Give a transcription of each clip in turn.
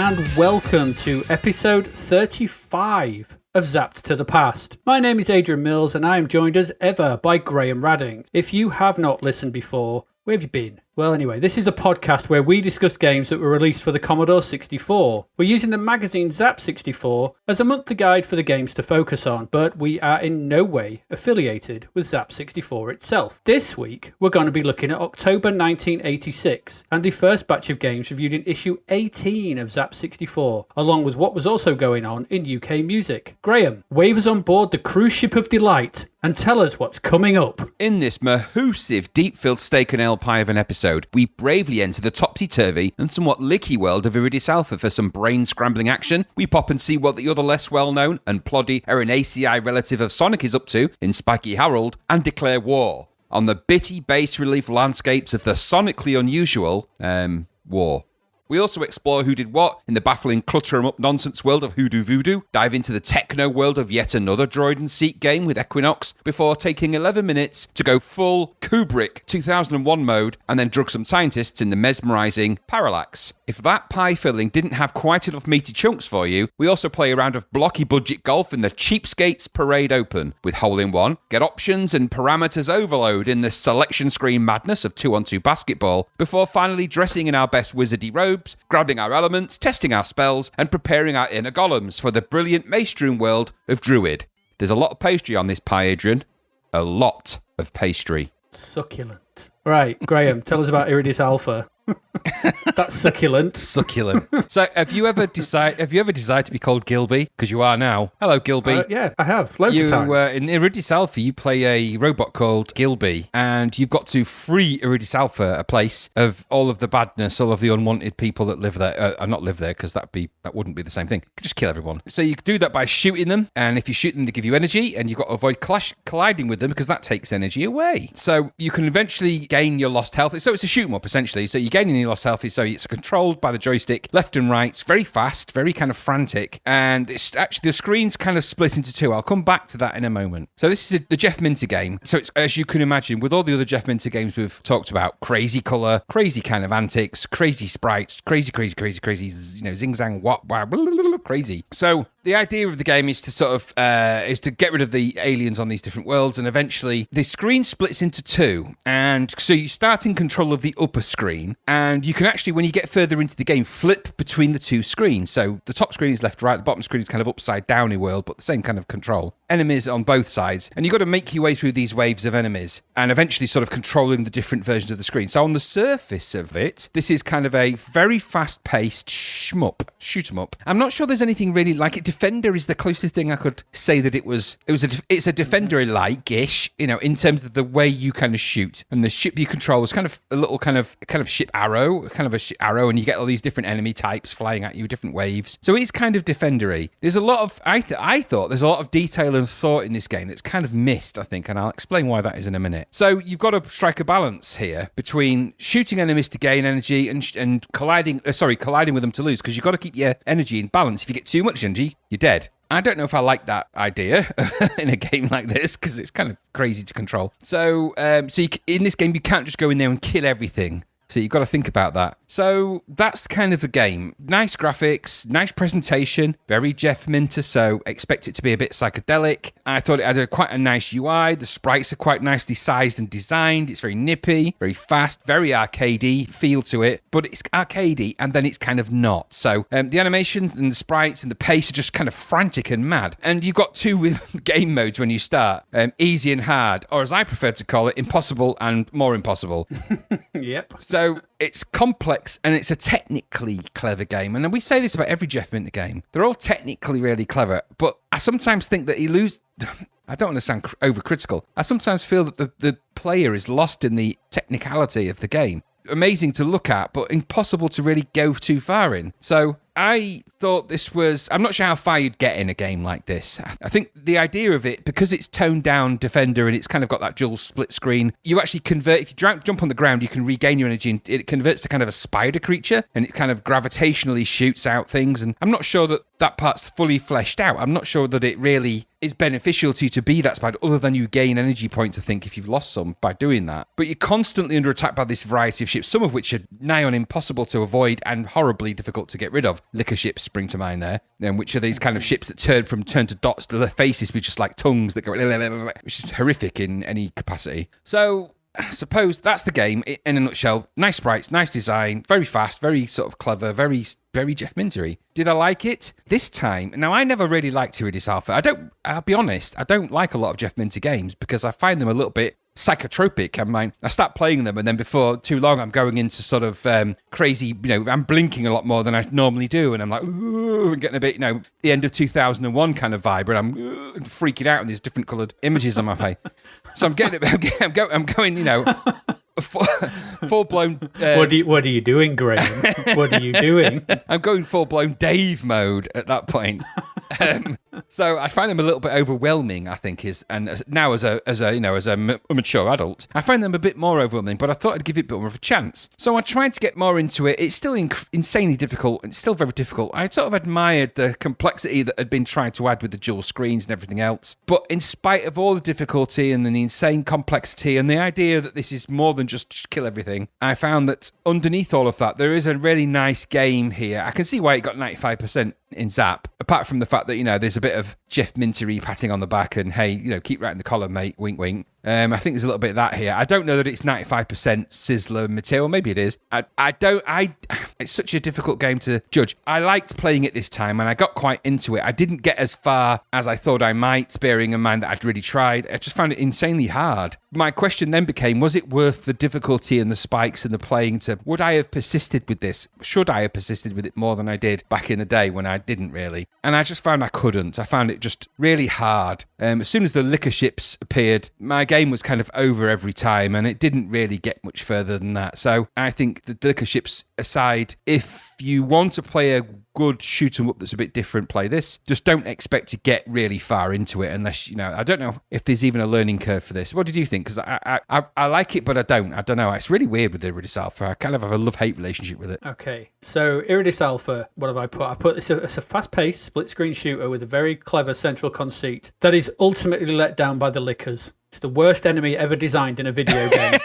and welcome to episode 35 of Zapped to the Past. My name is Adrian Mills and I am joined as ever by Graham Radding. If you have not listened before, where have you been? Well, anyway, this is a podcast where we discuss games that were released for the Commodore 64. We're using the magazine Zap 64 as a monthly guide for the games to focus on, but we are in no way affiliated with Zap 64 itself. This week, we're going to be looking at October 1986 and the first batch of games reviewed in issue 18 of Zap 64, along with what was also going on in UK music. Graham, wave us on board the cruise ship of delight and tell us what's coming up. In this mahoosive, deep-filled steak and ale pie of an episode, we bravely enter the topsy-turvy and somewhat licky world of Iridis Alpha for some brain-scrambling action. We pop and see what the other less well-known and ploddy ACI relative of Sonic is up to in Spiky Harold, and declare war on the bitty bas-relief landscapes of the sonically unusual, war. We also explore who did what in the baffling clutter-em-up nonsense world of Hoodoo Voodoo, dive into the techno world of yet another droid and seek game with Equinox, before taking 11 minutes to go full Kubrick 2001 mode and then drug some scientists in the mesmerising Parallax. If that pie filling didn't have quite enough meaty chunks for you, we also play a round of blocky budget golf in the Cheapskates Parade Open, with hole-in-one, get options and parameters overload in the selection screen madness of 2-on-2 basketball, before finally dressing in our best wizardy robes, grabbing our elements, testing our spells, and preparing our inner golems for the brilliant maestrum world of Druid. There's a lot of pastry on this pie, Adrian. A lot of pastry. Succulent. Right, Graham, tell us about Iridis Alpha. That's succulent. Succulent. So, have you ever decided to be called Gilby? Because you are now. Hello, Gilby. Yeah, I have. Loads of times. In Iridis Alpha, you play a robot called Gilby, and you've got to free Iridis Alpha, a place, of all of the badness, all of the unwanted people that live there. Not live there, because that wouldn't be the same thing. You could just kill everyone. So you do that by shooting them, and if you shoot them, they give you energy, and you've got to avoid colliding with them, because that takes energy away. So you can eventually gain your lost health. So it's a shoot 'em up, essentially. So you gain any lost health, so it's controlled by the joystick, left and right. It's very fast, very kind of frantic, and it's actually the screen's kind of split into two. I'll come back to that in a moment. So this is the Jeff Minter game. So it's, as you can imagine, with all the other Jeff Minter games we've talked about, crazy colour, crazy kind of antics, crazy sprites, crazy, zing zang, what, wow, crazy. So the idea of the game is to sort of is to get rid of the aliens on these different worlds, and eventually the screen splits into two, and so you start in control of the upper screen, and you can actually, when you get further into the game, flip between the two screens. So the top screen is left, right, the bottom screen is kind of upside down in world, but the same kind of control. Enemies on both sides, and you've got to make your way through these waves of enemies, and eventually sort of controlling the different versions of the screen. So on the surface of it, this is kind of a very fast-paced shoot 'em up. I'm not sure there's anything really like it. Defender is the closest thing I could say that it's a Defender-like-ish, in terms of the way you kind of shoot, and the ship you control is kind of a little kind of ship arrow, and you get all these different enemy types flying at you, different waves. So it's kind of Defender-y. There's a lot of, I thought there's a lot of detail and thought in this game that's kind of missed, I think, and I'll explain why that is in a minute. So you've got to strike a balance here between shooting enemies to gain energy and colliding with them to lose, because you've got to keep your energy in balance. If you get too much energy, you're dead. I don't know if I like that idea in a game like this, because it's kind of crazy to control. So, in this game, you can't just go in there and kill everything. So you've got to think about that. So that's kind of the game. Nice graphics, nice presentation, very Jeff Minter, so expect it to be a bit psychedelic. I thought it had quite a nice UI. The sprites are quite nicely sized and designed. It's very nippy, very fast, very arcadey feel to it, but it's arcadey and then it's kind of not. So the animations and the sprites and the pace are just kind of frantic and mad. And you've got two game modes when you start, easy and hard, or as I prefer to call it, impossible and more impossible. Yep. So it's complex and it's a technically clever game. And we say this about every Jeff Minter game. They're all technically really clever, but I sometimes think that I don't want to sound overcritical. I sometimes feel that the player is lost in the technicality of the game. Amazing to look at, but impossible to really go too far in. So I thought this was... I'm not sure how far you'd get in a game like this. I think the idea of it, because it's toned down Defender and it's kind of got that dual split screen, you actually convert... If you jump on the ground, you can regain your energy and it converts to kind of a spider creature and it kind of gravitationally shoots out things. And I'm not sure that part's fully fleshed out. I'm not sure that it really is beneficial to you to be that spider, other than you gain energy points, I think, if you've lost some by doing that. But you're constantly under attack by this variety of ships, some of which are nigh on impossible to avoid and horribly difficult to get rid of. Liquor ships spring to mind there, which are these kind of ships that turn to dots to their faces with just like tongues that go, which is horrific in any capacity. So I suppose that's the game in a nutshell. Nice sprites, nice design, very fast, very sort of clever, very Jeff Mintery. Did I like it? This time, now I never really liked Iridis Alpha. I'll be honest, I don't like a lot of Jeff Minter games because I find them a little bit psychotropic. I start playing them and then before too long I'm going into sort of crazy, I'm blinking a lot more than I normally do, and I'm like, ooh, getting a bit, the end of 2001 kind of vibe, and I'm freaking out and these different coloured images on my face. So I'm going, full-blown... What are you doing, Graham? What are you doing? I'm going full-blown Dave mode at that point. So I find them a little bit overwhelming, I think, now as a mature adult, I find them a bit more overwhelming, but I thought I'd give it a bit more of a chance. So I tried to get more into it. It's still insanely difficult. It's still very difficult. I sort of admired the complexity that had been tried to add with the dual screens and everything else. But in spite of all the difficulty and the insane complexity and the idea that this is more than just kill everything, I found that underneath all of that, there is a really nice game here. I can see why it got 95% in Zap, apart from the fact that, there's a bit of Jeff Mintery patting on the back and, hey, keep right in the collar, mate, wink, wink. I think there's a little bit of that here. I don't know that it's 95% Sizzler material. Maybe it is. It's such a difficult game to judge. I liked playing it this time and I got quite into it. I didn't get as far as I thought I might, bearing in mind that I'd really tried. I just found it insanely hard. My question then became, was it worth the difficulty and the spikes and the playing would I have persisted with this? Should I have persisted with it more than I did back in the day when I didn't really? And I just found I couldn't. I found it just really hard. As soon as the liquor ships appeared, my game was kind of over every time and it didn't really get much further than that. So I think the liquor ships aside, if you want to play a good shoot 'em up that's a bit different, play this. Just don't expect to get really far into it unless, I don't know if there's even a learning curve for this. What did you think? Because I like it, but I don't know. It's really weird with Iridis Alpha. I kind of have a love-hate relationship with it. Okay, so Iridis Alpha, what have I put? I put this as a fast-paced split-screen shooter with a very clever central conceit that is ultimately let down by the lickers. It's the worst enemy ever designed in a video game.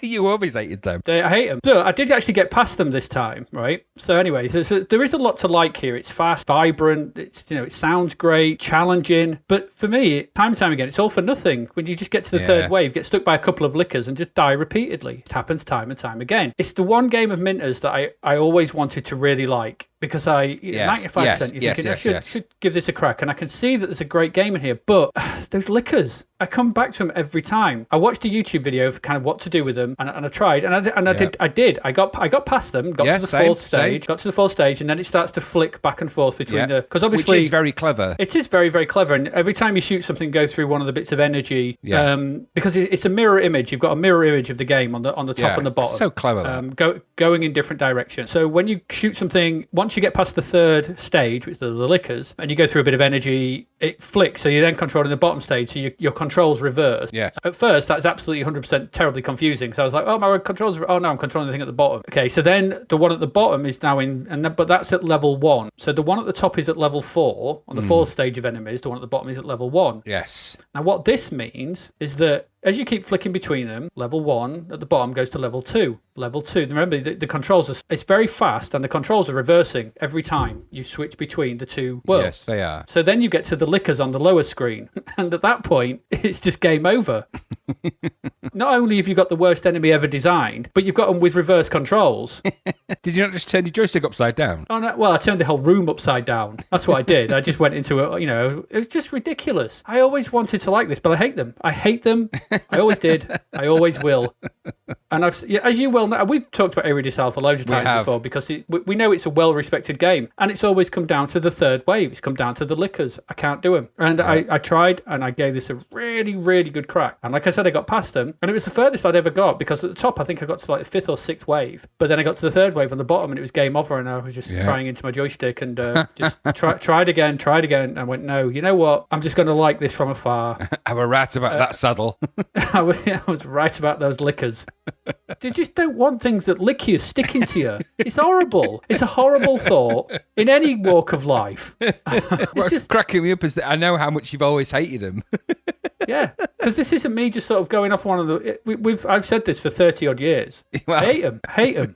You always hated them. I hate them. So I did actually get past them this time, right? So anyway, there is a lot to like here. It's fast, vibrant. It's it sounds great, challenging. But for me, time and time again, it's all for nothing. When you just get to the third wave, get stuck by a couple of lickers and just die repeatedly. It happens time and time again. It's the one game of Minter's that I always wanted to really like. Because 95% you're thinking, I should give this a crack. And I can see that there's a great game in here. But those lickers, I come back to them every time. I watched a YouTube video of kind of what to do with them. And I tried. And I did. I got past them, got to the fourth stage. And then it starts to flick back and forth between because obviously... Which is very clever. It is very, very clever. And every time you shoot something, go through one of the bits of energy. Because it's a mirror image. You've got a mirror image of the game on the top and the bottom. So clever. Going in different directions. So when you shoot something... Once you get past the third stage, which are the lickers, and you go through a bit of energy, it flicks. So you're then controlling the bottom stage, so your controls reverse. Yes. At first, that's absolutely 100% terribly confusing. So I was like, oh, my controls... Oh, no, I'm controlling the thing at the bottom. Okay, so then the one at the bottom is now but that's at level 1. So the one at the top is at level 4. On the fourth stage of enemies, the one at the bottom is at level 1. Yes. Now, what this means is that as you keep flicking between them, level 1 at the bottom goes to level 2. Level 2. Remember, the controls it's very fast, and the controls are reversing every time you switch between the two worlds. Yes, they are. So then you get to the lickers on the lower screen, and at that point, it's just game over. Not only have you got the worst enemy ever designed, but you've got them with reverse controls. Did you not just turn your joystick upside down? Oh, no, well, I turned the whole room upside down. That's what I did. I just went into it, it was just ridiculous. I always wanted to like this, but I hate them. I I always did. I always will. And as you well know, we've talked about Iridis Alpha loads of times before because we know it's a well-respected game, and it's always come down to the third wave. It's come down to the lickers. I can't do them. And I tried, and I gave this a really, really good crack. And like I said, I got past them, and it was the furthest I'd ever got because at the top, I think I got to like the 5th or 6th wave, but then I got to the third wave wave on the bottom, and it was game over, and I was just crying into my joystick and just tried again. And I went, no, you know what? I'm just going to like this from afar. I was right about that saddle. I was right about those lickers. You just don't want things that lick you sticking to you. It's horrible. It's a horrible thought in any walk of life. What's cracking me up is that I know how much you've always hated him. Yeah, because this isn't me just sort of going off one of the... I've said this for 30 odd years. Well. Hate them.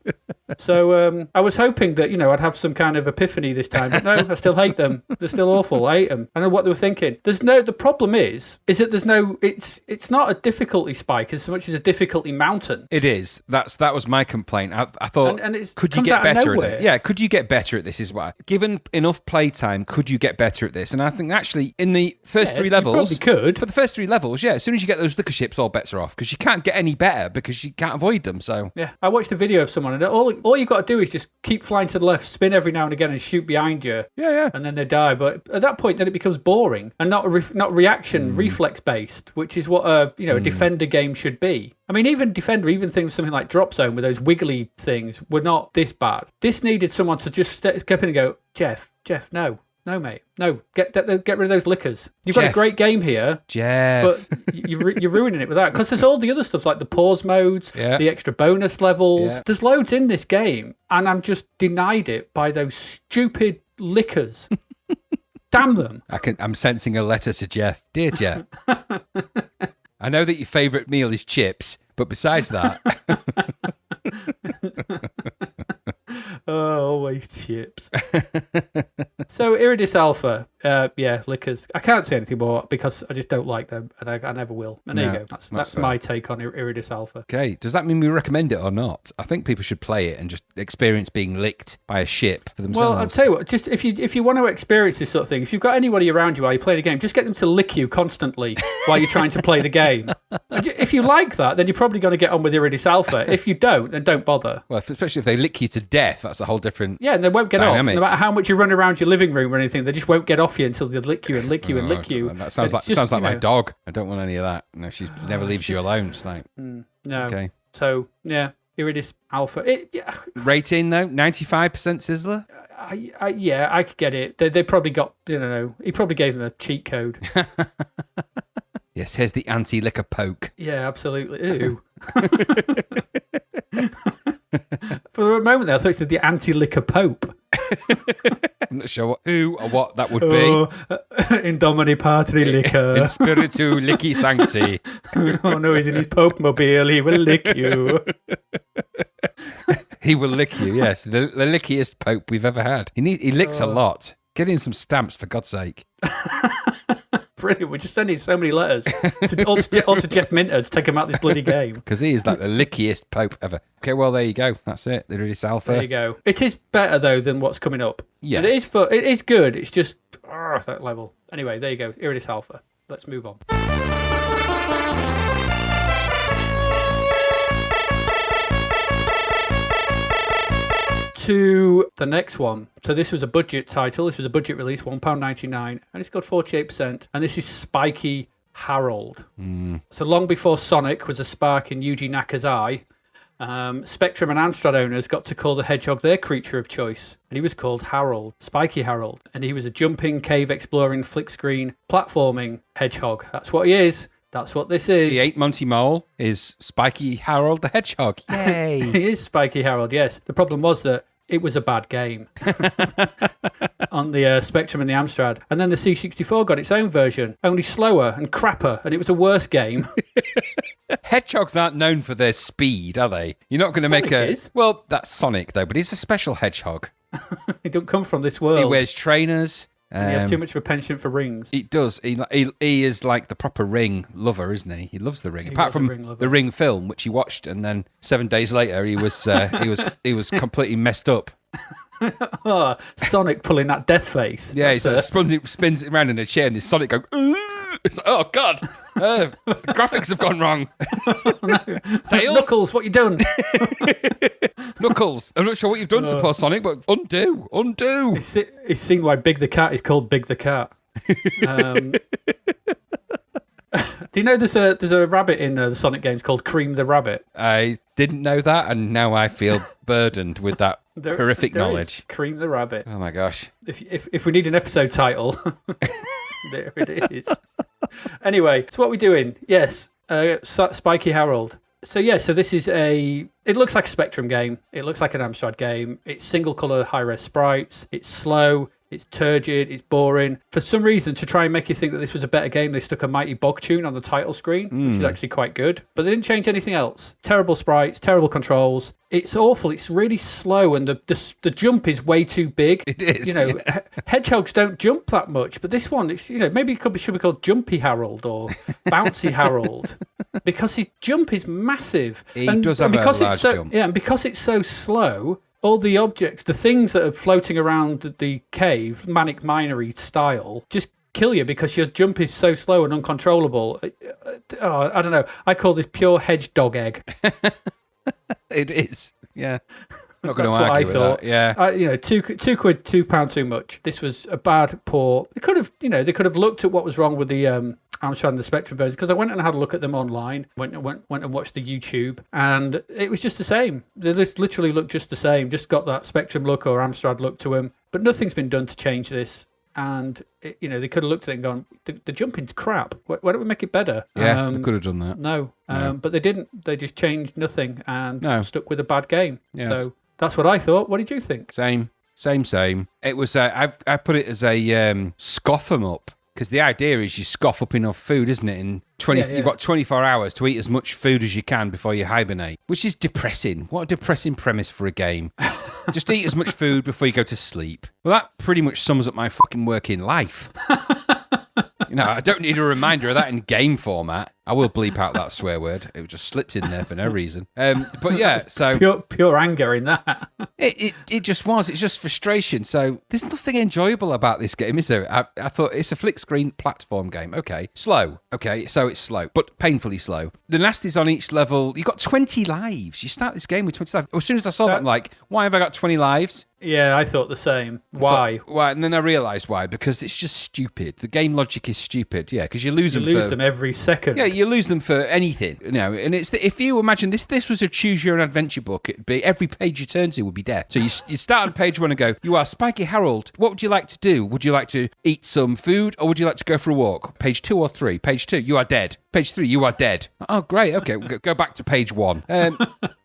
So I was hoping that, I'd have some kind of epiphany this time, but no, I still hate them. They're still awful. I hate them. I know what they were thinking. The problem is that there's no... It's not a difficulty spike as much as a difficulty mountain. It is. That was my complaint. I thought, and it could you comes get out of better at nowhere. it? Yeah, could you get better at this is why. Given enough playtime, could you get better at this? And I think actually in the first three levels... You probably could. For the first three levels, yeah, as soon as you get those liquor ships, all bets are off, because you can't get any better because you can't avoid them, so... Yeah, I watched a video of someone, and all you've got to do is just keep flying to the left, spin every now and again, and shoot behind you. Yeah. And then they die. But at that point, then it becomes boring and not reaction, reflex-based, which is what a Defender game should be. I mean, even Defender, even things something like Drop Zone with those wiggly things were not this bad. This needed someone to just step in and go, Jeff, no. No, mate. No, get rid of those liquors. You've got a great game here, Jeff. but you're ruining it with that. Because there's all the other stuff like the pause modes, the extra bonus levels. Yeah. There's loads in this game, and I'm just denied it by those stupid liquors. Damn them. I'm sensing a letter to Jeff. Dear Jeff, I know that your favourite meal is chips, but besides that... Oh, always chips. So, Iridis Alpha, liquors. I can't say anything more because I just don't like them, and I never will. And there you go. That's my take on Iridis Alpha. Okay, does that mean we recommend it or not? I think people should play it and just experience being licked by a ship for themselves. Well, I'll tell you what, just if you want to experience this sort of thing, if you've got anybody around you while you play the game, just get them to lick you constantly while you're trying to play the game. If you like that, then you're probably going to get on with Iridis Alpha. If you don't, then don't bother. Well, especially if they lick you to death, that's a whole different... Yeah, and they won't get dynamic. off. No matter how much you run around your living room or anything, they just won't get off you until they lick you and lick you and lick you. That sounds like my dog. I don't want any of that. No, she never leaves you alone. It's like... No. Okay. So, yeah, Iridis Alpha. Rating, though? 95% Sizzler? I could get it. They probably got, he probably gave them a cheat code. Yes, here's the anti-liquor poke. Yeah, absolutely. Ew. For a moment there, I thought it said the anti-liquor pope. I'm not sure who or what that would be. In Domini Patri Liquor. In Spiritu Licky Sancti. Oh no, he's in his Pope mobile. He will lick you. He will lick you, yes. The lickiest Pope we've ever had. He licks a lot. Get him some stamps, for God's sake. Brilliant. We're just sending so many letters all to Jeff Minter to take him out this bloody game. Because he is like the lickiest Pope ever. Okay, well, there you go. That's it. The Iridis Alpha. There you go. It is better, though, than what's coming up. Yes. It is good. It's just that level. Anyway, there you go. Iridis Alpha. Let's move on. To the next one. So this was a budget title. This was a budget release, £1.99, and it's got 48%. And this is Spiky Harold. So long before Sonic was a spark in Yuji Naka's eye, Spectrum and Amstrad owners got to call the hedgehog their creature of choice, and he was called Harold, Spiky Harold, and he was a jumping, cave-exploring, flick-screen, platforming hedgehog. That's what he is. That's what this is. He ain't Monty Mole, is Spiky Harold the Hedgehog. Yay! He is Spiky Harold, yes. The problem was that it was a bad game on the Spectrum and the Amstrad. And then the C64 got its own version, only slower and crapper, and it was a worse game. Hedgehogs aren't known for their speed, are they? You're not going to make a... Is. Well, that's Sonic, though, but he's a special hedgehog. He don't come from this world. He wears trainers. He has too much of a penchant for rings. He does. He is like the proper Ring lover, isn't he? He loves the Ring. Apart from the Ring film, which he watched, and then 7 days later he was he was completely messed up. Oh, Sonic pulling that death face. Yeah, he spins it around in a chair, and this Sonic going, it's like, oh God, the graphics have gone wrong. Tails? Knuckles, what you done? Knuckles, I'm not sure what you've done to poor Sonic, but undo. He's seen why Big the Cat is called Big the Cat. Do you know there's a rabbit in the Sonic games called Cream the Rabbit? I didn't know that, and now I feel burdened with that horrific knowledge. Cream the Rabbit. Oh my gosh. If we need an episode title, there it is. Anyway, so what are we doing? Yes, Spiky Harold. So this is it looks like a Spectrum game. It looks like an Amstrad game. It's single colour high-res sprites. It's slow. It's turgid, it's boring. For some reason, to try and make you think that this was a better game, they stuck a Mighty Bog tune on the title screen, which is actually quite good. But they didn't change anything else. Terrible sprites, terrible controls. It's awful. It's really slow, and the jump is way too big. It is. Hedgehogs don't jump that much, but this one, it's maybe it should be called Jumpy Harold or Bouncy Harold, because his jump is massive. He does have a large jump. Yeah, and because it's so slow, all the objects, the things that are floating around the cave, Manic Minery style, just kill you because your jump is so slow and uncontrollable. I don't know. I call this pure hedgehog egg. It is. Yeah. Not going That's to what argue I with thought. that. Yeah. £2, £2 too much. This was a bad, poor. They could have looked at what was wrong with the Amstrad and the Spectrum version, because I went and had a look at them online. Went and watched the YouTube, and it was just the same. They literally looked just the same. Just got that Spectrum look or Amstrad look to them. But nothing's been done to change this. And they could have looked at it and gone, the jumping's crap. Why don't we make it better? Yeah, they could have done that. No, but they didn't. They just changed nothing and stuck with a bad game. Yes. So that's what I thought. What did you think? Same. It was. I put it as a scoff 'em up, because the idea is you scoff up enough food, isn't it? In you've got 24 hours to eat as much food as you can before you hibernate, which is depressing. What a depressing premise for a game. Just eat as much food before you go to sleep. Well, that pretty much sums up my fucking working life. I don't need a reminder of that in game format. I will bleep out that swear word. It just slipped in there for no reason. But yeah, so pure anger in that. It just was. It's just frustration. So there's nothing enjoyable about this game, is there? I thought it's a flick screen platform game. Okay, slow. Okay, so it's slow, but painfully slow. The nasties on each level. You got 20 lives. You start this game with 20 lives. As soon as I saw that, I'm like, why have I got 20 lives? Yeah, I thought the same. Why? Why? And then I realised why. Because it's just stupid. The game logic is stupid. Yeah, because you lose them every second. Yeah, you lose them for anything. And it's if you imagine this was a choose your own adventure book, it'd be every page you turn to would be death. So you start on page 1 and go, you are Spiky Harold. What would you like to do? Would you like to eat some food, or would you like to go for a walk? Page 2 or 3. Page 2, you are dead. Page 3, you are dead. Oh, great. Okay, we'll go back to page 1.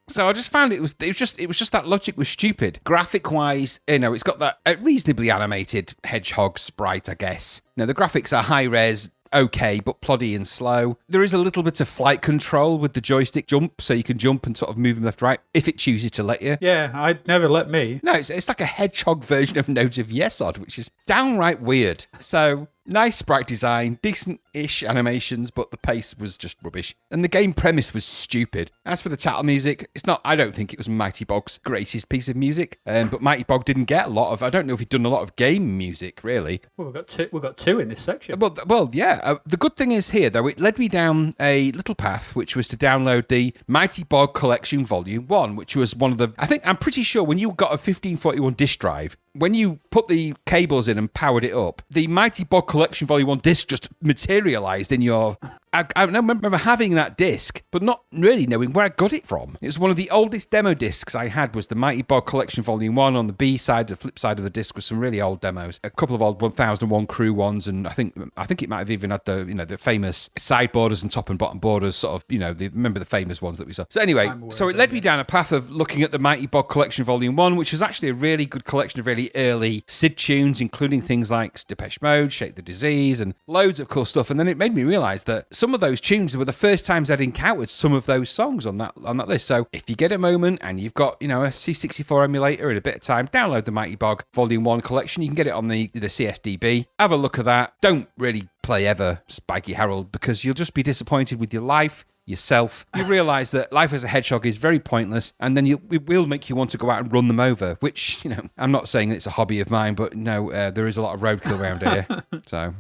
So I just found it was just that logic was stupid. Graphic wise, it's got that reasonably animated hedgehog sprite, I guess. The graphics are high res, okay, but ploddy and slow. There is a little bit of flight control with the joystick jump, so you can jump and sort of move them left right if it chooses to let you. Yeah, I'd never let me. No, it's like a hedgehog version of Nodes of Yesod, which is downright weird. So nice sprite design, decent-ish animations, but the pace was just rubbish. And the game premise was stupid. As for the title music, I don't think it was Mighty Bog's greatest piece of music. But Mighty Bog didn't get a lot of, I don't know if he'd done a lot of game music, really. Well, we've got two in this section. Well, yeah. The good thing is here, though, it led me down a little path, which was to download the Mighty Bog Collection Volume 1, which was one of the, I'm pretty sure when you got a 1541 disk drive, when you put the cables in and powered it up, the Mighty Bog Collection Volume 1 disc just materialised in your... I remember having that disc, but not really knowing where I got it from. It was one of the oldest demo discs I had, was the Mighty Bog Collection Volume 1. On the B side, the flip side of the disc was some really old demos. A couple of old 1001 Crew ones, and I think it might have even had the famous side borders and top and bottom borders, sort of, remember the famous ones that we saw. So anyway, it led me down a path of looking at the Mighty Bog Collection Volume 1, which is actually a really good collection of really early SID tunes, including things like Depeche Mode, Shake the Disease, and loads of cool stuff. And then it made me realise that some of those tunes were the first times I'd encountered some of those songs on that list. So if you get a moment and you've got, a C64 emulator and a bit of time, download the Mighty Bog Volume 1 collection. You can get it on the CSDB. Have a look at that. Don't really play ever Spiky Harold, because you'll just be disappointed with your life, yourself. You realise that life as a hedgehog is very pointless, and then it will make you want to go out and run them over, which, I'm not saying it's a hobby of mine, but there is a lot of roadkill around here. So...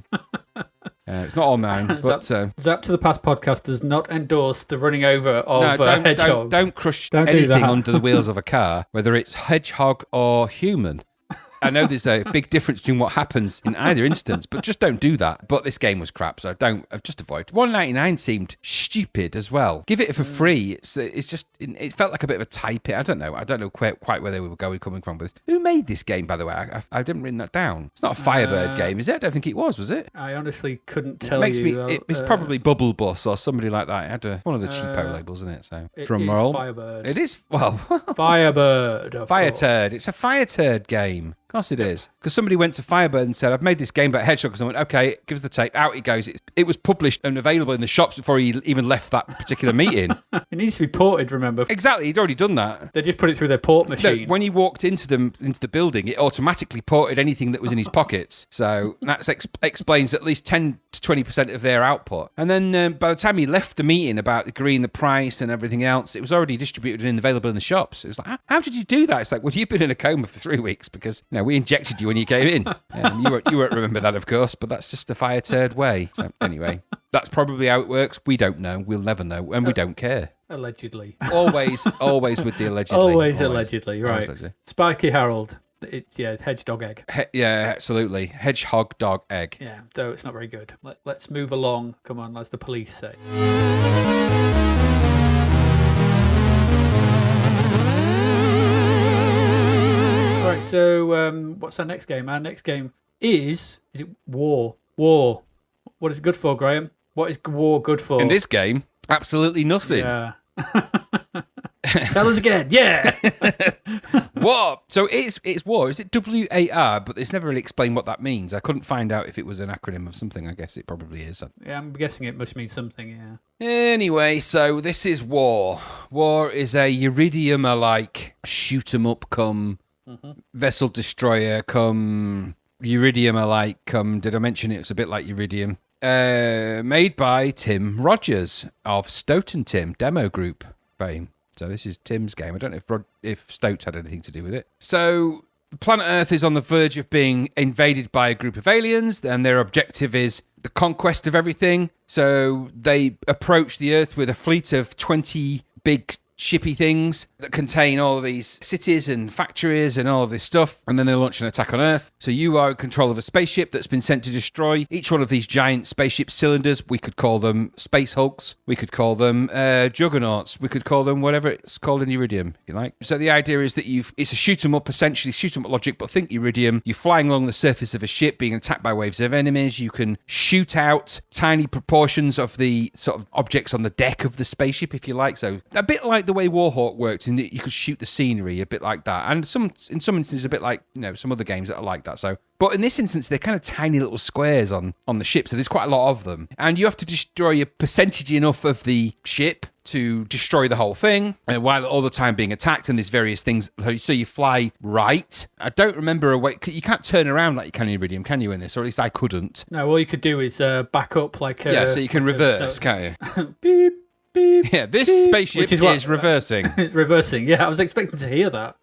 it's not all mine, but... Zapped to the Past podcast does not endorse the running over of hedgehogs. Don't crush anything under the wheels of a car, whether it's hedgehog or human. I know there's a big difference between what happens in either instance, but just don't do that. But this game was crap, so I've just avoid. $1.99 seemed stupid as well. Give it for free. It's just, it felt like a bit of a type. I don't know quite where they were coming from. But who made this game, by the way? I didn't written that down. It's not a Firebird game, is it? I don't think it was it? I honestly couldn't tell you. It's probably Bubble Bus or somebody like that. It had one of the cheapo labels, isn't it? So drum roll. Firebird. It is, well, Firebird. Fire Turd. It's a Fire Turd game. Of course it is. Because somebody went to Firebird and said, I've made this game about hedgehogs. I went, okay, give us the tape. Out it goes. It was published and available in the shops before he even left that particular meeting. It needs to be ported, remember? Exactly. He'd already done that. They just put it through their port machine. No, when he walked into the building, it automatically ported anything that was in his pockets. So that explains at least 10 to 20% of their output. And then by the time he left the meeting about agreeing the price and everything else, it was already distributed and available in the shops. It was like, how did you do that? It's like, well, you've been in a coma for 3 weeks because we injected you when you came in. You won't remember that, of course, but that's just a Fire Turd way. So anyway, that's probably how it works. We don't know. We'll never know, and we don't care. Allegedly. Always with the allegedly. Always allegedly, right. Allegedly. Spiky Harold. It's, hedge dog egg. Yeah, absolutely. Hedgehog dog egg. Yeah, so it's not very good. Let's move along. Come on, as the police say. All right, so what's our next game? Our next game is it W.A.R? W.A.R. What is it good for, Graham? What is W.A.R good for? In this game, absolutely nothing. Yeah. Tell us again. Yeah. W.A.R. So it's W.A.R. Is it W.A.R? But it's never really explained what that means. I couldn't find out if it was an acronym of something. I guess it probably is. Yeah, I'm guessing it must mean something, yeah. Anyway, so this is W.A.R. W.A.R is a Iridium-like shoot-'em-up come vessel destroyer come Iridium-like come. Did I mention it was a bit like Iridium? Made by Tim Rogers of Stoughton Tim Demo Group fame. So this is Tim's game. I don't know if Stoat had anything to do with it. So planet Earth is on the verge of being invaded by a group of aliens, and their objective is the conquest of everything. So they approach the Earth with a fleet of 20 big shippy things that contain all of these cities and factories and all of this stuff, and then they launch an attack on Earth. So you are in control of a spaceship that's been sent to destroy each one of these giant spaceship cylinders. We could call them Space Hulks, we could call them Juggernauts, we could call them whatever it's called in Iridium, if you like. So the idea is that it's a shoot 'em up, essentially shoot 'em up logic, but think Iridium. You're flying along the surface of a ship being attacked by waves of enemies. You can shoot out tiny proportions of the sort of objects on the deck of the spaceship, if you like. So a bit like the way Warhawk worked, in that you could shoot the scenery, a bit like that, and in some instances a bit like some other games that are like that. So, but in this instance, they're kind of tiny little squares on the ship, so there's quite a lot of them, and you have to destroy a percentage enough of the ship to destroy the whole thing, while all the time being attacked, and there's various things. So you fly right. I don't remember a way. You can't turn around like you can in Iridium, can you, in this? Or at least I couldn't. No, all you could do is back up like yeah, so you can reverse, can't you? Beep. Beep, yeah, this beep, spaceship is reversing. Reversing, yeah, I was expecting to hear that.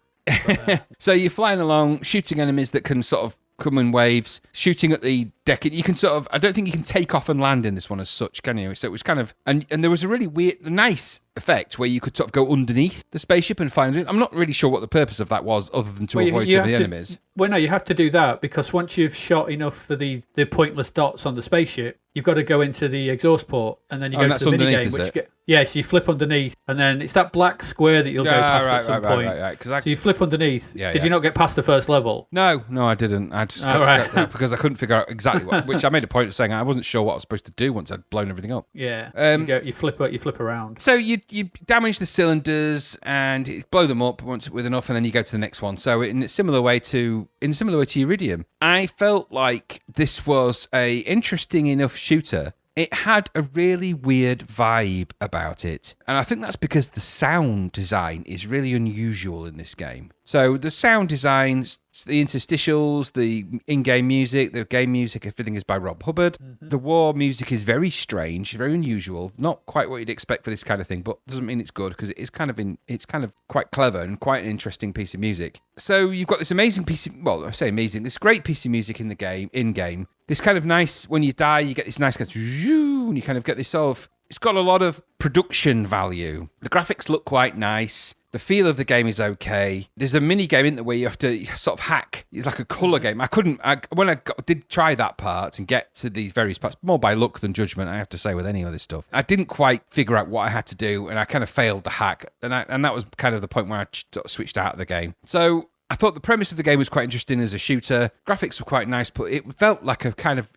So you're flying along, shooting enemies that can sort of come in waves, shooting at the deck. You can sort of, I don't think you can take off and land in this one as such, can you? So it was kind of, and there was a really nice effect where you could sort of go underneath the spaceship and find it. I'm not really sure what the purpose of that was, other than to avoid some of the enemies. Well, no, you have to do that because once you've shot enough for the pointless dots on the spaceship, you've got to go into the exhaust port, and then you go to the minigame. Yeah, so you flip underneath, and then it's that black square that you'll go past at some point. Right. So you flip underneath. Did you not get past the first level? No, I didn't. I just got because I couldn't figure out exactly what. Which I made a point of saying I wasn't sure what I was supposed to do once I'd blown everything up. Yeah. You flip around. So you damage the cylinders and you blow them up once with enough, and then you go to the next one. So in a similar way to Iridium, I felt like this was a interesting enough shooter. It had a really weird vibe about it. And I think that's because the sound design is really unusual in this game. So the sound designs, the interstitials, the in-game music, the game music, everything is by Rob Hubbard. Mm-hmm. The war music is very strange, very unusual, not quite what you'd expect for this kind of thing, but doesn't mean it's good because it's kind of quite clever and quite an interesting piece of music. So you've got this amazing piece of, well, I say amazing, this great piece of music in game. This kind of nice, when you die, you get this nice kind of, and you kind of get this sort of It's got a lot of production value. The graphics look quite nice. The feel of the game is okay. There's a mini game in there where you have to sort of hack. It's like a colour game. When I did try that part and get to these various parts, more by luck than judgment, I have to say, with any of this stuff, I didn't quite figure out what I had to do, and I kind of failed the hack. And that was kind of the point where I switched out of the game. So I thought the premise of the game was quite interesting as a shooter. Graphics were quite nice, but it felt like a kind of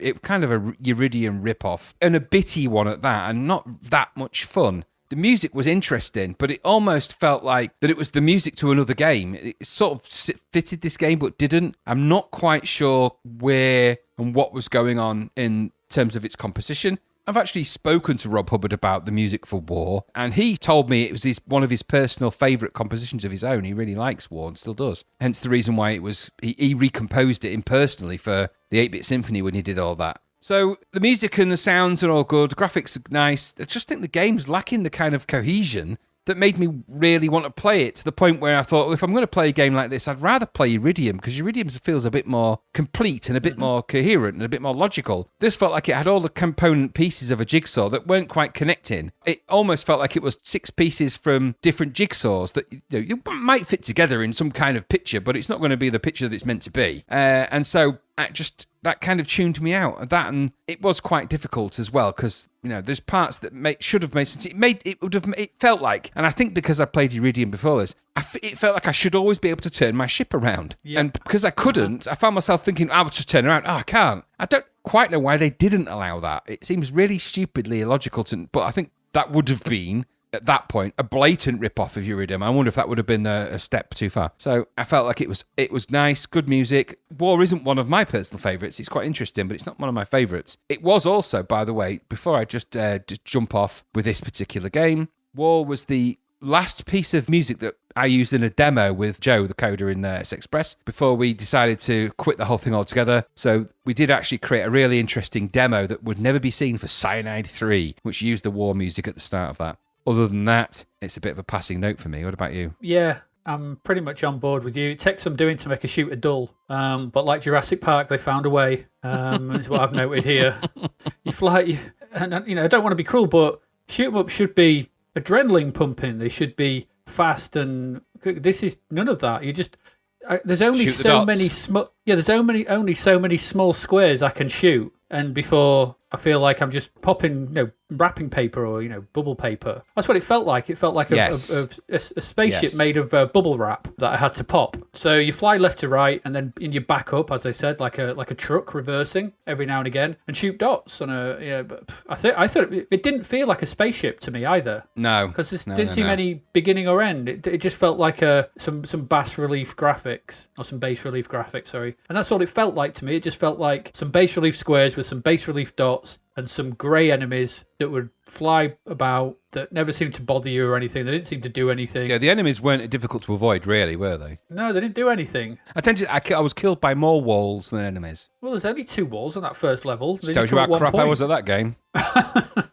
a Iridium rip-off, and a bitty one at that, and not that much fun. The music was interesting, but it almost felt like that it was the music to another game. It sort of fitted this game, but didn't. I'm not quite sure where and what was going on in terms of its composition. I've actually spoken to Rob Hubbard about the music for W.A.R, and he told me it was one of his personal favourite compositions of his own. He really likes W.A.R and still does. Hence the reason why he recomposed it impersonally for the 8-Bit Symphony when he did all that. So the music and the sounds are all good. The graphics are nice. I just think the game's lacking the kind of cohesion that made me really want to play it, to the point where I thought, well, if I'm going to play a game like this, I'd rather play Iridium, because Iridium feels a bit more complete and a bit more coherent and a bit more logical. This felt like it had all the component pieces of a jigsaw that weren't quite connecting. It almost felt like it was 6 pieces from different jigsaws that you might fit together in some kind of picture, but it's not going to be the picture that it's meant to be. And so that kind of tuned me out. That, and it was quite difficult as well, because there's parts that should have made sense. It felt like, and I think because I played Iridium before this, it felt like I should always be able to turn my ship around. Yep. And because I couldn't, I found myself thinking, I'll just turn around. Oh, I can't. I don't quite know why they didn't allow that. It seems really stupidly illogical but I think that would have been, at that point, a blatant rip-off of Iridium. I wonder if that would have been a step too far. So I felt like it was nice, good music. W.A.R isn't one of my personal favourites. It's quite interesting, but it's not one of my favourites. It was also, by the way, before I just jump off with this particular game, W.A.R was the last piece of music that I used in a demo with Joe, the coder in S-Express, before we decided to quit the whole thing altogether. So we did actually create a really interesting demo that would never be seen for Cyanide 3, which used the W.A.R music at the start of that. Other than that, it's a bit of a passing note for me. What about you? Yeah, I'm pretty much on board with you. It takes some doing to make a shooter dull, but like Jurassic Park, they found a way. Is what I've noted here. And I don't want to be cruel, but shoot 'em up should be adrenaline pumping. They should be fast, and this is none of that. There's only so many there's only so many small squares I can shoot, and before I feel like I'm just popping, wrapping paper or, bubble paper. That's what it felt like. It felt like a spaceship made of bubble wrap that I had to pop. So you fly left to right, and then you back up, as I said, like a truck reversing every now and again, and shoot dots on a. I thought it didn't feel like a spaceship to me either. No, because there didn't seem any beginning or end. It just felt like some bas relief graphics, or some bas relief graphics. Sorry, and that's all it felt like to me. It just felt like some bas relief squares with some bas relief dots and some grey enemies that would fly about that never seemed to bother you or anything. They didn't seem to do anything. Yeah, the enemies weren't difficult to avoid, really, were they? No, they didn't do anything. I was killed by more walls than enemies. Well, there's only 2 walls on that first level. Tells you how crap I was at that game.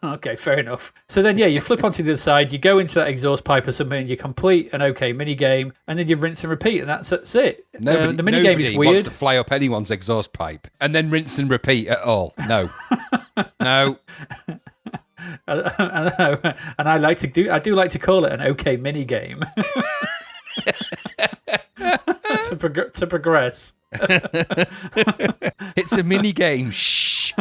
Okay, fair enough. So then, you flip onto the other side, you go into that exhaust pipe or something, you complete an okay mini game, and then you rinse and repeat, and that's it. The mini game is weird. Nobody wants to fly up anyone's exhaust pipe and then rinse and repeat at all. No. No. I know, and I do like to call it an okay mini game to progress. It's a mini game. Shh.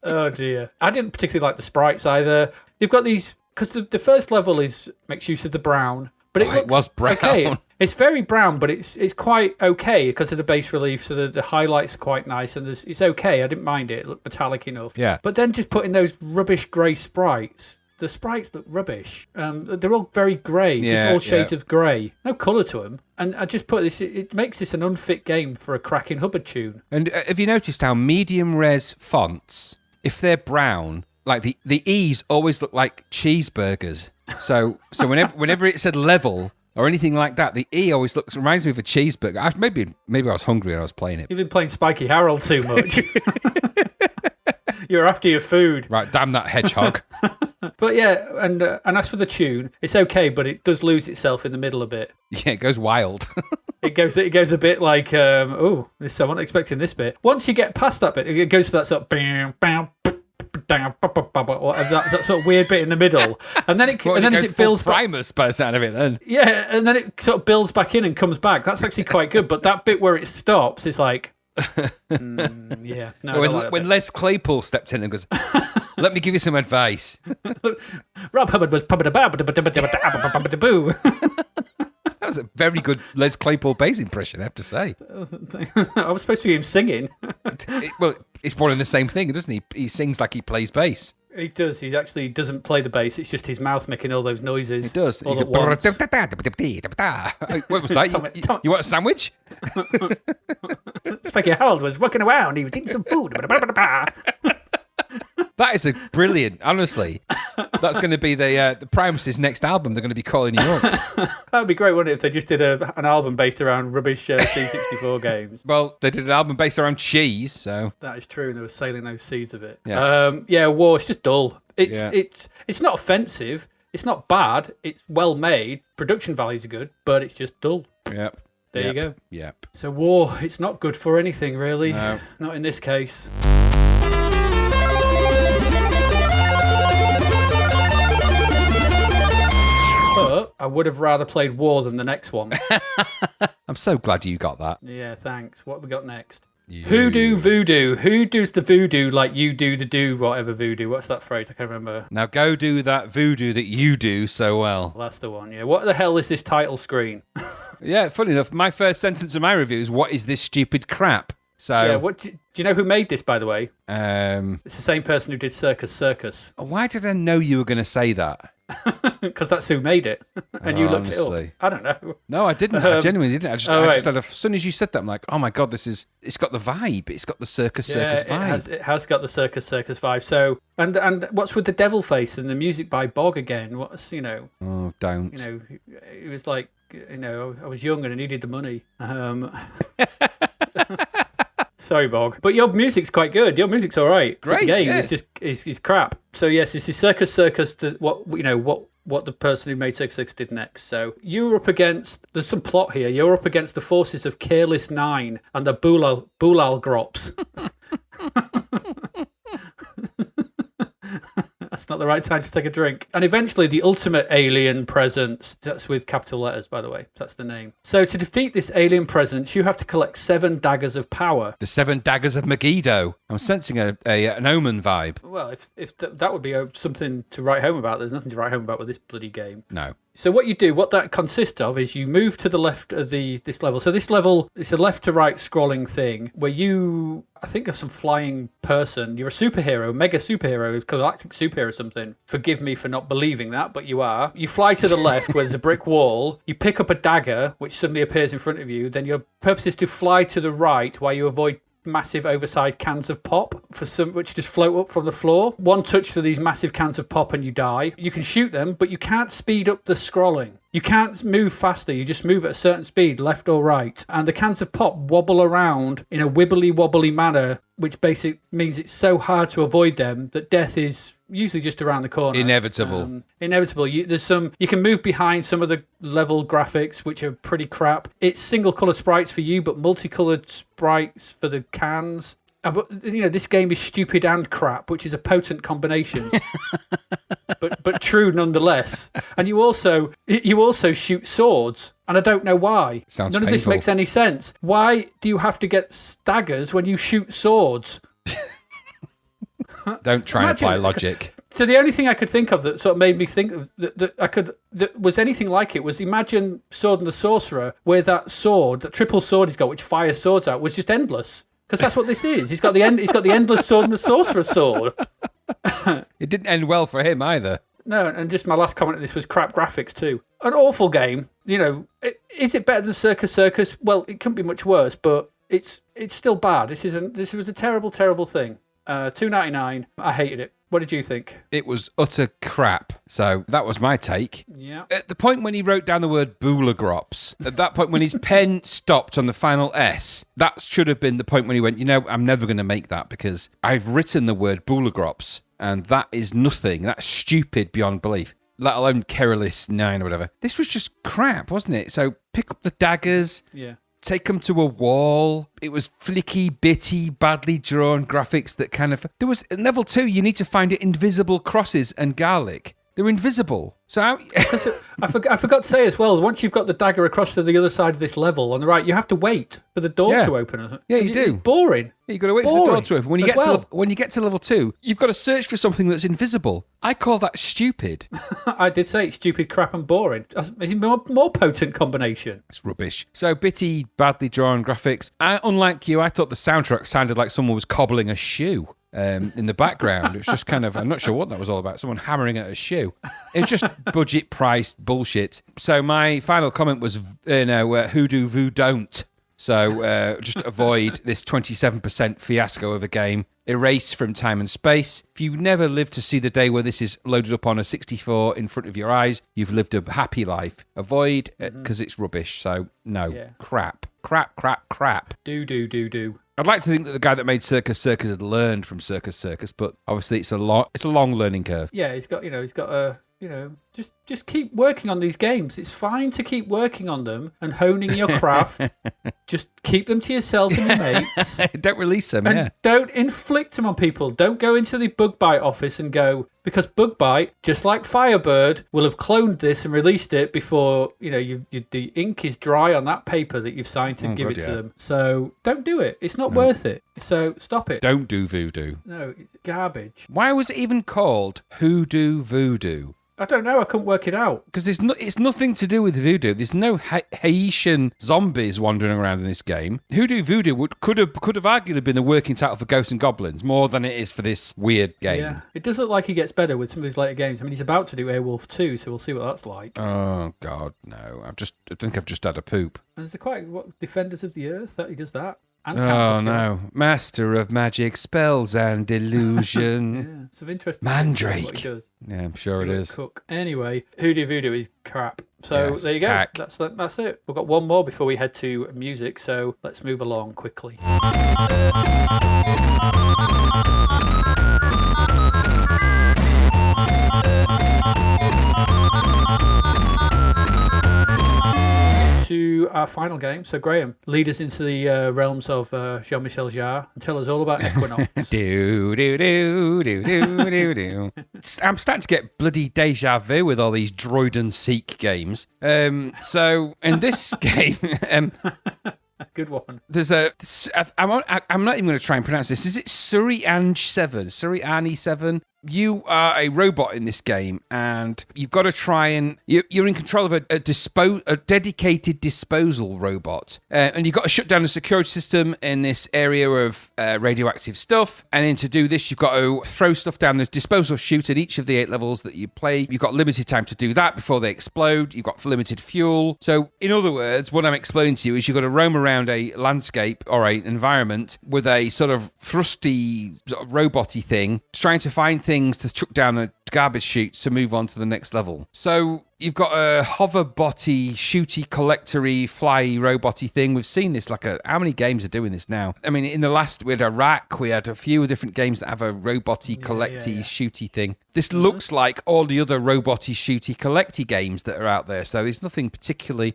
Oh dear. I didn't particularly like the sprites either. They've got these, because the first level makes use of the brown, but it was brown. Okay. It's very brown, but it's quite okay because of the bas relief, so the highlights are quite nice, and it's okay. I didn't mind it. It looked metallic enough. Yeah. But then just putting those rubbish grey sprites, the sprites look rubbish. They're all very grey, just all shades of grey. No colour to them. And I just put this, it makes this an unfit game for a cracking Hubbard tune. And have you noticed how medium res fonts, if they're brown, like the E's always look like cheeseburgers. So whenever it said level or anything like that, the E always reminds me of a cheeseburger. Maybe I was hungry and I was playing it. You've been playing Spiky Harold too much. You're after your food. Right, damn that hedgehog. But yeah, and as for the tune, it's okay, but it does lose itself in the middle a bit. Yeah, it goes wild. It goes a bit like, I wasn't expecting this bit. Once you get past that bit, it goes to that sort of bam, bam, or that sort of weird bit in the middle, and then as it builds Primus by the sound of it. Then and then it sort of builds back in and comes back. That's actually quite good. But that bit where it stops is like, yeah. No, when Les Claypool stepped in and goes, "Let me give you some advice." Rob Hubbard was boo. That was a very good Les Claypool bass impression, I have to say. I was supposed to be him singing. Well, it's more than the same thing, doesn't he? He sings like he plays bass. He does. He actually doesn't play the bass. It's just his mouth making all those noises. He does. All at once. What was that? You want a sandwich? Spiky Harold was walking around. He was eating some food. That is a brilliant. Honestly, that's going to be the Primus' next album. They're going to be calling you up. That'd be great, wouldn't it, if they just did an album based around rubbish C64 games? Well, they did an album based around cheese, so that is true, and they were sailing those seas of it. Yes. War. It's just dull. It's not offensive. It's not bad. It's well made. Production values are good, but it's just dull. Yep. There you go. Yep. So War. It's not good for anything, really. No. Not in this case. But I would have rather played War than the next one. I'm so glad you got that. Yeah, thanks. What have we got next? Hoodoo Voodoo. Who does the voodoo like you do the whatever voodoo? What's that phrase? I can't remember. Now go do that voodoo that you do so well. That's the one, yeah. What the hell is this title screen? Yeah, funny enough, my first sentence of my review is, what is this stupid crap? So, yeah, do you know who made this, by the way? It's the same person who did Circus. Why did I know you were going to say that? Because that's who made it. And you looked it up. I don't know. No, I didn't. I genuinely didn't. I just had as soon as you said that, I'm like, oh my God, it's got the vibe. It's got the circus vibe. It has got the circus vibe. So, and what's with the devil face and the music by Bog again? What's, Oh, don't. It was like, I was young and I needed the money. Sorry, Bog. But your music's quite good. Your music's all right. Great. But the game yeah. is just is crap. So yes, this is Circus. What the person who made Circus did next. So you're up against. There's some plot here. You're up against the forces of Careless Nine and the Bulal Grops. That's not the right time to take a drink. And eventually the ultimate alien presence. That's with capital letters, by the way. That's the name. So to defeat this alien presence, you have to collect 7 daggers of power. The 7 daggers of Megiddo. I'm sensing an Omen vibe. Well, if that would be something to write home about. There's nothing to write home about with this bloody game. No. So what that consists of is you move to the left of this level. So this level, it's a left to right scrolling thing where you, I think of some flying person. You're a superhero, mega superhero, galactic superhero or something. Forgive me for not believing that, but you are. You fly to the left where there's a brick wall. You pick up a dagger, which suddenly appears in front of you. Then your purpose is to fly to the right while you avoid massive oversized cans of pop which just float up from the floor. One touch to these massive cans of pop and you die. You can shoot them, but you can't speed up the scrolling. You can't move faster. You just move at a certain speed, left or right. And the cans of pop wobble around in a wibbly wobbly manner, which basically means it's so hard to avoid them that death is usually just around the corner. Inevitable. You can move behind some of the level graphics, which are pretty crap. It's single color sprites for you, but multicolored sprites for the cans. But this game is stupid and crap, which is a potent combination, but true nonetheless. And you also shoot swords, and I don't know why. Sounds None of this makes any sense. Why do you have to get daggers when you shoot swords? Don't try and apply logic. So the only thing I could think of that sort of made me think of that was anything like it was, imagine Sword and the Sorcerer, where that triple sword he's got, which fires swords out, was just endless. Because that's what this is. He's got the endless Sword and the Sorcerer sword. It didn't end well for him either. No, and just my last comment on this was crap graphics too. An awful game. Is it better than Circus? Well, it couldn't be much worse, but it's still bad. This was a terrible, terrible thing. $2.99. I hated it. What did you think? It was utter crap. So that was my take. Yeah. At the point when he wrote down the word boulagrops, at that point when his pen stopped on the final S, that should have been the point when he went, I'm never going to make that because I've written the word boulagrops and that is nothing. That's stupid beyond belief. Let alone Careless 9 or whatever. This was just crap, wasn't it? So pick up the daggers. Yeah. take them to a wall. It was flicky, bitty, badly drawn graphics that kind of... There was, in level 2, you need to find invisible crosses and garlic. They're invisible. So I forgot to say as well, once you've got the dagger across to the other side of this level on the right, you have to wait for the door to open. Yeah, you do. It's boring. Yeah, you've got to wait for the door to open. When you get to level 2, you've got to search for something that's invisible. I call that stupid. I did say it's stupid, crap, and boring. It's a more potent combination. It's rubbish. So bitty, badly drawn graphics. Unlike you, I thought the soundtrack sounded like someone was cobbling a shoe. In the background. It was just kind of, I'm not sure what that was all about. Someone hammering at a shoe. It was just budget priced bullshit. So my final comment was, Hoodoo Voodoo don't. So just avoid this 27% fiasco of a game. Erase from time and space. If you never live to see the day where this is loaded up on a 64 in front of your eyes, you've lived a happy life. Avoid, because it's rubbish. So no, crap. Do. I'd like to think that the guy that made Circus Circus had learned from Circus Circus, but obviously it's a long learning curve. Yeah, he's got just keep working on these games. It's fine to keep working on them and honing your craft. Just keep them to yourself and your mates. Don't release them, and don't inflict them on people. Don't go into the Bug Bite office and go, because Bug Bite, just like Firebird, will have cloned this and released it before the ink is dry on that paper that you've signed to give it to them. So don't do it. It's not worth it. So stop it. Don't do voodoo. No, it's garbage. Why was it even called Hoodoo Voodoo? I don't know. I couldn't work it out. Because it's nothing to do with voodoo. There's no Haitian zombies wandering around in this game. Hoodoo Voodoo could have arguably been the working title for Ghosts and Goblins more than it is for this weird game. Yeah, it does look like he gets better with some of his later games. I mean, he's about to do Airwolf 2, so we'll see what that's like. Oh God, no! I think I've just had a poop. And is there quite Defenders of the Earth that he does that? Oh no! Master of magic, spells and illusion. Yeah, some interesting. Mandrake. What he does. Yeah, I'm sure it is. Cook. Anyway, Hoodoo Voodoo is crap. So there you go. Cack. That's it. We've got one more before we head to music. So let's move along quickly. To our final game. So, Graham, lead us into the realms of Jean-Michel Jarre and tell us all about Equinox. do. I'm starting to get bloody deja vu with all these droid and seek games. So, in this game... Good one. There's I'm not even going to try and pronounce this. Is it Suriani 7? You are a robot in this game, and you've got to try and... You're in control of a dedicated disposal robot, and you've got to shut down the security system in this area of radioactive stuff, and then to do this, you've got to throw stuff down the disposal chute at each of the 8 levels that you play. You've got limited time to do that before they explode. You've got limited fuel. So, in other words, what I'm explaining to you is you've got to roam around a landscape or an environment with a sort of thrusty, sort of robot-y thing, trying to find things to chuck down the garbage chutes to move on to the next level. So you've got a hover-botty, shooty, collectory, fly robot-y thing. We've seen this how many games are doing this now? I mean, in the last, we had a rack, we had a few different games that have a robot-y, collecty, shooty thing. This looks like all the other robot-y, shooty, collecty games that are out there. So there's nothing particularly...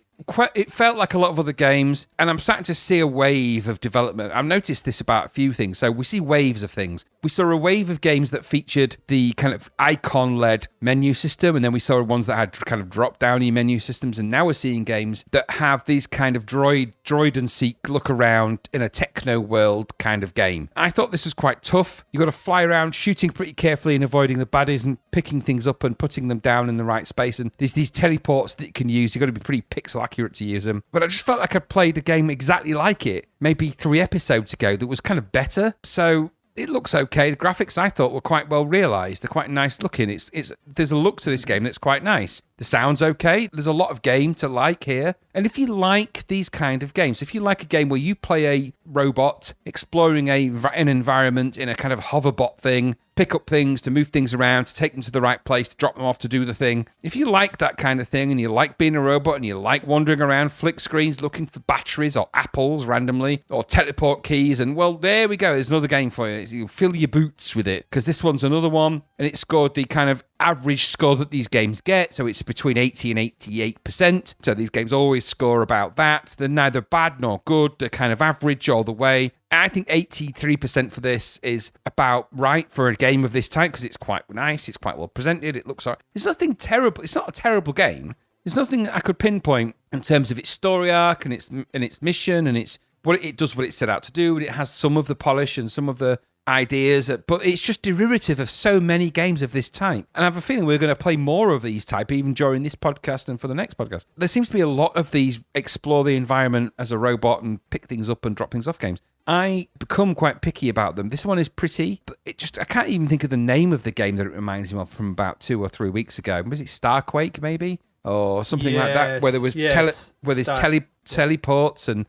It felt like a lot of other games, and I'm starting to see a wave of development. I've noticed this about a few things. So we see waves of things. We saw a wave of games that featured the kind of icon-led menu system, and then we saw ones that had kind of drop-downy menu systems, and now we're seeing games that have these kind of droid and seek, look around in a techno world kind of game. I thought this was quite tough. You've got to fly around, shooting pretty carefully and avoiding the baddies and picking things up and putting them down in the right space, and there's these teleports that you can use. You've got to be pretty pixel accurate to use them. But I just felt like I played a game exactly like it, maybe 3 episodes ago, that was kind of better. So it looks okay. The graphics, I thought, were quite well realised. They're quite nice looking. There's a look to this game that's quite nice. The sound's okay. There's a lot of game to like here. And if you like these kind of games, if you like a game where you play a robot exploring an environment in a kind of hoverbot thing, pick up things, to move things around, to take them to the right place, to drop them off, to do the thing. If you like that kind of thing and you like being a robot and you like wandering around, flick screens, looking for batteries or apples randomly or teleport keys, and well, there we go. There's another game for you. You fill your boots with it because this one's another one, and it scored the kind of average score that these games get. So it's between 80 and 88%. So these games always score about that. They're neither bad nor good. They're kind of average all the way. I think 83% for this is about right for a game of this type because it's quite nice. It's quite well presented. It looks like there's nothing terrible. It's not a terrible game. There's nothing I could pinpoint in terms of its story arc and its mission and its what it does, what it set out to do. And it has some of the polish and some of the ideas, but it's just derivative of so many games of this type. And I have a feeling we're going to play more of these type even during this podcast and for the next podcast. There seems to be a lot of these explore the environment as a robot and pick things up and drop things off games. I become quite picky about them. This one is pretty, but I can't even think of the name of the game that it reminds me of from about 2 or 3 weeks ago. Was it Starquake maybe? Or something like that, where there was teleports and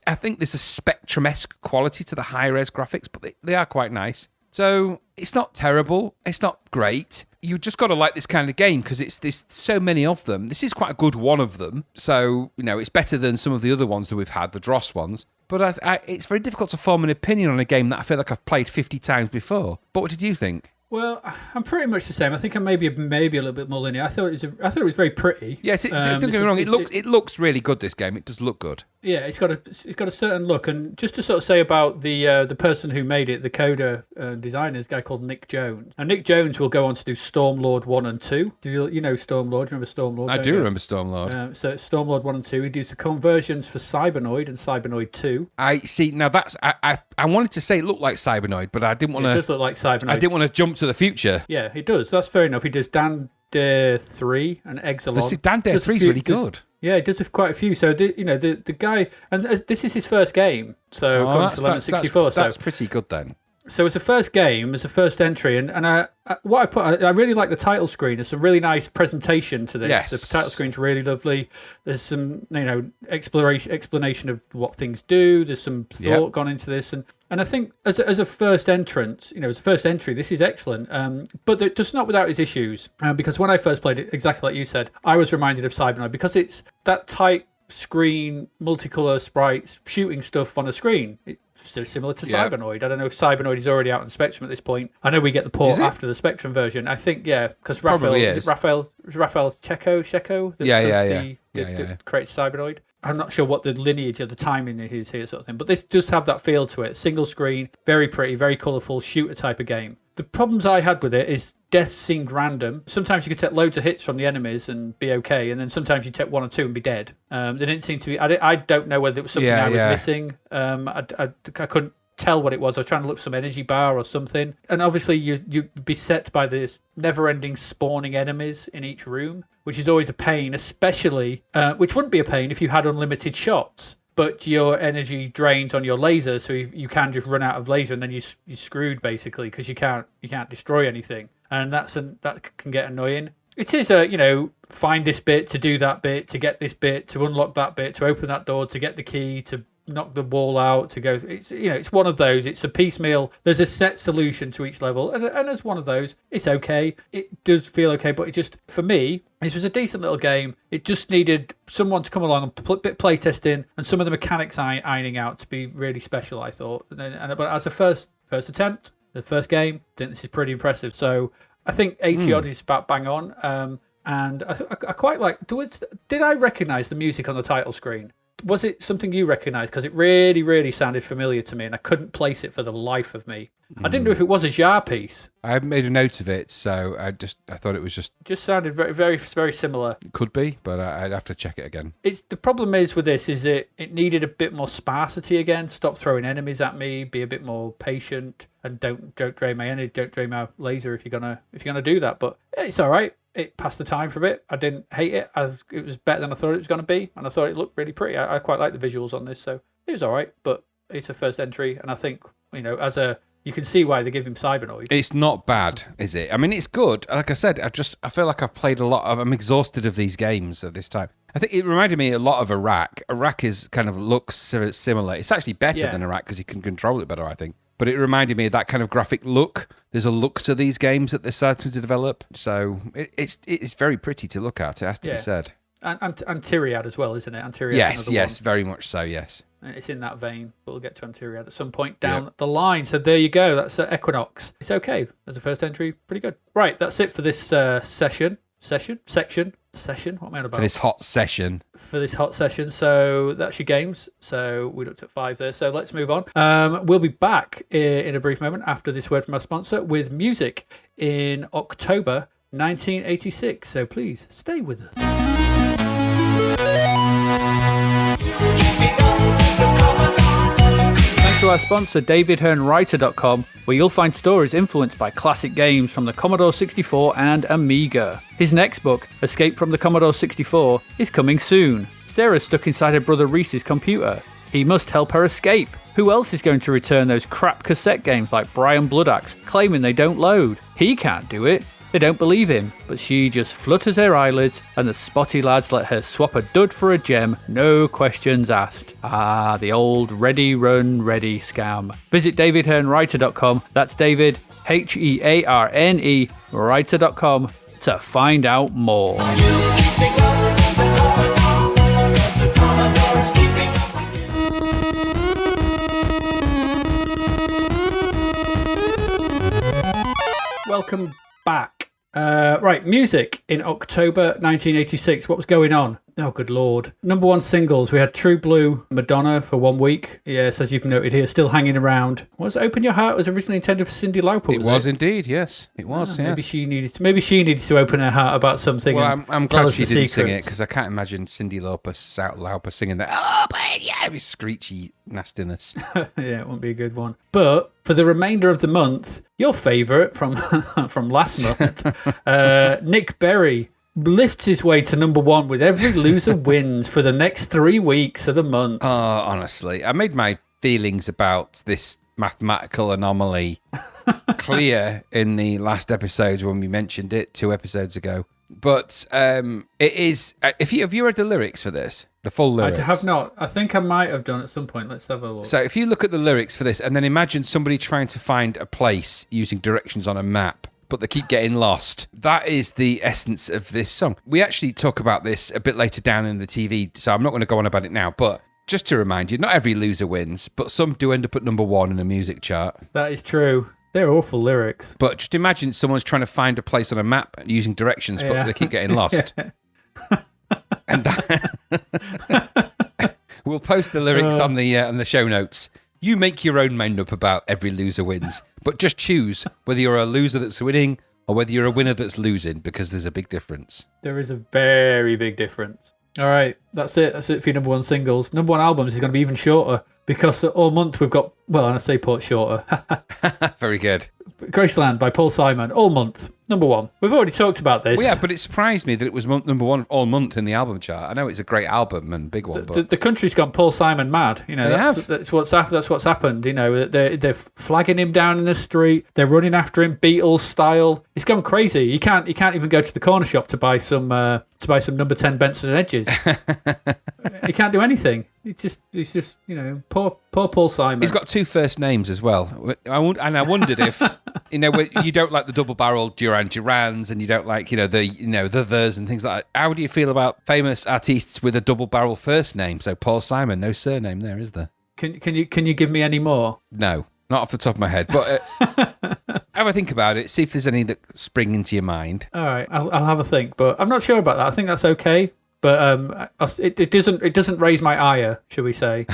I think there's a Spectrum-esque quality to the high-res graphics, but they are quite nice. So it's not terrible. It's not great. You just got to like this kind of game because there's so many of them. This is quite a good one of them. So, it's better than some of the other ones that we've had, the Dross ones. But it's very difficult to form an opinion on a game that I feel like I've played 50 times before. But what did you think? Well, I'm pretty much the same. I think I'm maybe a little bit more linear. I thought it was very pretty. Yes, don't get me wrong. It looks really good. This game, it does look good. Yeah, it's got a certain look, and just to sort of say about the person who made it, the coder designer, is a guy called Nick Jones. And Nick Jones will go on to do Stormlord 1 and 2. You know Stormlord? Remember Stormlord? I do remember Stormlord. So Stormlord 1 and 2. He does the conversions for Cybernoid and Cybernoid 2. I see. Now that's I wanted to say it looked like Cybernoid, but I didn't want to. It does look like Cybernoid. I didn't want to jump to the future. Yeah, he does. That's fair enough. He does Dan Dare 3 and Exelon. Dan Dare 3 is really good. Yeah, he does have quite a few. So, the guy... And this is his first game. So, according to Lemon 64. That's pretty good then. So, it's a first game, it's a first entry. And I really like the title screen. It's a really nice presentation to this. Yes. The title screen's really lovely. There's some, explanation of what things do. There's some thought gone into this. And I think as a first entrance, as a first entry, this is excellent. But just not without its issues. Because when I first played it, exactly like you said, I was reminded of Cybernoid because it's that tight screen, multicolour sprites, shooting stuff on a screen. It's so similar to Cybernoid. I don't know if Cybernoid is already out on Spectrum at this point. I know we get the port after the Spectrum version. I think, because Raphael Checo that creates Cybernoid. I'm not sure what the lineage of the timing is here, sort of thing. But this does have that feel to it. Single screen, very pretty, very colourful, shooter type of game. The problems I had with it is death seemed random. Sometimes you could take loads of hits from the enemies and be okay, and then sometimes you take 1 or 2 and be dead. They didn't seem to be... I don't know whether it was something I was missing. I couldn't tell what it was. I was trying to look for some energy bar or something. And obviously you'd be set by this never-ending spawning enemies in each room, which is always a pain, especially... which wouldn't be a pain if you had unlimited shots. But your energy drains on your laser, so you can just run out of laser, and then you're screwed basically because you can't destroy anything, and that can get annoying. It is find this bit to do that bit to get this bit to unlock that bit to open that door to get the key to knock the wall out to go. It's one of those. It's a piecemeal. There's a set solution to each level, and as one of those, it's okay. It does feel okay, but it just, for me, this was a decent little game. It just needed someone to come along and bit play testing and some of the mechanics ironing out to be really special, I thought. But as a first attempt, the first game, I think this is pretty impressive. So I think 80 odd is about bang on. And I quite like. Did I recognise the music on the title screen? Was it something you recognised? Because it really, really sounded familiar to me, and I couldn't place it for the life of me. I didn't know if it was a Jar piece. I made a note of it, so I thought it was just sounded very, very, very similar. It could be, but I'd have to check it again. The problem is with this is it needed a bit more sparsity again. Stop throwing enemies at me. Be a bit more patient, and don't drain my energy. Don't drain my laser if you're gonna do that. But it's all right. It passed the time for a bit. I didn't hate it. It was better than I thought it was going to be, and I thought it looked really pretty. I quite like the visuals on this, so it was all right. But it's a first entry, and I think you can see why they give him Cybernoid. It's not bad, is it? I mean, it's good. Like I said, I feel like I've played a lot of. I'm exhausted of these games at this time. I think it reminded me a lot of Iraq. Iraq is kind of looks similar. It's actually better Yeah. than Iraq because you can control it better, I think. But it reminded me of that kind of graphic look. There's a look to these games that they're starting to develop. So it's very pretty to look at, it has to be said. And Tyriad as well, isn't it? Tyriad's Yes, another yes, very much so, yes. one. It's in that vein, but we'll get to Tyriad at some point down the line. So there you go. That's Equinox. It's okay. As a first entry, pretty good. Right, that's it for this section. What am I on about? For this hot session. So that's your games. So we looked at 5 there. So let's move on. We'll be back in a brief moment after this word from our sponsor with music in October 1986. So please stay with us. Thanks to our sponsor, DavidHearnWriter.com, where you'll find stories influenced by classic games from the Commodore 64 and Amiga. His next book, Escape from the Commodore 64, is coming soon. Sarah's stuck inside her brother Reese's computer. He must help her escape. Who else is going to return those crap cassette games like Brian Bloodaxe, claiming they don't load? He can't do it. They don't believe him, but she just flutters her eyelids and the spotty lads let her swap a dud for a gem, no questions asked. Ah, the old ready, run, ready scam. Visit DavidHearnWriter.com, that's David, Hearne, writer.com, to find out more. Welcome back. Right, music in October 1986. What was going on? Oh, good lord. Number 1 singles. We had True Blue, Madonna for 1 week. Yes, as you've noted here, still hanging around. Was Open Your Heart was originally intended for Cyndi Lauper? It was indeed, yes. It was, yes. Maybe she needed to open her heart about something. Well, I'm glad she didn't sing it because I can't imagine Cyndi Lauper singing that. Oh, but yeah, with screechy nastiness. Yeah, it won't be a good one. But for the remainder of the month, your favourite from from last month, Nick Berry lifts his way to number 1 with Every Loser Wins for the next 3 weeks of the month. Oh, honestly, I made my feelings about this mathematical anomaly clear in the last episodes when we mentioned it 2 episodes ago. But it is. Have you read the lyrics for this? The full lyrics? I have not. I think I might have done at some point. Let's have a look. So if you look at the lyrics for this and then imagine somebody trying to find a place using directions on a map, but they keep getting lost. That is the essence of this song. We actually talk about this a bit later down in the TV, so I'm not going to go on about it now, but just to remind you, not every loser wins, but some do end up at number 1 in a music chart. That is true. They're awful lyrics. But just imagine someone's trying to find a place on a map using directions, but they keep getting lost. And we'll post the lyrics on the show notes. You make your own mind up about Every Loser Wins, but just choose whether you're a loser that's winning or whether you're a winner that's losing, because there's a big difference. There is a very big difference. All right, that's it. That's it for your number 1 singles. Number 1 albums is going to be even shorter because all month we've got, well, and I say port shorter. Very good. Graceland by Paul Simon, all month. Number 1. We've already talked about this. Well, yeah, but it surprised me that it was number 1 all month in the album chart. I know it's a great album and big one, but the country's gone Paul Simon mad. You know, that's what's happened. You know, they're flagging him down in the street. They're running after him, Beatles style. It's gone crazy. You can't even go to the corner shop to buy some number 10 Benson and Edges. He can't do anything. He's just you know, poor Paul Simon. He's got 2 first names as well. I wondered if you know, you don't like the double-barreled Duran Durans, and you don't like the theirs and things like that. How do you feel about famous artists with a double-barrel first name? So Paul Simon, no surname there, is there? Can you give me any more? No, not off the top of my head. But have a think about it. See if there's any that spring into your mind. All right, I'll have a think, but I'm not sure about that. I think that's okay. But it doesn't raise my ire, shall we say?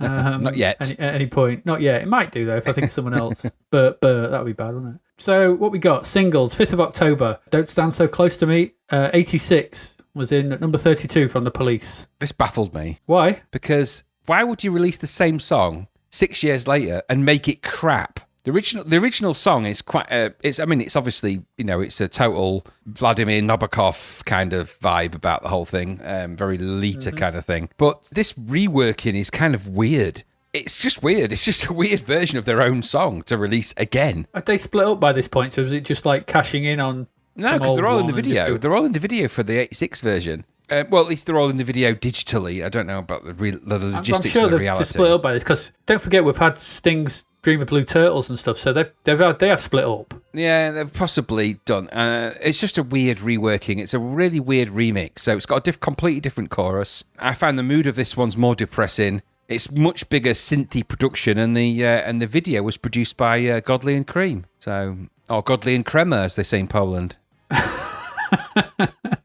Not yet. At any point, not yet. It might do though if I think of someone else. But that would be bad, wouldn't it? So what we got? Singles, 5th of October. Don't Stand So Close to Me. 86 was in at number 32 from The Police. This baffled me. Why? Because why would you release the same song 6 years later and make it crap? The original song is quite. It's obviously, you know, it's a total Vladimir Nabokov kind of vibe about the whole thing, very Lolita kind of thing. But this reworking is kind of weird. It's just weird. It's just a weird version of their own song to release again. Are they split up by this point? So was it just like cashing in on? No, because they're all in the video. They're all in the video for the 86 version. Well, at least they're all in the video digitally. I don't know about the logistics I'm sure of the they've reality. just split up by this, because don't forget we've had Sting's Dream of Blue Turtles and stuff, so they have split up. Yeah, they've possibly done. It's just a weird reworking. It's a really weird remix. So it's got a completely different chorus. I found the mood of this one's more depressing. It's much bigger synthy production, and the video was produced by Godley and Cream. Or Godley and Crema, as they say in Poland.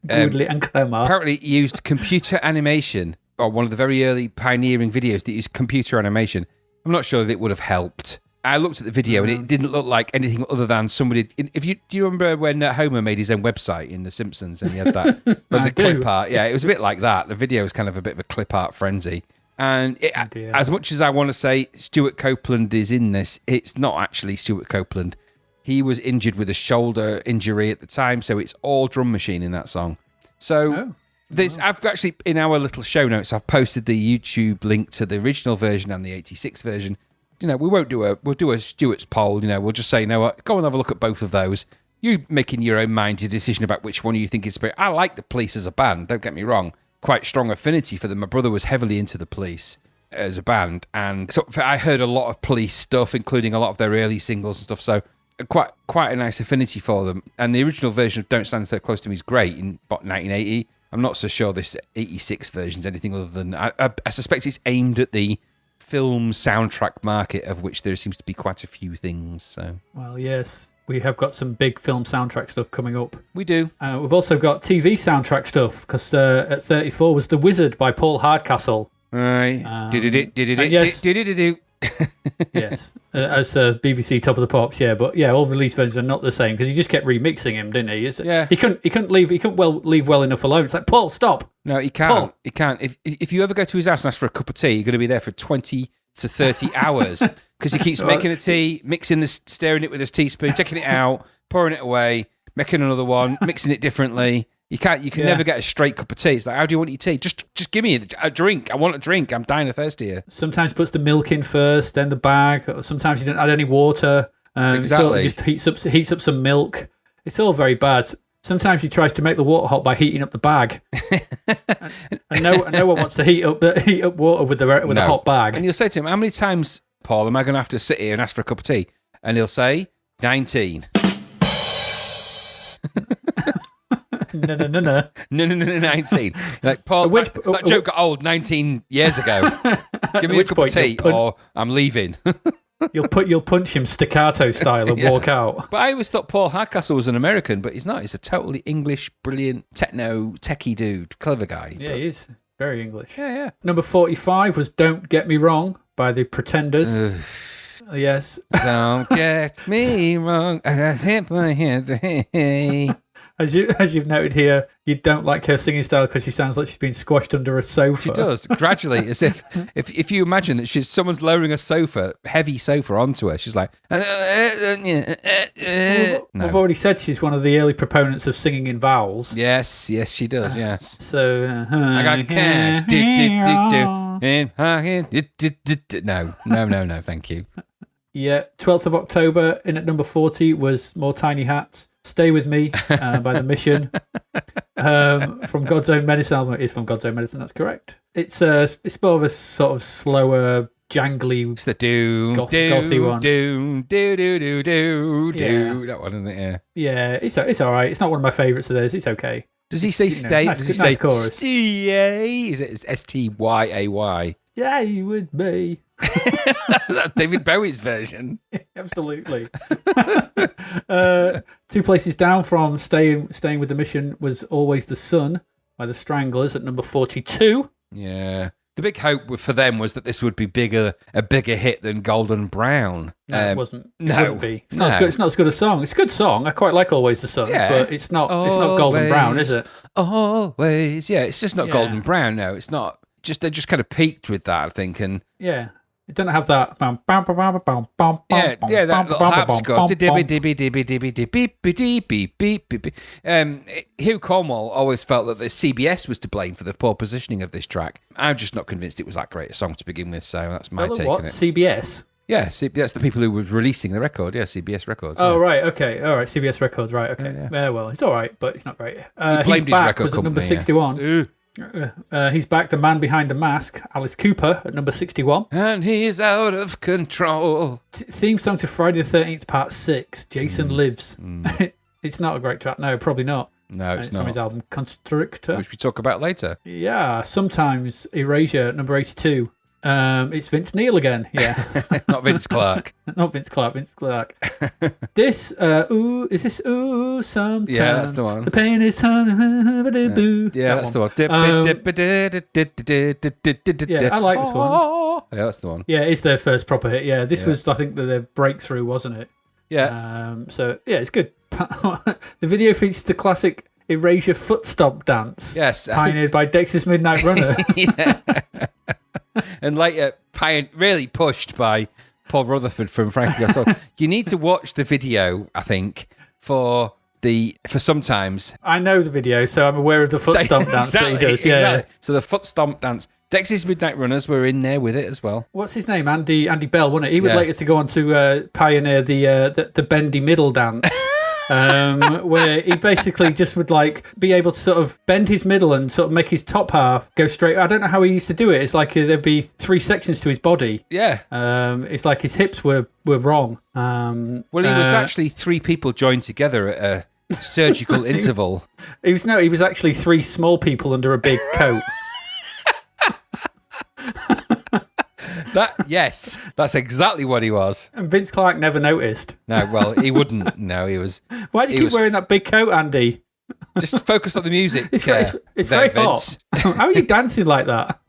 Godley and Crema. Apparently it used computer animation, or one of the very early pioneering videos that used computer animation. I'm not sure that it would have helped. I looked at the video and it didn't look like anything other than somebody. Do you remember when Homer made his own website in The Simpsons and he had that? It was a clip art. Yeah, it was a bit like that. The video was kind of a bit of a clip art frenzy. And as much as I want to say Stuart Copeland is in this, it's not actually Stuart Copeland. He was injured with a shoulder injury at the time, so it's all drum machine in that song. So I've actually, in our little show notes, I've posted the YouTube link to the original version and the 86 version. We'll do a Stuart's poll. We'll just say, what, go and have a look at both of those. You making your own minded decision about which one you think is better. I like the Police as a band, don't get me wrong. Quite strong affinity for them. My brother was heavily into the Police as a band, and so I heard a lot of Police stuff, including a lot of their early singles and stuff, so quite a nice affinity for them. And the original version of Don't Stand So Close to Me is great in 1980. I'm not so sure this 86 version is anything other than... I suspect it's aimed at the film soundtrack market, of which there seems to be quite a few things. So, well, yes, we have got some big film soundtrack stuff coming up. We do. We've also got TV soundtrack stuff, because at 34 was The Wizard by Paul Hardcastle. Right. Yes, as BBC Top of the Pops, yeah, but yeah, all release versions are not the same, because he just kept remixing him, didn't he? Yeah. He couldn't leave well enough alone. It's like, Paul, stop. No, he can't. Paul. He can't. If you ever go to his house and ask for a cup of tea, you're going to be there for 20 to 30 hours, because he keeps making a tea, mixing this, stirring it with his teaspoon, taking it out, pouring it away, making another one, mixing it differently. You can never get a straight cup of tea. It's like, how do you want your tea? Just give me a drink. I want a drink. I'm dying of thirst here. Sometimes puts the milk in first, then the bag. Or sometimes you don't add any water. Exactly. So it just heats up some milk. It's all very bad. Sometimes he tries to make the water hot by heating up the bag. and no one wants to heat up water with a hot bag. And you'll say to him, how many times, Paul, am I going to have to sit here and ask for a cup of tea? And he'll say, 19. No. No, 19. Like, Paul, that joke got old 19 years ago. Give me a cup of tea or I'm leaving. You'll punch him staccato style and walk out. But I always thought Paul Hardcastle was an American, but he's not. He's a totally English, brilliant, techie dude. Clever guy. Yeah, he is. Very English. Yeah. Number 45 was Don't Get Me Wrong by the Pretenders. Yes. Don't get me wrong. I hit my head. As you've noted here, you don't like her singing style because she sounds like she's been squashed under a sofa. She does, gradually, as if you imagine that someone's lowering a heavy sofa onto her, she's like... We've already said she's one of the early proponents of singing in vowels. Yes, she does, yes. So... I got cash. No, thank you. Yeah, 12th of October, in at number 40 was More Tiny Hats. Stay With Me by The Mission. From God's Own Medicine album. It is from God's Own Medicine, that's correct. It's more of a sort of slower, jangly, it's the gothy one. That one, isn't it? Yeah, it's all right. It's not one of my favourites of theirs. It's okay. Does he say stay? Nice, does he nice say chorus. stay? Is it Styyay? Stay with me. Is that David Bowie's version? Absolutely. 2 places down from staying with the Mission was Always the Sun by the Stranglers at number 42. Yeah. The big hope for them was that this would be a bigger hit than Golden Brown. No, it wasn't. It wouldn't be. It's not as good a song. It's a good song. I quite like Always the Sun, but it's not Golden Brown, is it? Always. Yeah, it's just not Golden Brown. No, it's not. They just kind of peaked with that, I think, and yeah. It doesn't have that. Yeah, that little harpsichord. Hugh Cornwall always felt that the CBS was to blame for the poor positioning of this track. I'm just not convinced it was that great a song to begin with, so that's my take on it. CBS? Yeah, that's the people who were releasing the record. Yeah, CBS Records. Oh, yeah. right. Okay. All right. CBS Records. Right. Okay. Yeah, well, it's all right, but it's not great. He blamed his record was at number company, 61. He's back, the man behind the mask, Alice Cooper, at number 61. And he's out of control. Theme song to Friday the 13th, Part 6, Jason Lives. It's not a great track. No, probably not. No, it's not. From his album Constrictor. Which we talk about later. Yeah, sometimes Erasure, number 82. It's Vince Neil again, yeah. Not Vince Clarke. Not Vince Clarke, Vince Clarke. Is this ooh, sometimes? Yeah, that's the one. The pain is Yeah, that's the one. Yeah, I like this one. Yeah, that's the one. Yeah, it's their first proper hit. Yeah, this was, I think, their breakthrough, wasn't it? Yeah. So, yeah, it's good. The video features the classic Erasure foot stomp dance. Yes. Pioneered by Dex's Midnight Runner. Yeah. And later, really pushed by Paul Rutherford from Frankie Goes. You need to watch the video, I think, for sometimes. I know the video, so I'm aware of the foot stomp dance that he does. Yeah. Exactly. So the foot stomp dance. Dex's Midnight Runners were in there with it as well. What's his name? Andy Bell, wasn't it? He would later to go on to pioneer the bendy middle dance. Where he basically just would be able to sort of bend his middle and sort of make his top half go straight. I don't know how he used to do it. It's like there'd be 3 sections to his body. Yeah. It's like his hips were wrong. Well, he was actually 3 people joined together at a surgical interval. He was actually 3 small people under a big coat. Yes, that's exactly what he was. And Vince Clarke never noticed. No, well, he wouldn't. No, he was. Why do you keep wearing that big coat, Andy? Just focus on the music. It's very hot. How are you dancing like that?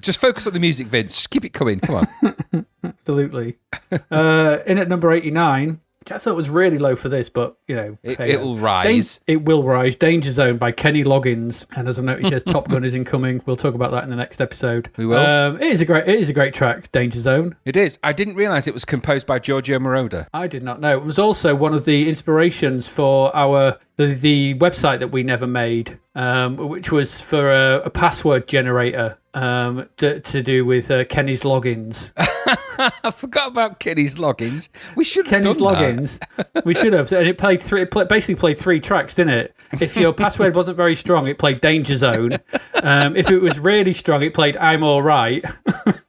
Just focus on the music, Vince. Just keep it coming. Come on. Absolutely. In at number 89, which I thought was really low for this, but, it'll rise. It will rise. Danger Zone by Kenny Loggins. And as I've noticed, yes, Top Gun is incoming. We'll talk about that in the next episode. We will. It is a great track, Danger Zone. It is. I didn't realise it was composed by Giorgio Moroder. I did not know. It was also one of the inspirations for the website that we never made, which was for a password generator to do with Kenny's logins. I forgot about Kenny's logins. We should have Kenny's done logins. We should have. And it basically played 3 tracks, didn't it? If your password wasn't very strong, it played Danger Zone. If it was really strong, it played I'm All Right.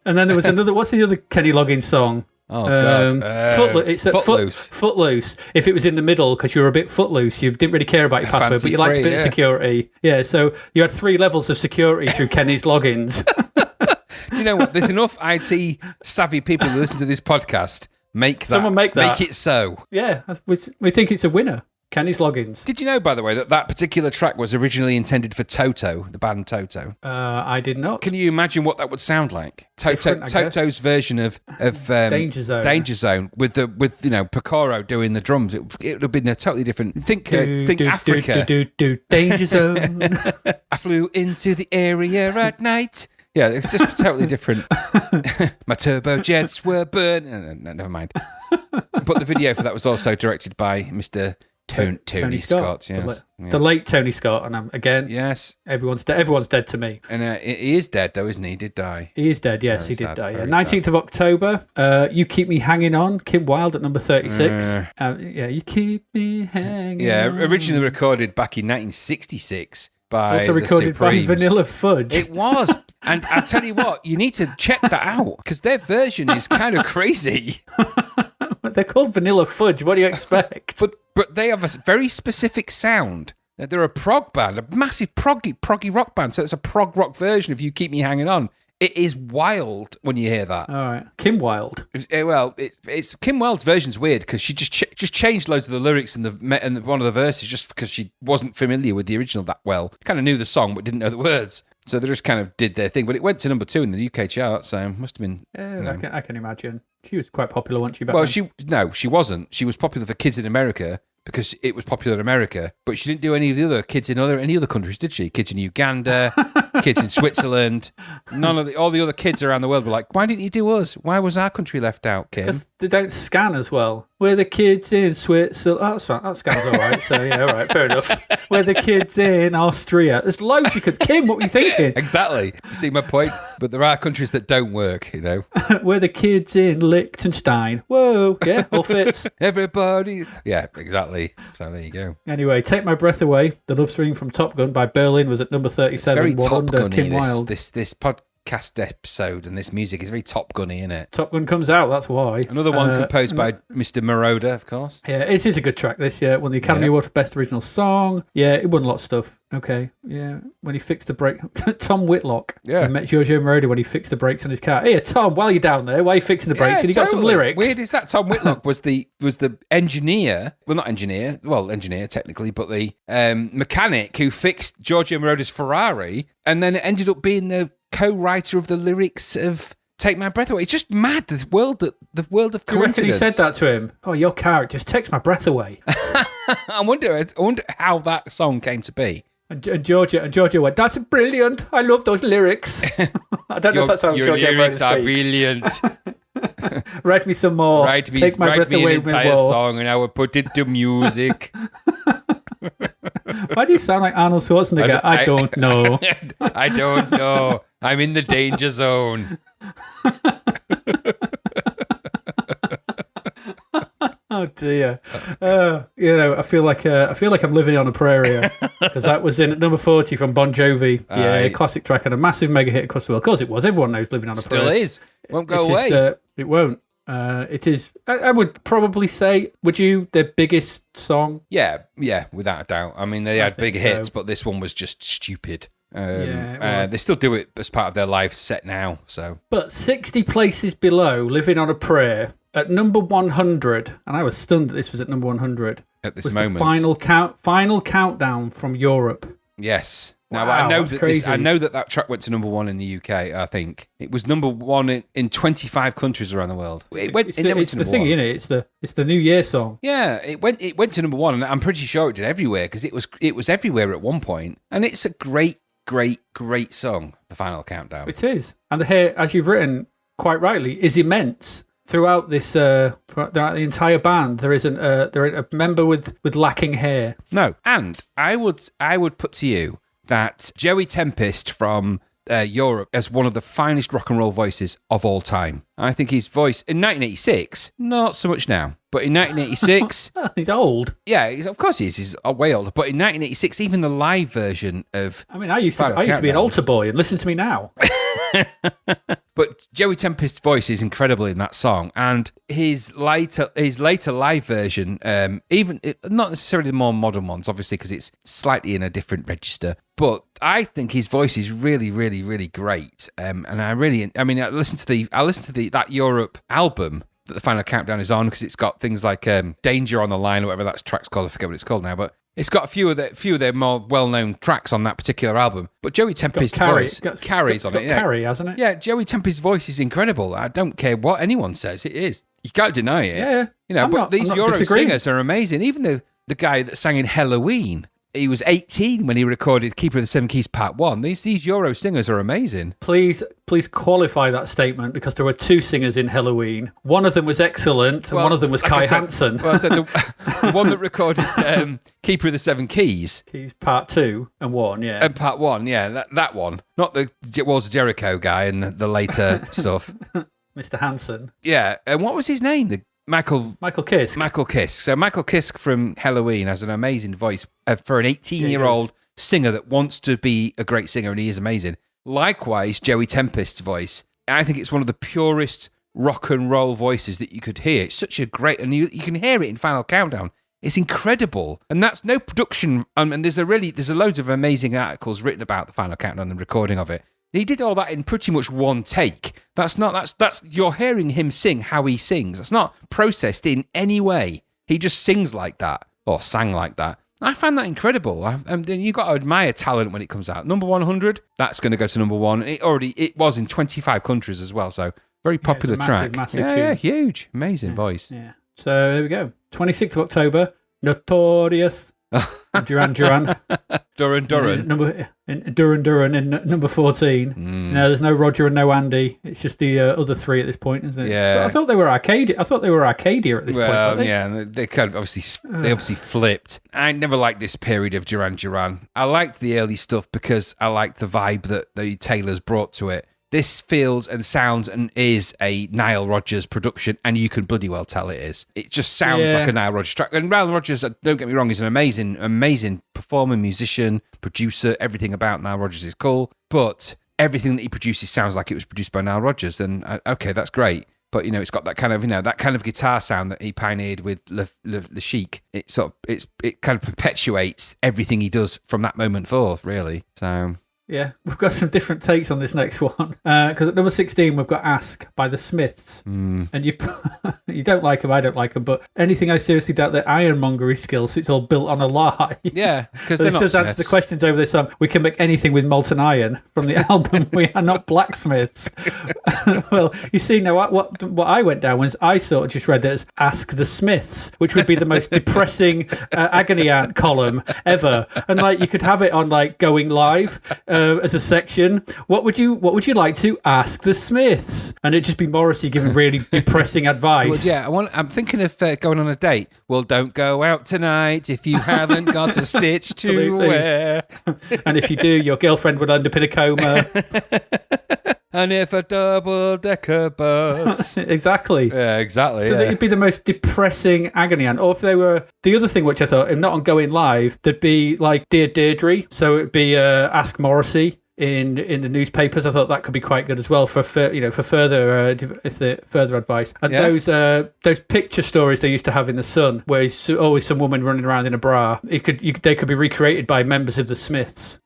And then there was another. What's the other Kenny Loggins song? Oh, God. Footloose. Footloose. If it was in the middle, because you were a bit footloose, you didn't really care about your password, but you liked a bit of security. Yeah, so you had 3 levels of security through Kenny's logins. Do you know what? There's enough IT savvy people who listen to this podcast. Make it so. Yeah, we think it's a winner. Kenny's logins. Did you know, by the way, that particular track was originally intended for Toto, the band Toto? I did not. Can you imagine what that would sound like? Toto's version of Danger Zone with Pecoro doing the drums. It would have been a totally different. Think Africa. Danger Zone. I flew into the area at night. Yeah, it's just totally different. My turbojets were burned. No, never mind. But the video for that was also directed by Mr. Tony Scott. Yes. The late Tony Scott. And again, yes, everyone's dead to me. And he is dead, though, isn't he? He did die. He is dead, yes, he did die. Yeah. 19th of October, You Keep Me Hanging On, Kim Wilde at number 36. You keep me hanging on. Originally recorded back in 1966. Also recorded by Vanilla Fudge. It was. And I tell you what, you need to check that out because their version is kind of crazy. They're called Vanilla Fudge. What do you expect? But they have a very specific sound. They're a prog band, a massive proggy rock band. So it's a prog rock version of You Keep Me Hanging On. It is wild when you hear that. All right. Kim Wilde. It's Kim Wilde's version's weird because she just changed loads of the lyrics and one of the verses just because she wasn't familiar with the original that well. Kind of knew the song but didn't know the words. So they just kind of did their thing. But it went to number 2 in the UK chart, so it must have been... I can imagine. She was quite popular, wasn't she? She wasn't. She was popular for kids in America because it was popular in America, but she didn't do any of the other kids in any other countries, did she? Kids in Uganda, kids in Switzerland, all the other kids around the world were like, why didn't you do us? Why was our country left out, Kim? Because they don't scan as well. We're the kids in Switzerland. Oh, that's fine. That sounds all right. So, yeah, all right, fair enough. We're the kids in Austria. There's loads you could... Kim, what were you thinking? Exactly. You see my point? But there are countries that don't work, you know. We're the kids in Liechtenstein. Whoa. Yeah, all fits. Everybody. Yeah, exactly. So there you go. Anyway, Take My Breath Away, the love string from Top Gun by Berlin was at number 37. Very One Top under Gunny, Kim Wilde. this podcast episode, and this music is very Top Gunny, isn't it? Top Gun comes out, that's why. Another one composed by Mr. Marauder, of course. Yeah, it is a good track this year. Won the Academy Award for Best Original Song. Yeah, it won a lot of stuff. Okay, yeah. When he fixed the brake... Tom Whitlock. Yeah. He met Giorgio Moroder when he fixed the brakes on his car. Hey, Tom, while you're down there, why are you fixing the brakes? And he got some lyrics. Weird is that Tom Whitlock was the engineer, well, not engineer, well, engineer technically, but the mechanic who fixed Giorgio Moroder's Ferrari, and then it ended up being the co-writer of the lyrics of Take My Breath Away. It's just mad, the world of coincidence. You reckon he said that to him? Oh, your car, it just takes my breath away. I wonder how that song came to be. And Giorgio went, that's brilliant. I love those lyrics. I don't know if that's how your Giorgio lyrics Moroder are speaks. brilliant. Write me some more. Write me Take my breath an away entire more. song and I will put it to music. Why do you sound like Arnold Schwarzenegger? I don't know. I don't know. I'm in the danger zone. Oh dear. I feel like I'm living on a prairie because that was in at number 40 from Bon Jovi. Yeah, classic track and a massive mega hit across the world. Of course it was. Everyone knows Living on a Prayer. Still is. Won't go away. It won't. It is. I would probably say. Would you their biggest song? Yeah, without a doubt. I mean, they had big hits, but this one was just stupid. They still do it as part of their live set now. So, but 60 places below, Living on a Prayer at number 100, and I was stunned that this was at number 100 at this was moment. The final countdown from Europe. Yes. Now Wow, I know that's I know that track went to number 1 in the UK. I think it was number 1 in 25 countries around the world. It's the thing, isn't it? It's the New Year song. Yeah, it went to number 1, and I'm pretty sure it did everywhere because it was everywhere at one point, and it's a great song. The Final Countdown. It is, and the hair, as you've written quite rightly, is immense. Throughout this, throughout the entire band, there isn't a member with lacking hair. No, and I would put to you that Joey Tempest from Europe as one of the finest rock and roll voices of all time. I think his voice in 1986, not so much now, but in 1986... He's old. Yeah, of course he is. He's way older. But in 1986, even the live version of... I mean, I used to be an altar boy, and listen to me now. But Joey Tempest's voice is incredible in that song, and his later live version, not necessarily the more modern ones, obviously, because it's slightly in a different register. But I think his voice is really, really, really great. And I listened to that Europe album that the Final Countdown is on because it's got things like Danger on the Line or whatever that track's called. I forget what it's called now, but it's got a few of their more well-known tracks on that particular album. But Joey Tempest's voice carries on it. Yeah. Carry, hasn't it? Yeah, Joey Tempest's voice is incredible. I don't care what anyone says, it is. You can't deny it. Yeah. These Euro singers are amazing. Even the guy that sang in Halloween, he was 18 when he recorded Keeper of the Seven Keys Part 1. These Euro singers are amazing. Please qualify that statement because there were 2 singers in Halloween. One of them was excellent and one of them was Kai Hansen. Well, I said the one that recorded Keeper of the Seven Keys. Keys Part 2 and 1, yeah. And Part 1, yeah, that one. Not the Walls of Jericho guy and the later stuff. Mr. Hansen. Yeah, and what was his name? Michael Kiske. Michael Kiske. So Michael Kiske from Halloween has an amazing voice for an 18-year-old singer that wants to be a great singer, and he is amazing. Likewise, Joey Tempest's voice. I think it's one of the purest rock and roll voices that you could hear. It's such a great, and you can hear it in Final Countdown. It's incredible, and that's no production. And there's a loads of amazing articles written about the Final Countdown and the recording of it. He did all that in pretty much one take. That's you're hearing him sing how he sings. That's not processed in any way. He just sings like that, or sang like that. I find that incredible. You've got to admire talent when it comes out. Number 100, that's going to go to number 1. It was in 25 countries as well, so very popular track. Massive tune. Yeah, huge. Amazing voice. Yeah. So there we go. 26th of October, Notorious. Duran Duran. Duran. Duran in number 14. No, there's no Roger and no Andy. It's just the other three at this point, isn't it? Yeah. But I thought they were Arcadia. at this point. Well, They? yeah, and they kind of obviously flipped. I never liked this period of Duran Duran. I liked the early stuff because I liked the vibe that the Taylors brought to it. This feels and sounds and is a Nile Rodgers production, and you can bloody well tell it is. It just sounds like a Nile Rodgers track. And Nile Rodgers, don't get me wrong, is an amazing performer, musician, producer. Everything about Nile Rodgers is cool, but everything that he produces sounds like it was produced by Nile Rodgers. And okay, that's great. But it's got that kind of guitar sound that he pioneered with Le Chic. It kind of perpetuates everything he does from that moment forth, really. So. Yeah, we've got some different takes on this next one. Because at number 16, we've got Ask by the Smiths. And you don't like them, I don't like them, but anything I seriously doubt their ironmongery skills, so it's all built on a lie. Yeah, because so this does answer the questions over this song. We can make anything with molten iron from the album We Are Not Blacksmiths. Well, you see, now what I went down was I sort of just read it as Ask the Smiths, which would be the most depressing agony aunt column ever. And you could have it on Going Live. As a section, what would you like to ask the Smiths? And it'd just be Morrissey giving really depressing advice. Well, yeah, I'm thinking of going on a date. Well, don't go out tonight if you haven't got a stitch to wear. And if you do, your girlfriend would end up in a coma. And if a double-decker bus. Exactly. Yeah, exactly. So it'd be the most depressing agony aunt. Or if they were... The other thing which I thought, if not on Going Live, there'd be Dear Deirdre. So it'd be Ask Morrissey in the newspapers. I thought that could be quite good as well for further advice. And those picture stories they used to have in the Sun, where it's always some woman running around in a bra. They could be recreated by members of the Smiths.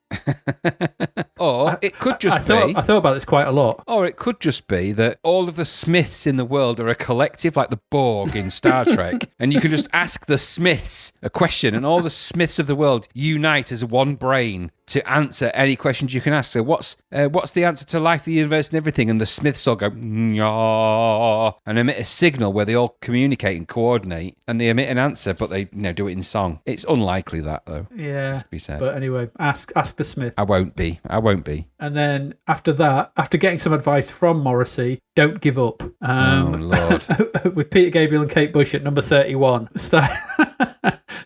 Or it could just I thought about this quite a lot. Or it could just be that all of the Smiths in the world are a collective, like the Borg in Star Trek, and you can just ask the Smiths a question, and all the Smiths of the world unite as one brain to answer any questions you can ask. So what's the answer to life, the universe, and everything? And the Smiths all go, Nyah, and emit a signal where they all communicate and coordinate, and they emit an answer, but they do it in song. It's unlikely that, though. Yeah. Has to be said. But anyway, ask the Smith. I won't be. And then after that, after getting some advice from Morrissey, Don't Give Up. Oh, Lord. With Peter Gabriel and Kate Bush at number 31.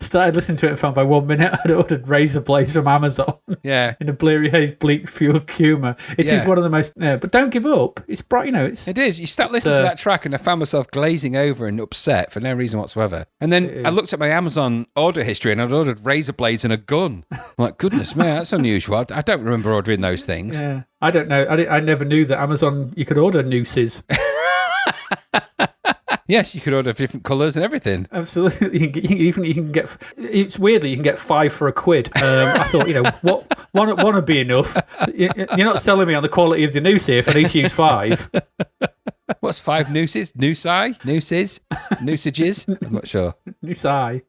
Started listening to it and found by 1 minute I'd ordered razor blades from Amazon. Yeah. In a Bleary Haze bleak fueled humour. It is one of the most... but Don't Give Up. It's bright, It is. You start listening to that track and I found myself glazing over and upset for no reason whatsoever. And then I looked at my Amazon order history and I'd ordered razor blades and a gun. I'm like, goodness me, that's unusual. I don't remember ordering those things. Yeah. I don't know. I never knew that Amazon, you could order nooses. Yes, you could order different colours and everything. Absolutely. You can get... It's weird that you can get 5 for £1. I thought, one would be enough. You're not selling me on the quality of the noose here if I need to use 5. What's 5 nooses? Nooses? Noosages? I'm not sure. Noosai.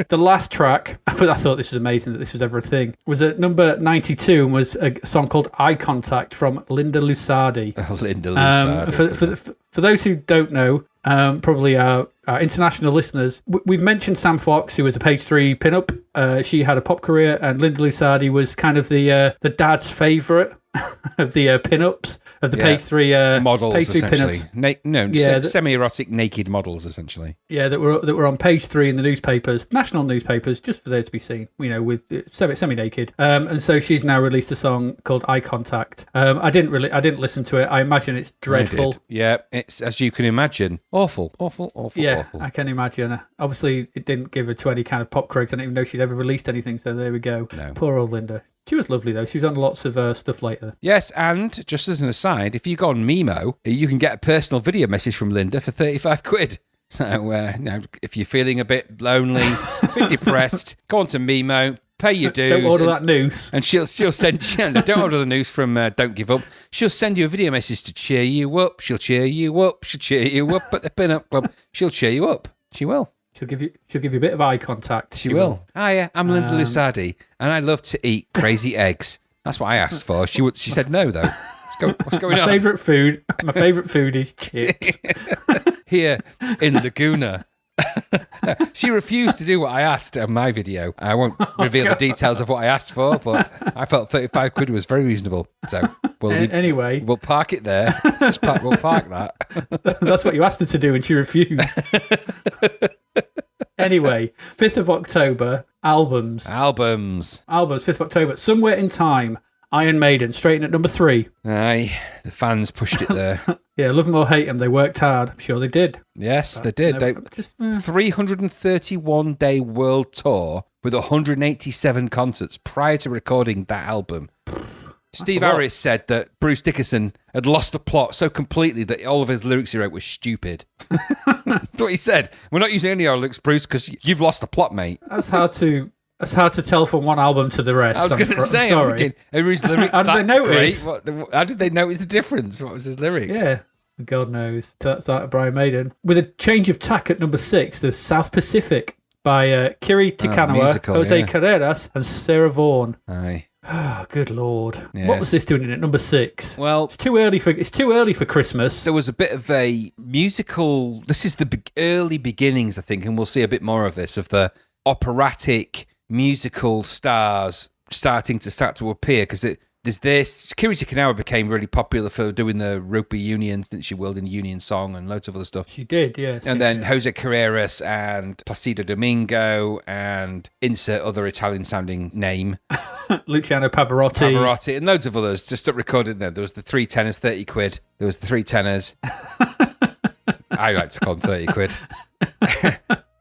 The last track, but I thought this was amazing that this was ever a thing, was at number 92 and was a song called Eye Contact from Linda Lusardi. Linda Lusardi. For those who don't know, probably our international listeners, we've mentioned Sam Fox, who was a page 3 pinup. She had a pop career, and Linda Lusardi was kind of the dad's favourite of the pinups, of the page 3 models, page 3 essentially. Pinups. Semi-erotic naked models, essentially. Yeah, that were on page 3 in the newspapers, national newspapers, just for there to be seen. With semi-naked. And so she's now released a song called Eye Contact. I didn't listen to it. I imagine it's dreadful. Yeah, it's, as you can imagine, awful. Yeah, awful. I can imagine. Obviously, it didn't give her to any kind of pop career. I didn't even know she'd ever released anything. So there we go. No. Poor old Linda. She was lovely, though. She was on lots of stuff later. Yes, and just as an aside, if you go on Mimo, you can get a personal video message from Linda for £35. So if you're feeling a bit lonely, a bit depressed, go on to Mimo, pay your dues. Don't order that noose. And she'll send you, don't order the noose from Don't Give Up. She'll send you a video message to cheer you up. She'll cheer you up. She'll cheer you up at the pin-up club. She'll cheer you up. She will. She'll give you a bit of eye contact. She will. Hiya, I'm Linda Lusardi, and I love to eat crazy eggs. That's what I asked for. She said no, though. What's going on? My favourite food is chips. Here in Laguna. She refused to do what I asked on my video. I won't reveal the details of what I asked for, but I felt 35 quid was very reasonable. So Anyway. We'll park it there. We'll park that. That's what you asked her to do and she refused. Anyway, 5th of October, albums. 5th of October. Somewhere in Time, Iron Maiden, straight in at number 3. Aye, the fans pushed it there. Yeah, love them or hate them, they worked hard. I'm sure they did. Yes, they did. 331-day world tour with 187 concerts prior to recording that album. Steve Harris said that Bruce Dickinson had lost the plot so completely that all of his lyrics he wrote were stupid. That's what he said. We're not using any of our lyrics, Bruce, because you've lost the plot, mate. That's hard to tell from one album to the rest. I was going to say, I'm thinking, are his lyrics how did they notice? How did they notice the difference? What was his lyrics? Yeah, God knows. That's Brian Maiden. With a change of tack at number 6, there's South Pacific by Kiri Tikanawa, Jose Carreras, and Sarah Vaughan. Aye. Oh, good Lord. Yes. What was this doing in at number 6? Well, it's too early for Christmas. There was a bit of a musical... This is the early beginnings, I think, and we'll see a bit more of this, of the operatic musical stars starting to appear, because there's this. Kiri Tikanawa became really popular for doing the rugby union, didn't she? World in Union song and loads of other stuff. She did, yes. And then Jose Carreras and Placido Domingo and insert other Italian-sounding name. Luciano Pavarotti. And loads of others just got recorded there. There was the 3 tenors, 30 quid. There was the 3 tenors. I like to call them 30 quid.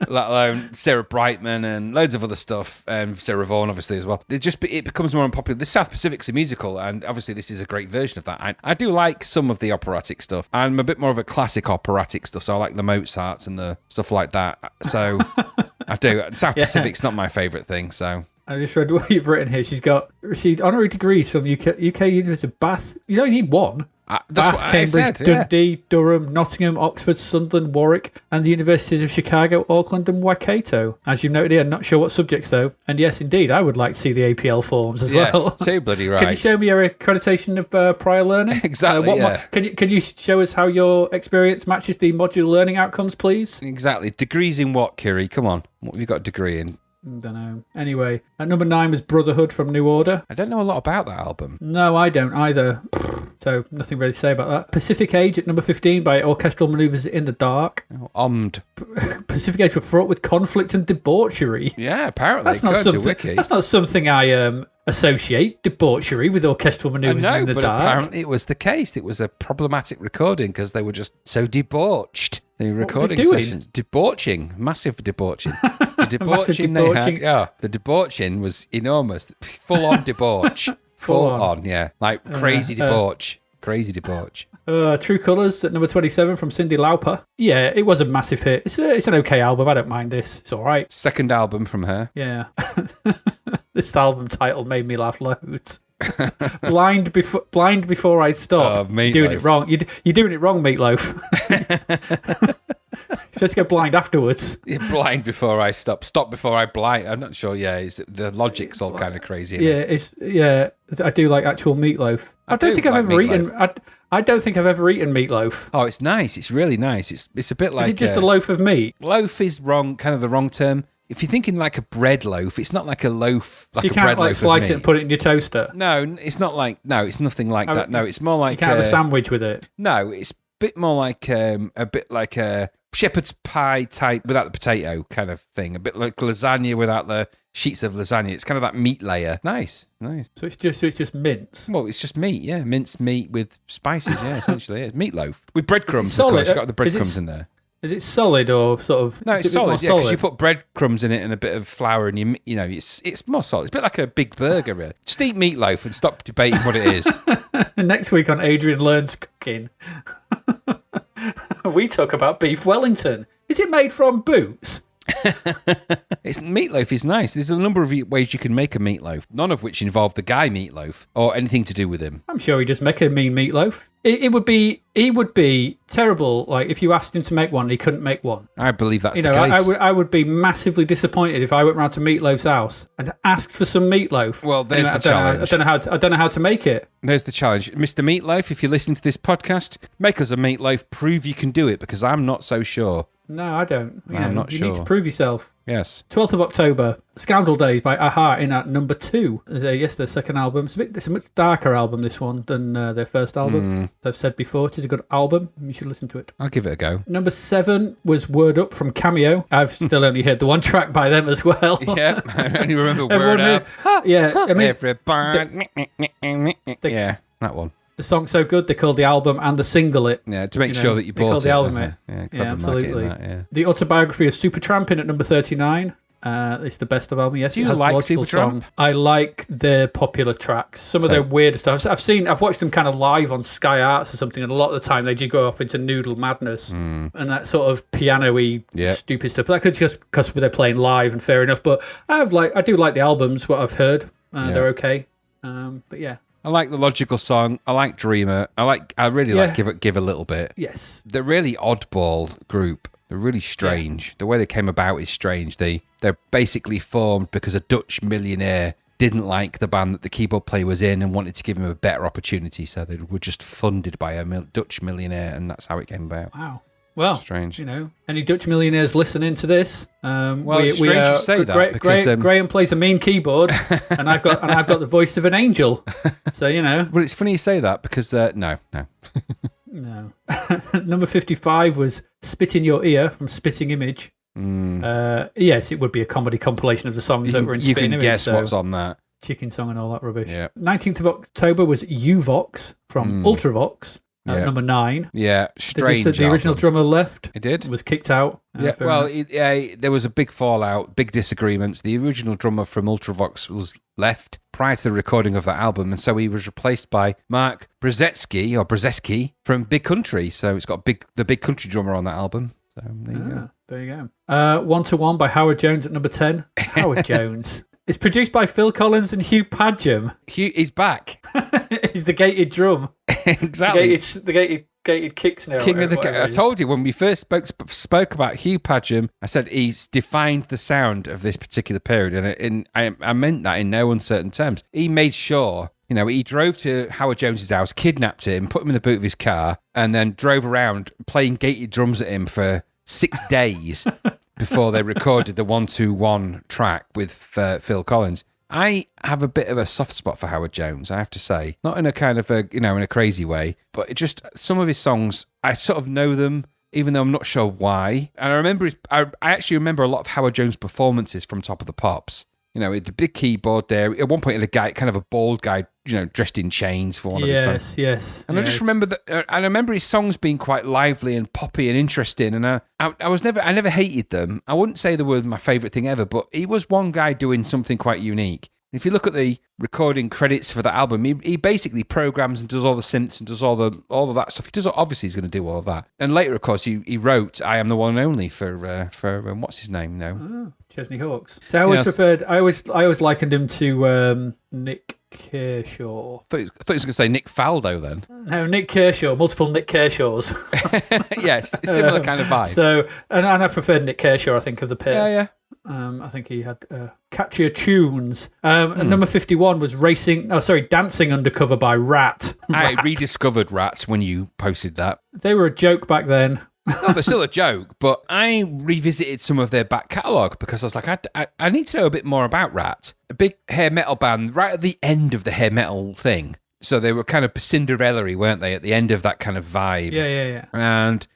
Let alone Sarah Brightman and loads of other stuff, and Sarah Vaughan obviously as well. It becomes more unpopular. The South Pacific's a musical, and obviously this is a great version of that. I do like some of the operatic stuff. I'm a bit more of a classic operatic stuff, so I like the Mozarts and the stuff like that. So I do. South Pacific's not my favourite thing, so... I just read what you've written here. She's received honorary degrees from UK University of Bath. You only need one. That's Bath, what Cambridge, I said, yeah. Dundee, Durham, Nottingham, Oxford, Sunderland, Warwick, and the Universities of Chicago, Auckland, and Waikato. As you've noted here, not sure what subjects though. And yes, indeed, I would like to see the APL forms as well. Yes, too bloody right. Can you show me your accreditation of prior learning? Exactly. Can you show us how your experience matches the modular learning outcomes, please? Exactly. Degrees in what, Kiri? Come on. What have you got a degree in? Don't know. Anyway, at number 9 was Brotherhood from New Order. I don't know a lot about that album. No, I don't either. So nothing really to say about that. Pacific Age at number 15 by Orchestral Manoeuvres in the Dark. Pacific Age were fraught with conflict and debauchery. Yeah, apparently. That's not something I associate, debauchery, with Orchestral Manoeuvres in the Dark. But apparently it was the case. It was a problematic recording because they were just so debauched. The recording sessions. Debauching. Massive debauching. The debauching they had. Yeah, the debauching was enormous. Full on debauch. Full on, yeah. Like crazy debauch. Crazy debauch. True Colours at number 27 from Cyndi Lauper. Yeah, it was a massive hit. It's an okay album. I don't mind this. It's all right. Second album from her. Yeah. This album title made me laugh loads. Blind before I stop. You're doing it wrong. You're doing it wrong, Meatloaf. You're supposed to go blind afterwards. Yeah, blind before I stop. Stop before I blind. I'm not sure. Yeah, the logic's all kind of crazy. I do like actual meatloaf. I don't think I've ever eaten meatloaf. Oh, it's nice. It's really nice. It's a bit like. Is it just a loaf of meat? Loaf is wrong. Kind of the wrong term. If you're thinking like a bread loaf, it's not like a loaf. Like so you a can't bread loaf slice it and put it in your toaster. No, it's not like. No, it's nothing like that. No, it's more like. You can't have a sandwich with it. No, it's a bit more like a shepherd's pie type without the potato kind of thing. A bit like lasagna without the sheets of lasagna. It's kind of that meat layer. Nice. So it's just mince. Well, it's just meat. Yeah, minced meat with spices. Yeah, essentially, yeah. Meatloaf with breadcrumbs. Of course, it's got the breadcrumbs in there. Is it solid or sort of? No, it's solid. Yeah, because you put breadcrumbs in it and a bit of flour, and it's more solid. It's a bit like a big burger. Really. Just eat meatloaf and stop debating what it is. Next week on Adrian Learns Cooking, we talk about beef Wellington. Is it made from boots? Meatloaf is nice. There's a number of ways you can make a meatloaf, none of which involve the guy Meatloaf or anything to do with him. I'm sure he just make a mean meatloaf. He would be terrible. Like if you asked him to make one, he couldn't make one. I believe that's the case. I would be massively disappointed if I went round to Meatloaf's house and asked for some meatloaf. Well, there's the challenge. I don't know how to make it. There's the challenge, Mr. Meatloaf. If you're listening to this podcast, make us a meatloaf. Prove you can do it, because I'm not so sure. No, I don't. I'm not you sure. need to prove yourself. Yes. 12th of October, Scoundrel Days by Aha in at number 2. Yes, their second album. It's a much darker album, this one, than their first album. As I've said before, it is a good album. You should listen to it. I'll give it a go. Number 7 was Word Up from Cameo. I've still only heard the one track by them as well. Yeah, I only remember Word Up. Yeah, I mean, Everybody. Yeah, that one. the song's so good, they called the album and the single it. Yeah, to make sure that you they called bought the it. album wasn't it. it? Yeah, clever absolutely. marketing, that, yeah. The autobiography of Supertramp in at number 39. It's the best of album. Yes, Do you it has like a logical Supertramp? song. I like their popular tracks. Some of their weirder stuff. I've watched them kind of live on Sky Arts or something, and a lot of the time they do go off into noodle madness and that sort of piano-y stupid stuff. But that could just because they're playing live, and fair enough. But I do like the albums. What I've heard, they're okay. But yeah. I like the logical song. I like Dreamer. I really like Give a Little Bit. Yes. They're really oddball group. They're really strange. The way they came about is strange. They're basically formed because a Dutch millionaire didn't like the band that the keyboard player was in and wanted to give him a better opportunity. So they were just funded by a Dutch millionaire, and that's how it came about. Wow. Well, strange. Any Dutch millionaires listening to this? It's strange you say that because Graham plays a mean keyboard, and I've got the voice of an angel. So Well, it's funny you say that because no. No. Number 55 was Spit in Your Ear from Spitting Image. Yes, it would be a comedy compilation of the songs that were in Spitting Image. You can guess what's on that. Chicken Song and all that rubbish. Yeah. 19th of October was Uvox from Ultravox. Number 9. Yeah, strange. The original drummer left. It did. Was kicked out. There was a big fallout, big disagreements. The original drummer from Ultravox was left prior to the recording of that album, and so he was replaced by Mark Brzeski from Big Country. So it's got the Big Country drummer on that album. So there you go. There you go. 1 to 1 by Howard Jones at number 10. Howard Jones. It's produced by Phil Collins and Hugh Padgham. He's back. He's the gated drum. Exactly. The gated kick snare. King of the. I told you when we first spoke about Hugh Padgham, I said he's defined the sound of this particular period, and I meant that in no uncertain terms. He made sure. He drove to Howard Jones's house, kidnapped him, put him in the boot of his car, and then drove around playing gated drums at him for 6 days before they recorded the 1-2-1 track with Phil Collins. I have a bit of a soft spot for Howard Jones, I have to say. Not in a kind of in a crazy way, but it just some of his songs, I sort of know them, even though I'm not sure why. And I actually remember a lot of Howard Jones' performances from Top of the Pops. The big keyboard there. At one point, he had a guy, kind of a bald guy, dressed in chains for one of his songs. Yes. And I just remember that. And I remember his songs being quite lively and poppy and interesting. And I never hated them. I wouldn't say they were my favourite thing ever, but he was one guy doing something quite unique. If you look at the recording credits for that album, he basically programs and does all the synths and does all of that stuff. Obviously he's going to do all of that. And later, of course, he wrote "I Am the One and Only" for what's his name now? Chesney Hawkes. So I always preferred. I always likened him to Nick Kershaw. I thought he was going to say Nick Faldo then. No, Nick Kershaw. Multiple Nick Kershaws. Yes, similar kind of vibe. So, and I preferred Nick Kershaw. I think of the pair. Yeah. I think he had catchier tunes. And number 51 was Dancing Undercover by Rat. I rediscovered Rats when you posted that. They were a joke back then. No, they're still a joke, but I revisited some of their back catalogue because I was like, I need to know a bit more about Rat. A big hair metal band right at the end of the hair metal thing. So they were kind of Cinderella-y, weren't they, at the end of that kind of vibe? Yeah. And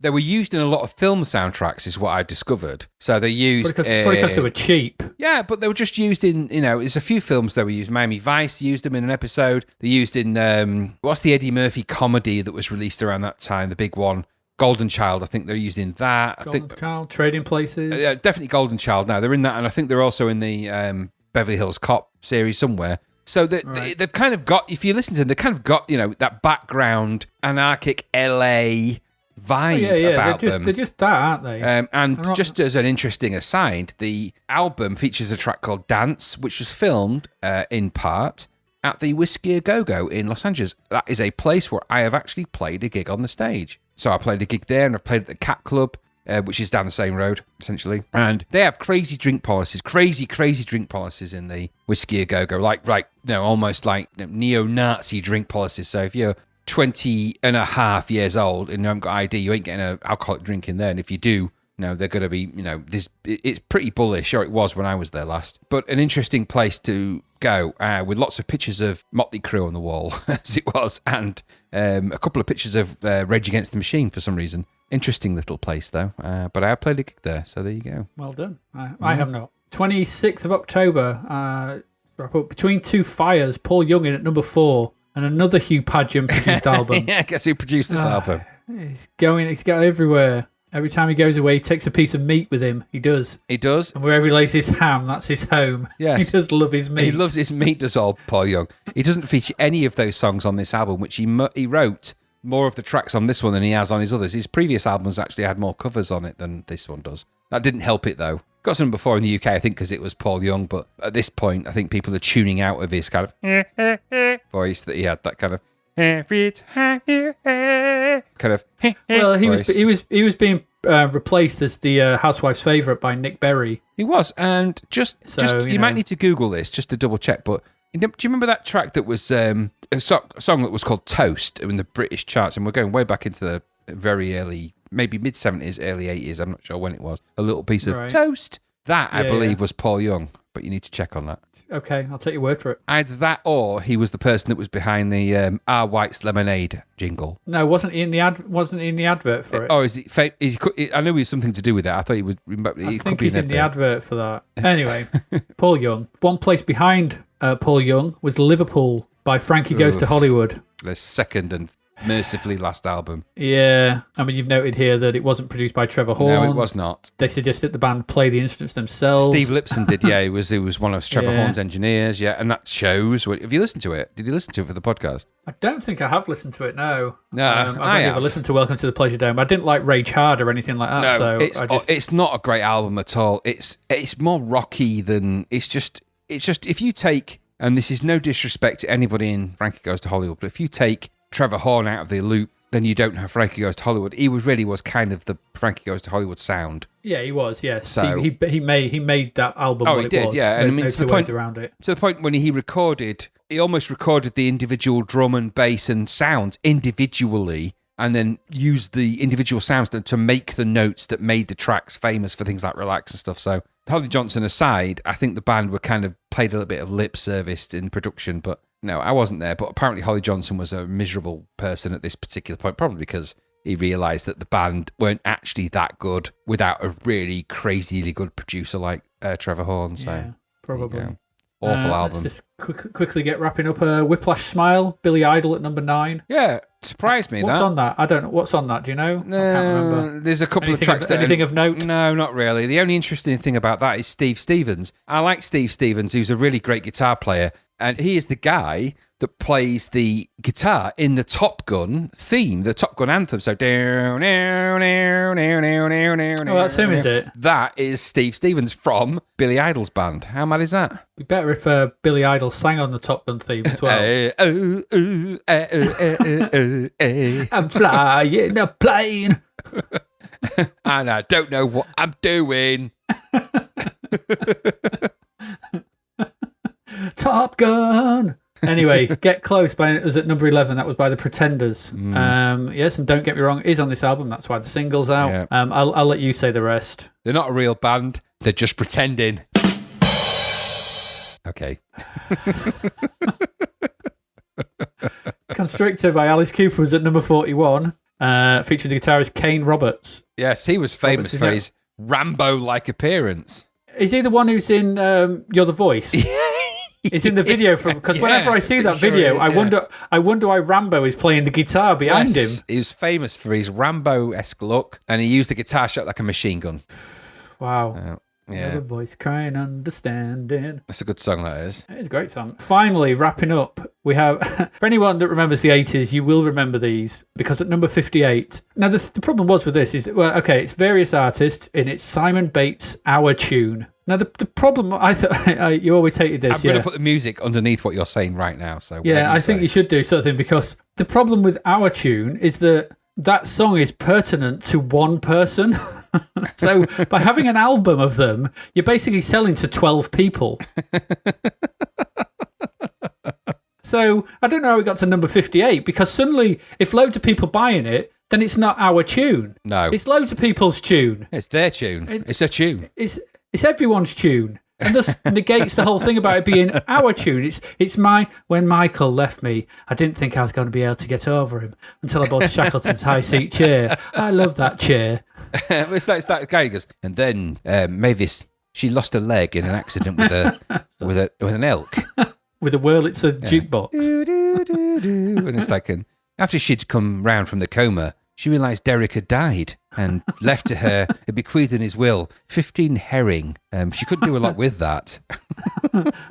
they were used in a lot of film soundtracks, is what I discovered. So they used... Probably because they were cheap. Yeah, but they were just used in, there's a few films they were used. Miami Vice used them in an episode. They used in, what's the Eddie Murphy comedy that was released around that time, the big one? Golden Child, I think they're used in that. Child, Trading Places. Yeah, definitely Golden Child. Now they're in that, and I think they're also in the Beverly Hills Cop series somewhere. So they've kind of got, if you listen to them, they've kind of got, that background anarchic LA vibe about them. They're just that, aren't they? Just as an interesting aside, the album features a track called Dance, which was filmed in part at the Whiskey A Go-Go in Los Angeles. That is a place where I have actually played a gig on the stage. So I played a gig there, and I've played at the Cat Club, which is down the same road, essentially. And they have crazy drink policies in the Whiskey A Go-Go, almost like neo-Nazi drink policies. So if you're 20 and a half years old and you haven't got ID, you ain't getting an alcoholic drink in there. And if you do, they're going to be, it's pretty bullish, or it was when I was there last. But an interesting place to go with lots of pictures of Motley Crue on the wall, as it was, and a couple of pictures of Rage Against the Machine for some reason. Interesting little place, though. But I played a gig there, so there you go. Well done. I have not. 26th of October, Between Two Fires, Paul Young in at number 4, and another Hugh Padgham produced album. Yeah, guess who produced this album? He's going everywhere. Every time he goes away, he takes a piece of meat with him. He does. He does. And wherever he lays his ham, that's his home. Yes. He does love his meat. He loves his meat, does old Paul Young. He doesn't feature any of those songs on this album, which he wrote more of the tracks on this one than he has on his others. His previous albums actually had more covers on it than this one does. That didn't help it, though. Got some before in the UK, I think, because it was Paul Young, but at this point, I think people are tuning out of his kind of voice that he had, that kind of every time you kind of well, he was being replaced as the Housewife's Favourite by Nick Berry. He was, and just you might need to Google this just to double check, but do you remember that track that was a song that was called Toast in the British charts? And we're going way back into the very early, maybe mid-70s, early 80s, I'm not sure when it was. A little piece of Toast. That, I believe, was Paul Young, but you need to check on that. Okay, I'll take your word for it. Either that or he was the person that was behind the R. White's Lemonade jingle. No, wasn't he in the advert for it? Oh, is he? I know he was something to do with that. I thought he was. I think he's in the advert for that. Anyway, Paul Young. One place behind Paul Young was Liverpool by Frankie Goes to Hollywood. The second and mercifully last album. Yeah, I mean, you've noted here that it wasn't produced by Trevor Horn. No, it was not. They suggested the band play the instruments themselves. Steve Lipson did, yeah. He was one of Trevor Horn's engineers, yeah, and that shows. Have you listened to it? Did you listen to it for the podcast? I don't think I have listened to it, no. No, I've only ever listened to Welcome to the Pleasure Dome. I didn't like Rage Hard or anything like that. No, so it's not a great album at all. It's more rocky than... It's just if you take... And this is no disrespect to anybody in Frankie Goes to Hollywood, but if you take Trevor Horn out of the loop, then you don't have Frankie Goes to Hollywood. He was kind of the Frankie Goes to Hollywood sound. Yeah, he was. Yes, so, he made that album. Oh, he did. Yeah, and I mean to the point when he almost recorded the individual drum and bass and sounds individually, and then used the individual sounds to make the notes that made the tracks famous for things like Relax and stuff. So Holly Johnson aside, I think the band were kind of played a little bit of lip service in production, but. No, I wasn't there, but apparently Holly Johnson was a miserable person at this particular point, probably because he realised that the band weren't actually that good without a really crazily good producer like Trevor Horn. So, yeah, probably. Awful album. Let's just quickly get wrapping up. Whiplash Smile, Billy Idol at number 9. Yeah, surprised me. What's on that? I don't know. What's on that? Do you know? I can't remember. There's a couple of tracks anything of note? No, not really. The only interesting thing about that is Steve Stevens. I like Steve Stevens, who's a really great guitar player. And he is the guy that plays the guitar in the Top Gun theme, the Top Gun anthem. So, oh, that's him, is it? That is Steve Stevens from Billy Idol's band. How mad is that? It'd be better if Billy Idol sang on the Top Gun theme as well. I'm flying a plane. And I don't know what I'm doing. Top Gun. Anyway, Get Close was at number 11. That was by the Pretenders. Yes, and don't get me wrong, it is on this album. That's why the single's out. Yeah. I'll let you say the rest. They're not a real band. They're just pretending. Okay. Constrictor by Alice Cooper was at number 41, featuring the guitarist Kane Roberts. Yes, he was famous for his Rambo-like appearance. Is he the one who's in You're the Voice? He's in the video because whenever I see that video, I wonder why Rambo is playing the guitar behind him. He was famous for his Rambo-esque look, and he used the guitar shaped like a machine gun. Wow. Yeah. The voice crying, understanding. That's a good song, that is. It is a great song. Finally, wrapping up, we have, for anyone that remembers the 80s, you will remember these, because at number 58, now the problem was with this is, well, okay, it's various artists, and it's Simon Bates' Our Tune. Now, the problem, I thought, you always hated this, I'm going to put the music underneath what you're saying right now. So yeah, I think you should do something, because the problem with Our Tune is that song is pertinent to one person. So by having an album of them, you're basically selling to 12 people. So I don't know how we got to number 58, because suddenly, if loads of people buying it, then it's not our tune. No. It's loads of people's tune. It's their tune. It's a tune. It's everyone's tune. And thus negates the whole thing about it being our tune. It's mine. When Michael left me, I didn't think I was going to be able to get over him until I bought Shackleton's high seat chair. I love that chair. It's that guy who goes, and then Mavis, she lost a leg in an accident with an elk. With a Wellington jukebox. And it's like, after she'd come round from the coma, she realised Derek had died and left to her, had bequeathed in his will 15 herring. She couldn't do a lot with that.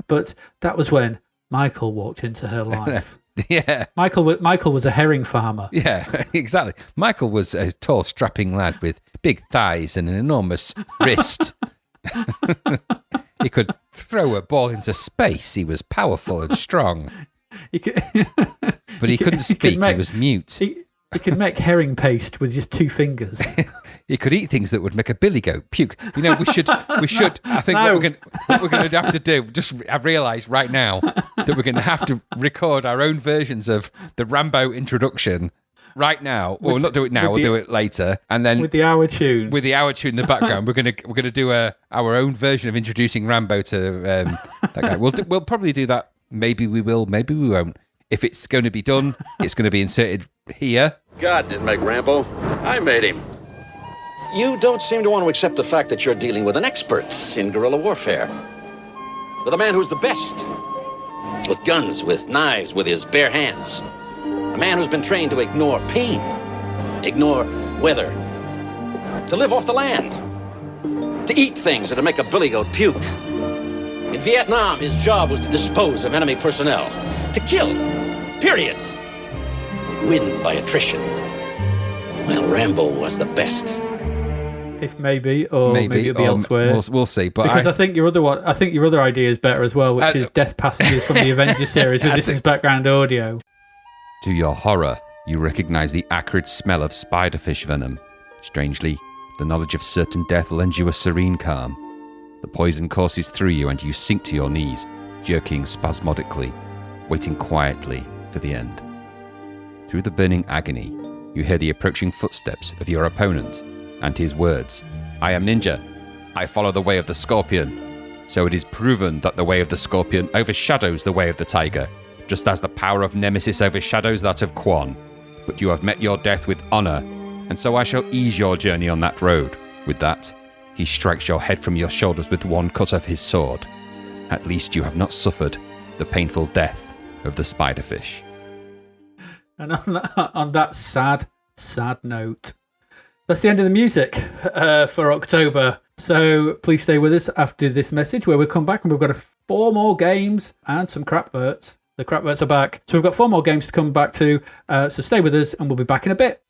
But that was when Michael walked into her life. Yeah. Michael was a herring farmer. Yeah, exactly. Michael was a tall, strapping lad with big thighs and an enormous wrist. He could throw a ball into space. He was powerful and strong. But he couldn't speak. He was mute. He could make herring paste with just 2 fingers. He could eat things that would make a billy goat puke. You know, we should. I think No. what we're going to have to do. I've realised right now that we're going to have to record our own versions of the Rambo introduction right now. Or we'll not do it now. We'll do it later, and then with the hour tune. With the hour tune in the background, we're gonna do our own version of introducing Rambo to that guy. We'll probably do that. Maybe we will. Maybe we won't. If it's going to be done, it's going to be inserted here. God didn't make Rambo. I made him. You don't seem to want to accept the fact that you're dealing with an expert in guerrilla warfare. With a man who's the best. With guns, with knives, with his bare hands. A man who's been trained to ignore pain, ignore weather, to live off the land, to eat things that'll make a billy goat puke. In Vietnam, his job was to dispose of enemy personnel, to kill, period. Win by attrition. Well, Rambo was the best. If maybe it'll be elsewhere. We'll see. But because I think your other idea is better as well, which is death passages from the Avengers series with this as background audio. To your horror, you recognise the acrid smell of spiderfish venom. Strangely, the knowledge of certain death lends you a serene calm. The poison courses through you and you sink to your knees, jerking spasmodically, waiting quietly for the end. Through the burning agony, you hear the approaching footsteps of your opponent and his words, "I am Ninja. I follow the way of the Scorpion." So it is proven that the way of the Scorpion overshadows the way of the Tiger, just as the power of Nemesis overshadows that of Quan. But you have met your death with honour, and so I shall ease your journey on that road. With that, he strikes your head from your shoulders with one cut of his sword. At least you have not suffered the painful death of the spiderfish. And on that sad note, that's the end of the music for October. So please stay with us after this message, where we'll come back and we've got 4 more games and some Crapverts. The Crapverts are back. So we've got 4 more games to come back to. So stay with us and we'll be back in a bit.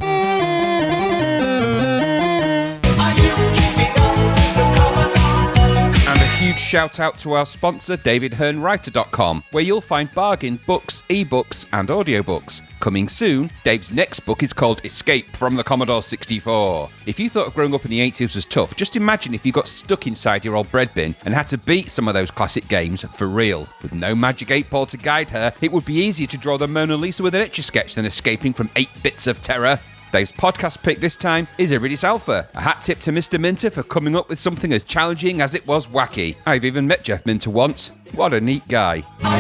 Huge shout out to our sponsor davidhearnwriter.com, where you'll find bargain books, ebooks and audiobooks. Coming soon, Dave's next book is called Escape from the Commodore 64. If you thought growing up in the 80s was tough, just imagine if you got stuck inside your old bread bin and had to beat some of those classic games for real. With no magic 8-ball to guide her, it would be easier to draw the Mona Lisa with an Etch-a-Sketch than escaping from 8 bits of terror. Dave's podcast pick this time is Iridis Alpha. A hat tip to Mr. Minter for coming up with something as challenging as it was wacky. I've even met Jeff Minter once. What a neat guy. All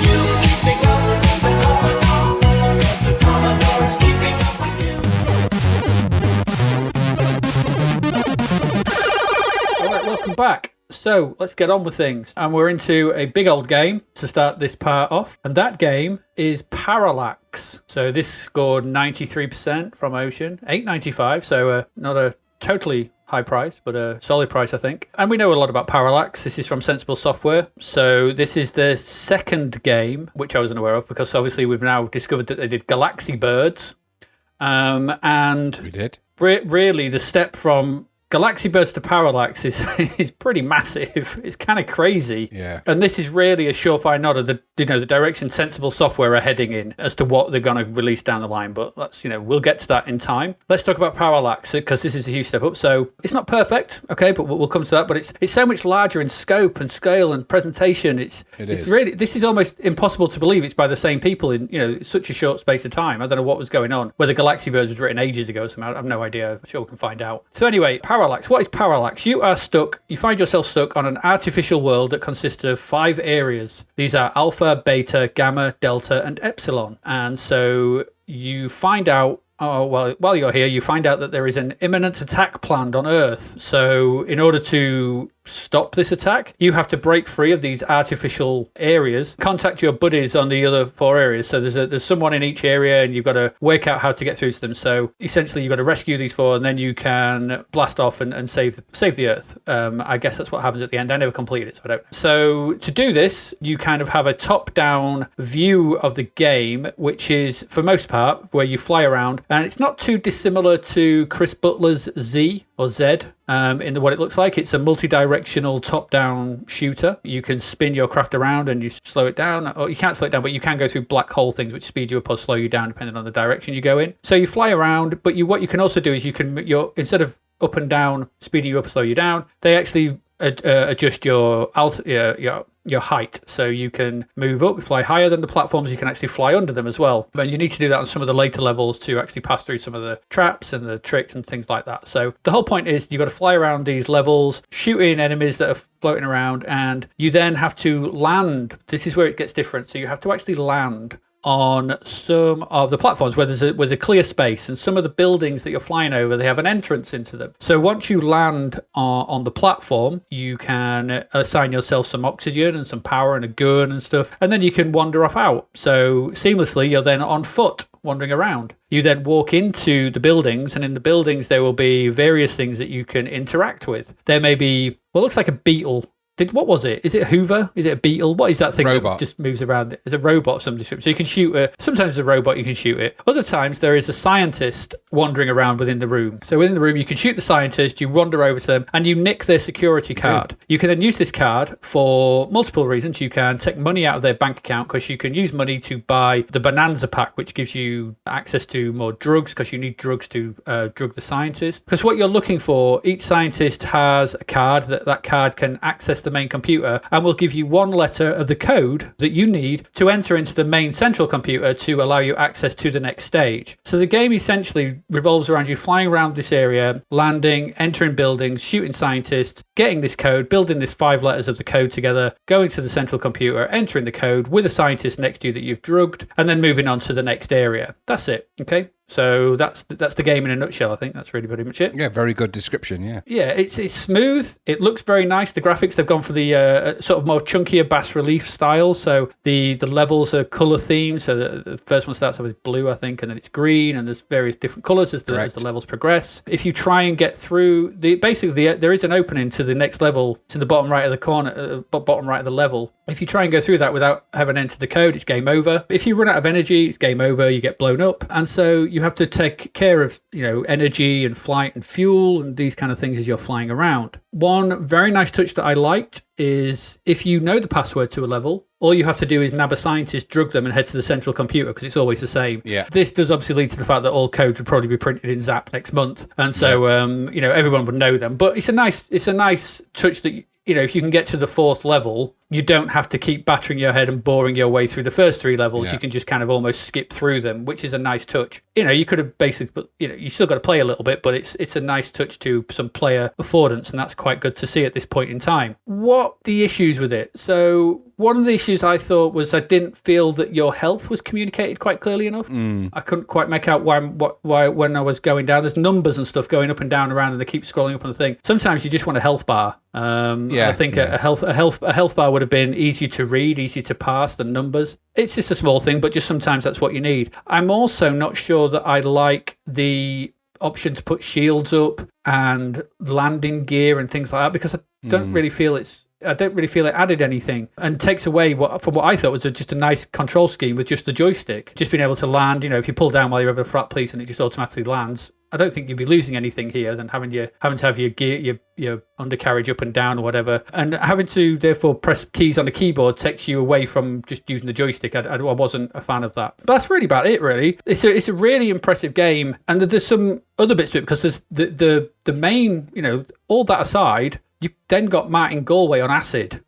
right, welcome back. So let's get on with things. And we're into a big old game to start this part off. And that game is Parallax. So this scored 93% from Ocean, 8.95. So not a totally high price, but a solid price, I think. And we know a lot about Parallax. This is from Sensible Software. So this is the second game, which I wasn't aware of, because obviously we've now discovered that they did Galaxy Birds. And we did. Really, the step from Galaxy Birds to Parallax is pretty massive. It's kind of crazy. Yeah. And this is really a surefire nod of the direction Sensible Software are heading in as to what they're going to release down the line. But we'll get to that in time. Let's talk about Parallax because this is a huge step up. So it's not perfect, okay, but we'll come to that. But it's so much larger in scope and scale and presentation. It's really, this is almost impossible to believe it's by the same people in such a short space of time. I don't know what was going on. Whether Galaxy Birds was written ages ago, so I have no idea. I'm sure we can find out. So anyway, Parallax. What is Parallax? You find yourself stuck on an artificial world that consists of 5 areas. These are Alpha, Beta, Gamma, Delta, and Epsilon. And so you find out while you're here, you find out that there is an imminent attack planned on Earth. So in order to stop this attack, you have to break free of these artificial areas, contact your buddies on the other 4 areas. So there's someone in each area and you've got to work out how to get through to them. So essentially you've got to rescue these 4 and then you can blast off and save the Earth. I guess that's what happens at the end. I never completed it, so I don't know. So to do this, you kind of have a top-down view of the game, which is, for most part, where you fly around. And it's not too dissimilar to Chris Butler's Z or Z in what it looks like. It's a multi-directional top-down shooter. You can spin your craft around and you slow it down. Or you can't slow it down, but you can go through black hole things which speed you up or slow you down depending on the direction you go in. So you fly around, but what you can also do is instead of up and down, speeding you up or slow you down, they actually adjust your height, so you can move up, fly higher than the platforms. You can actually fly under them as well. And you need to do that on some of the later levels to actually pass through some of the traps and the tricks and things like that. So the whole point is you've got to fly around these levels, shooting enemies that are floating around, and you then have to land. This is where it gets different. So you have to actually land on some of the platforms where there's a clear space, and some of the buildings that you're flying over, they have an entrance into them. So once you land on the platform, you can assign yourself some oxygen and some power and a gun and stuff, and then you can wander off out. So seamlessly, you're then on foot wandering around. You then walk into the buildings, and in the buildings there will be various things that you can interact with. There may be what looks like a beetle. What was it? Is it a Hoover? Is it a beetle? What is that thing Robot. that just moves around? It's a robot of some description. So you can shoot it. Sometimes it's a robot, you can shoot it. Other times there is a scientist wandering around within the room. So within the room, you can shoot the scientist, you wander over to them, and you nick their security card. You can then use this card for multiple reasons. You can take money out of their bank account because you can use money to buy the Bonanza pack, which gives you access to more drugs because you need drugs to drug the scientist. Because what you're looking for, each scientist has a card. That card can access the main computer and will give you 1 letter of the code that you need to enter into the main central computer to allow you access to the next stage. So the game essentially revolves around you flying around this area, landing, entering buildings, shooting scientists, getting this code, building this 5 letters of the code together, going to the central computer, entering the code with a scientist next to you that you've drugged, and then moving on to the next area. That's it. Okay. So that's the game in a nutshell. I think that's really pretty much it. Yeah, very good description. Yeah, it's smooth. It looks very nice. The graphics, they've gone for the sort of more chunkier bas relief style. So the levels are color themed. So the first one starts off with blue, I think, and then it's green, and there's various different colors as the levels progress. If you try and get through there is an opening to the next level to the bottom right of the corner, bottom right of the level. If you try and go through that without having entered the code, it's game over. If you run out of energy, it's game over. You get blown up, and so you have to take care of energy and flight and fuel and these kind of things as you're flying around. One very nice touch that I liked is if you know the password to a level, all you have to do is nab a scientist, drug them, and head to the central computer because it's always the same. Yeah. This does obviously lead to the fact that all codes would probably be printed in Zapped next month, and so everyone would know them. But it's a nice touch that if you can get to the 4th level, you don't have to keep battering your head and boring your way through the first 3 levels. Yeah. You can just kind of almost skip through them, which is a nice touch. You could have basically, you still got to play a little bit, but it's a nice touch to some player affordance, and that's quite good to see at this point in time. What the issues with it? So one of the issues I thought was I didn't feel that your health was communicated quite clearly enough. I couldn't quite make out why when I was going down. There's numbers and stuff going up and down around, and they keep scrolling up on the thing. Sometimes you just want a health bar. I think a health bar would have been easier to read, easier to pass than numbers. It's just a small thing, but just sometimes that's what you need. I'm also not sure that I like the option to put shields up and landing gear and things like that because I don't really feel it added anything, and takes away from what I thought was just a nice control scheme with just the joystick. Just being able to land, if you pull down while you're over a flat piece and it just automatically lands, I don't think you'd be losing anything here than having to have your gear, your undercarriage up and down or whatever, and having to therefore press keys on the keyboard takes you away from just using the joystick. I wasn't a fan of that, but that's really about it. Really, it's a really impressive game, and there's some other bits to it because there's the main, all that aside, you then got Martin Galway on acid.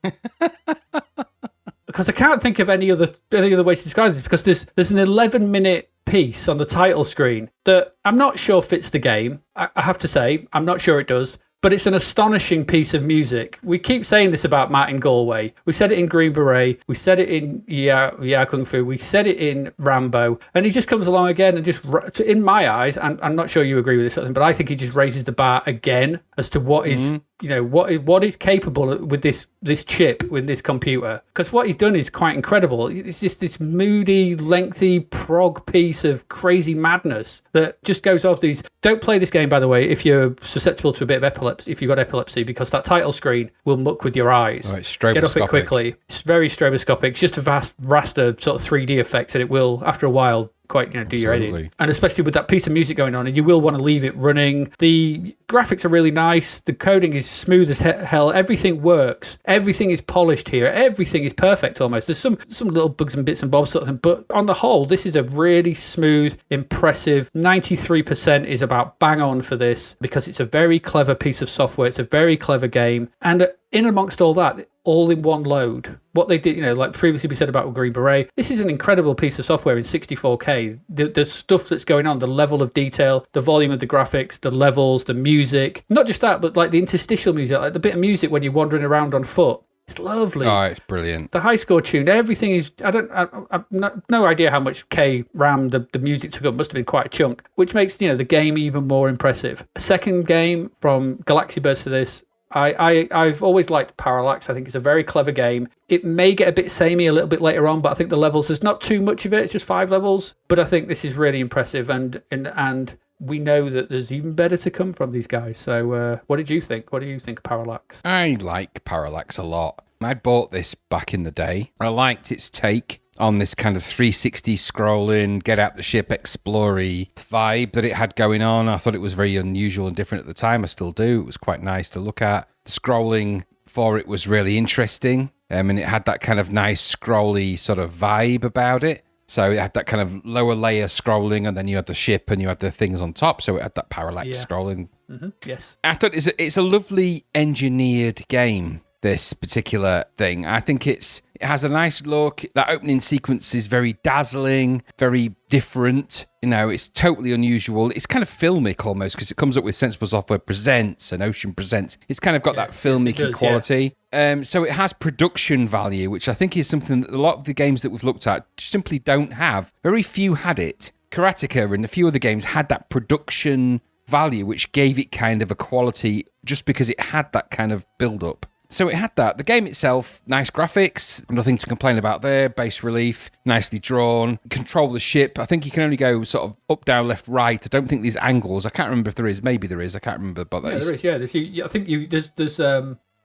Because I can't think of any other way to describe this, because there's an 11-minute piece on the title screen that I'm not sure fits the game. I have to say, I'm not sure it does. But it's an astonishing piece of music. We keep saying this about Martin Galway. We said it in Green Beret. We said it in Yeah Kung Fu. We said it in Rambo. And he just comes along again and just, in my eyes, and I'm not sure you agree with this, but I think he just raises the bar again as to what is, what is capable with this chip, with this computer. Because what he's done is quite incredible. It's just this moody, lengthy prog piece of crazy madness that just goes off these. Don't play this game, by the way, if you're susceptible to a bit of epilepsy. If you've got epilepsy, because that title screen will muck with your eyes. Oh, it's stroboscopic. Get off it quickly. It's very stroboscopic. It's just a vast raster sort of 3D effects, and it will, after a while, quite do your head in. And especially with that piece of music going on, and you will want to leave it running. The graphics are really nice. The coding is smooth as hell. Everything works. Everything is polished here. Everything is perfect almost. There's some little bugs and bits and bobs sort of thing, but on the whole, this is a really smooth, impressive 93% is about bang on for this, because it's a very clever piece of software. It's a very clever game, and in amongst all that, all in one load. What they did, like previously we said about Green Beret, this is an incredible piece of software in 64K. The stuff that's going on, the level of detail, the volume of the graphics, the levels, the music. Not just that, but like the interstitial music, like the bit of music when you're wandering around on foot. It's lovely. Oh, it's brilliant. The high score tune, everything is. I've no idea how much K RAM the music took up. Must have been quite a chunk, which makes the game even more impressive. A second game from Galaxy Burst to this. I've always liked Parallax. I think it's a very clever game. It may get a bit samey a little bit later on, but I think the levels, there's not too much of it. It's just 5 levels. But I think this is really impressive, and we know that there's even better to come from these guys. So what did you think? What do you think of Parallax? I like Parallax a lot. I bought this back in the day. I liked its take on this kind of 360 scrolling, get out the ship, explore-y vibe that it had going on. I thought it was very unusual and different at the time. I still do. It was quite nice to look at. The scrolling for it was really interesting. And it had that kind of nice scrolly sort of vibe about it. So it had that kind of lower layer scrolling, and then you had the ship and you had the things on top. So it had that parallax scrolling. Mm-hmm. Yes. I thought it's a lovely engineered game, this particular thing. I think it has a nice look. That opening sequence is very dazzling, very different. It's totally unusual. It's kind of filmic almost, because it comes up with Sensible Software Presents and Ocean Presents. It's kind of got that filmic quality. Yeah. So it has production value, which I think is something that a lot of the games that we've looked at simply don't have. Very few had it. Karateka and a few other games had that production value, which gave it kind of a quality just because it had that kind of build-up. So it had that. The game itself, nice graphics, nothing to complain about there. Base relief, nicely drawn. Control the ship. I think you can only go sort of up, down, left, right. I don't think there's angles. I can't remember if there is. Maybe there is. I can't remember. But there is. Yeah, I think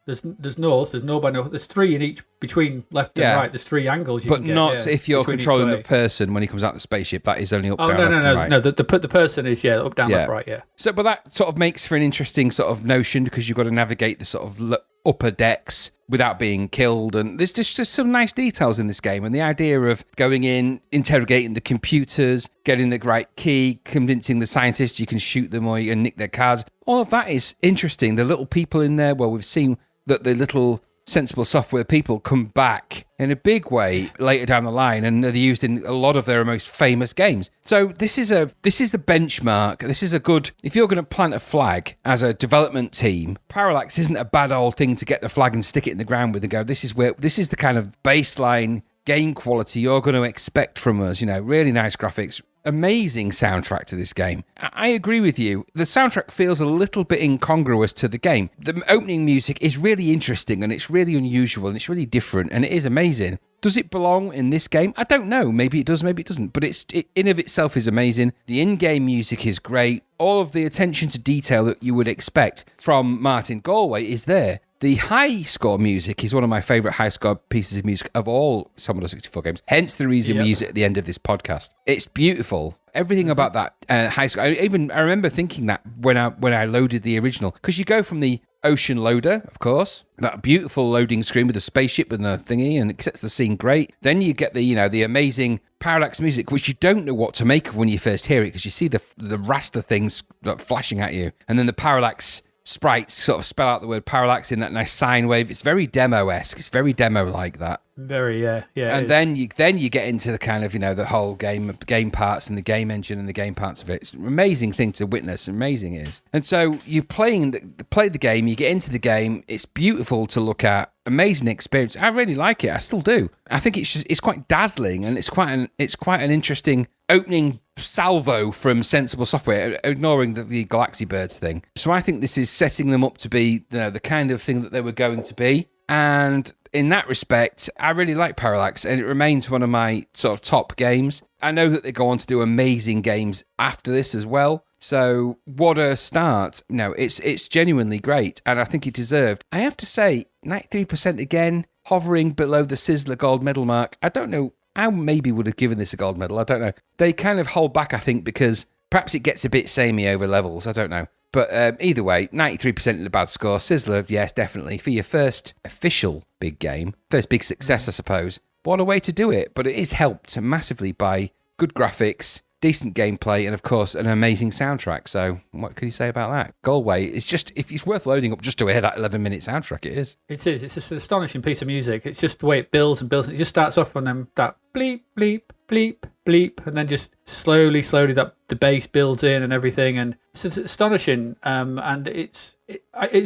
there's north. There's north by north. There's 3 in each between left and right. There's 3 angles. But not if you're controlling the person when he comes out the spaceship. That is only up, down, left, and right. No. The person is up, down, left, right. Yeah. So, but that sort of makes for an interesting sort of notion, because you've got to navigate the sort of upper decks without being killed, and there's just some nice details in this game, and the idea of going in, interrogating the computers, getting the right key, convincing the scientists you can shoot them or you can nick their cards, all of that is interesting. The little people in there, well, we've seen that the little Sensible Software people come back in a big way later down the line, and they're used in a lot of their most famous games. So this is a benchmark. This is a good, if you're going to plant a flag as a development team, Parallax isn't a bad old thing to get the flag and stick it in the ground with and go, this is the kind of baseline game quality you're going to expect from us. Really nice graphics. Amazing soundtrack to this game. I agree with you. The soundtrack feels a little bit incongruous to the game. The opening music is really interesting, and it's really unusual, and it's really different, and it is amazing. Does it belong in this game? I don't know. Maybe it does, maybe it doesn't. But it in of itself is amazing. The in-game music is great. All of the attention to detail that you would expect from Martin Galway is there. The high score music is one of my favourite high score pieces of music of all Commodore 64 games. Hence the reason we use it at the end of this podcast. It's beautiful. Everything about that high score. I remember thinking that when I loaded the original, because you go from the ocean loader, of course, that beautiful loading screen with the spaceship and the thingy, and it sets the scene great. Then you get the amazing Parallax music, which you don't know what to make of when you first hear it, because you see the raster things flashing at you, and then the Parallax sprites sort of spell out the word parallax in that nice sine wave. It's very demo-esque. It's very demo-like that. Very, yeah. And then you get into the kind of, the whole game parts and the game engine and the game parts of it. It's an amazing thing to witness. Amazing it is. And so you play the game, you get into the game. It's beautiful to look at. Amazing experience. I really like it. I still do. I think it's quite dazzling, and it's quite an interesting opening salvo from Sensible Software, ignoring the Galaxy Birds thing. So I think this is setting them up to be the kind of thing that they were going to be. And in that respect, I really like Parallax, and it remains one of my sort of top games. I know that they go on to do amazing games after this as well. So what a start. No, it's genuinely great, and I think it deserved. I have to say, 93% again, hovering below the Sizzler gold medal mark. I don't know, I maybe would have given this a gold medal. I don't know. They kind of hold back, I think, because perhaps it gets a bit samey over levels. I don't know. But either way, 93% is a bad score. Sizzler, yes, definitely. For your first official big game, first big success, I suppose. What a way to do it. But it is helped massively by good graphics, decent gameplay, and of course, an amazing soundtrack. So what can you say about that? Galway, if it's worth loading up just to hear that 11-minute soundtrack, it is. It is. It's just an astonishing piece of music. It's just the way it builds and builds. It just starts off on them, that bleep, bleep, bleep, bleep, and then just slowly that the bass builds in and everything, and it's astonishing. And it's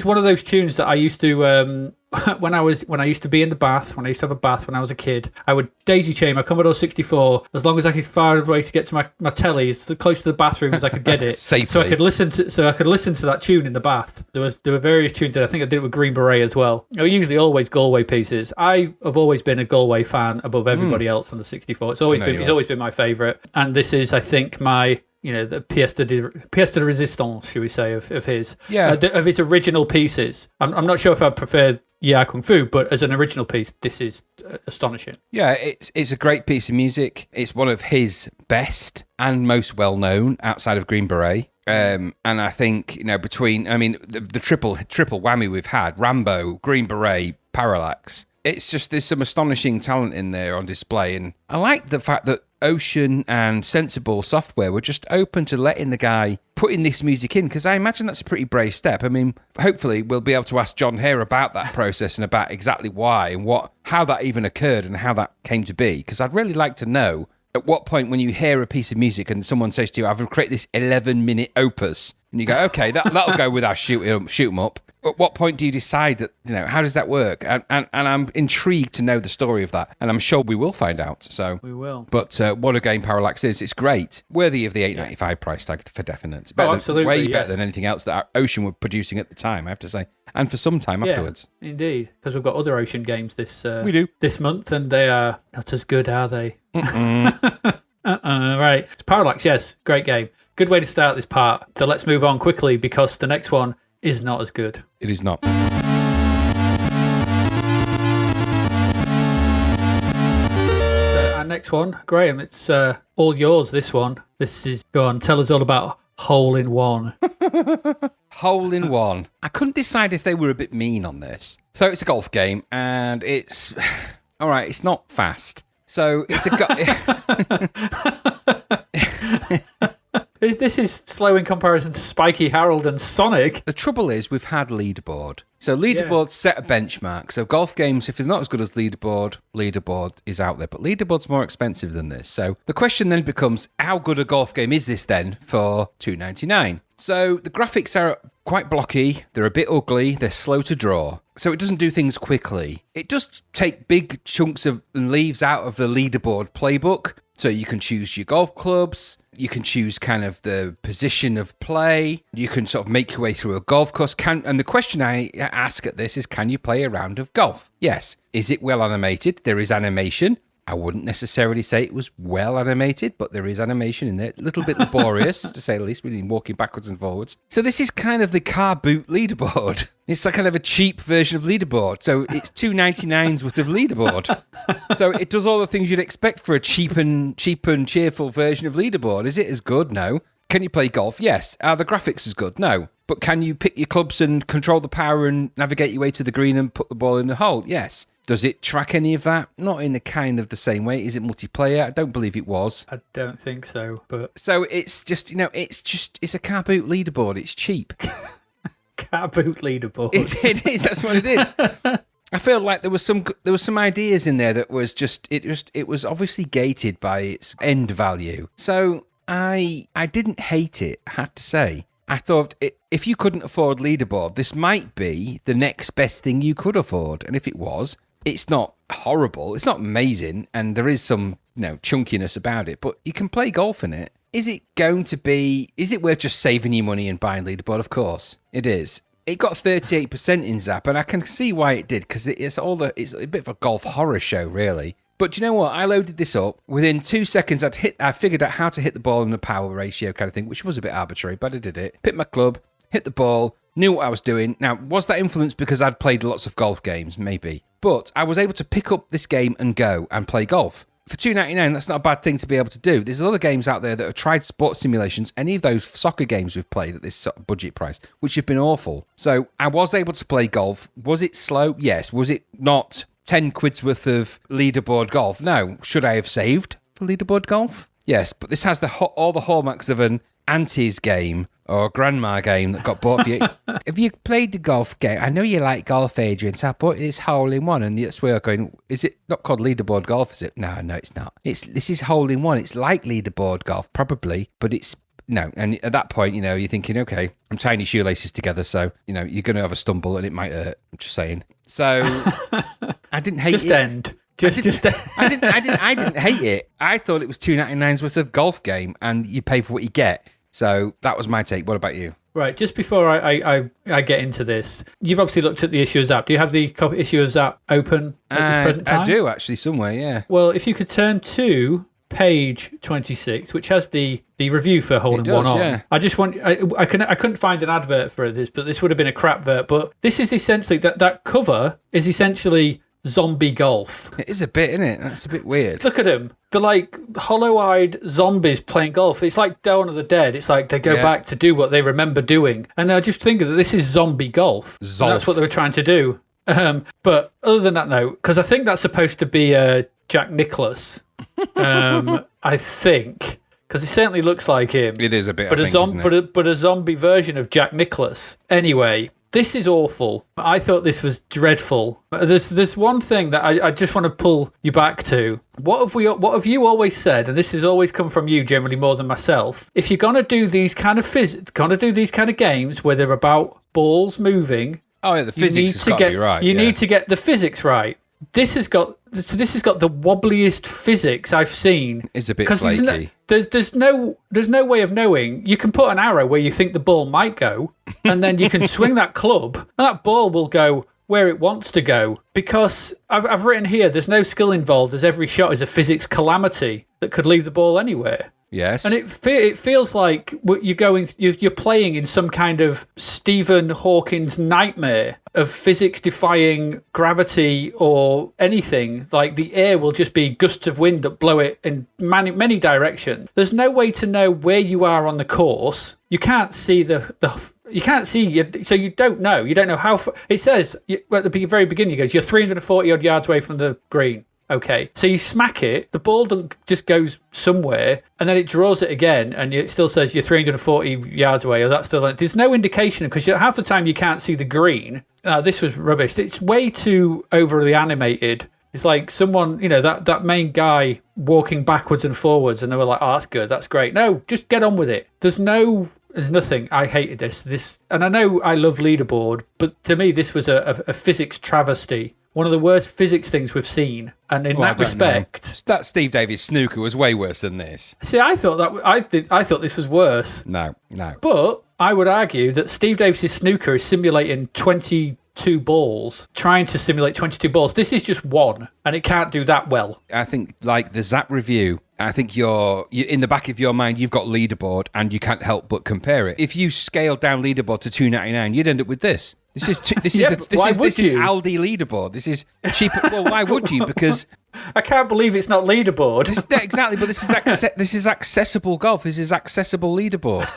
one of those tunes that I used to when I used to be in the bath, when I used to have a bath when I was a kid, I would daisy chain my Commodore 64 as long as I could far away to get to my telly, as close to the bathroom as I could get it, safely. So I could listen to that tune in the bath. There were various tunes that I think I did it with Green Beret as well. Usually always Galway pieces. I have always been a Galway fan above everybody else on the 64. It's always been my favourite, and this is, I think, my the pièce de résistance, should we say, of his, of his original pieces. I'm not sure if I prefer Yeah Kung Fu, but as an original piece, this is astonishing. Yeah, it's a great piece of music. It's one of his best and most well known outside of Green Beret. And I think between the triple whammy we've had, Rambo, Green Beret, Parallax. It's just there's some astonishing talent in there on display, and I like the fact that Ocean and Sensible Software were just open to letting the guy putting this music in, because I imagine that's a pretty brave step. I mean, hopefully we'll be able to ask John Hare about that process and about exactly why and how that even occurred and how that came to be, because I'd really like to know at what point when you hear a piece of music and someone says to you, I've created this 11-minute opus, and you go, okay, that'll go with our shoot 'em up. At what point do you decide that, how does that work? And I'm intrigued to know the story of that, and I'm sure we will find out. So we will. But what a game Parallax is. It's great. Worthy of the $8.95 price tag for definite. Absolutely. Way better than anything else that Ocean were producing at the time, I have to say. And for some time afterwards. Indeed. Because we've got other Ocean games this month, and they are not as good, are they? Right. It's Parallax, yes. Great game. Good way to start this part. So let's move on quickly, because the next one is not as good. It is not. Our next one, Graham, it's all yours, this one. Go on, tell us all about Hole in One. Hole in One. I couldn't decide if they were a bit mean on this. So it's a golf game, and it's... all right, it's not fast. So it's This is slow in comparison to Spiky Harold and Sonic. The trouble is we've had leaderboard. So leaderboard set a benchmark. So golf games, if they're not as good as leaderboard is out there. But leaderboard's more expensive than this. So the question then becomes, how good a golf game is this then for $2.99? So the graphics are quite blocky. They're a bit ugly. They're slow to draw. So it doesn't do things quickly. It does take big chunks of and leaves out of the leaderboard playbook. So you can choose your golf clubs, you can choose kind of the position of play, you can sort of make your way through a golf course. And the question I ask at this is, can you play a round of golf? Yes. Is it well animated? There is animation. I wouldn't necessarily say it was well animated, but there is animation in there. A little bit laborious, to say the least, when you're walking backwards and forwards. So this is kind of the car boot leaderboard. It's like kind of a cheap version of leaderboard. So it's $2.99's worth of leaderboard. So it does all the things you'd expect for a cheap and cheerful version of leaderboard. Is it as good? No. Can you play golf? Yes. Are the graphics as good? No. But can you pick your clubs and control the power and navigate your way to the green and put the ball in the hole? Yes. Does it track any of that? Not in the kind of the same way. Is it multiplayer? I don't believe it was. I don't think so, but... So it's just, it's a car boot leaderboard. It's cheap. Car boot leaderboard. It is. That's what it is. I feel like there was some ideas in there that was it was obviously gated by its end value. So I didn't hate it, I have to say. I thought if you couldn't afford leaderboard, this might be the next best thing you could afford. And if it was, it's not horrible. It's not amazing. And there is some, chunkiness about it, but you can play golf in it. Is it worth just saving you money and buying leaderboard? Of course it is. It got 38% in Zap, and I can see why it did, because it's a bit of a golf horror show, really. But do you know what? I loaded this up. Within 2 seconds, I figured out how to hit the ball in the power ratio kind of thing, which was a bit arbitrary, but I did it. Picked my club, hit the ball, knew what I was doing. Now, was that influenced because I'd played lots of golf games? Maybe. But I was able to pick up this game and go and play golf. For $2.99, that's not a bad thing to be able to do. There's other games out there that have tried sports simulations, any of those soccer games we've played at this sort of budget price, which have been awful. So I was able to play golf. Was it slow? Yes. Was it not 10 quid's worth of leaderboard golf? No. Should I have saved for leaderboard golf? Yes, but this has all the hallmarks of an auntie's game or a grandma game that got bought for you. Have you played the golf game? I know you like golf, Adrian, so I bought this hole-in-one, and that's where I'm going, is it not called leaderboard golf, is it? No, it's not. This is hole-in-one. It's like leaderboard golf, probably, but it's... No, and at that point, you're thinking, okay, I'm tying your shoelaces together, so, you're going to have a stumble and it might hurt. I'm just saying. So, I didn't hate it. I didn't hate it. I thought it was $2.99's worth of golf game, and you pay for what you get. So that was my take. What about you? Right, just before I get into this, you've obviously looked at the issue of Zap. Do you have the issue of Zap open at this present time? I do, actually, somewhere, yeah. Well, if you could turn to page 26, which has the review for Holding One On. Yeah. I just want I couldn't find an advert for this, but this would have been a crapvert. But this is essentially that cover is essentially zombie golf. It is a bit, isn't it? That's a bit weird. Look at them. They're like hollow-eyed zombies playing golf. It's like Dawn of the Dead. It's like they go back to do what they remember doing. And I just think that this is zombie golf. That's what they were trying to do. But other than that, no, because I think that's supposed to be Jack Nicklaus. I think, because it certainly looks like him. It is a bit, but a zombie version of Jack Nicklaus. Anyway, this is awful. I thought this was dreadful. There's one thing that I just want to pull you back to. What have you always said? And this has always come from you, generally more than myself. If you're gonna do these kind of games where they're about balls moving, the physics has got to be right. You need to get the physics right. This has got the wobbliest physics I've seen. It's a bit flaky. There's no way of knowing. You can put an arrow where you think the ball might go, and then you can swing that club, and that ball will go where it wants to go. Because I've written here, there's no skill involved, as every shot is a physics calamity that could leave the ball anywhere. Yes. And it feels like you're playing in some kind of Stephen Hawking's nightmare of physics-defying gravity or anything. Like the air will just be gusts of wind that blow it in many directions. There's no way to know where you are on the course. You can't see you can't see, so you don't know. You don't know how far. It says at the very beginning, it goes, you're 340 odd yards away from the green. Okay, so you smack it, the ball just goes somewhere, and then it draws it again, and it still says you're 340 yards away, or that's still... There's no indication, because half the time you can't see the green. This was rubbish. It's way too overly animated. It's like someone, that main guy walking backwards and forwards, and they were like, oh, that's good, that's great. No, just get on with it. There's nothing. I hated this. And I know I love leaderboard, but to me, this was a physics travesty. One of the worst physics things we've seen, and in that respect, that Steve Davis snooker was way worse than this. See, I thought this was worse. No. But I would argue that Steve Davis's snooker is simulating 20 2 balls, trying to simulate 22 balls. This is just one, and it can't do that well. I think, like the Zapped review, I think you're in the back of your mind, you've got leaderboard, and you can't help but compare it. If you scaled down leaderboard to $2.99, you'd end up with this. This is Aldi leaderboard. This is cheaper. Well, why would you? Because I can't believe it's not leaderboard. exactly, but this is accessible golf. This is accessible leaderboard.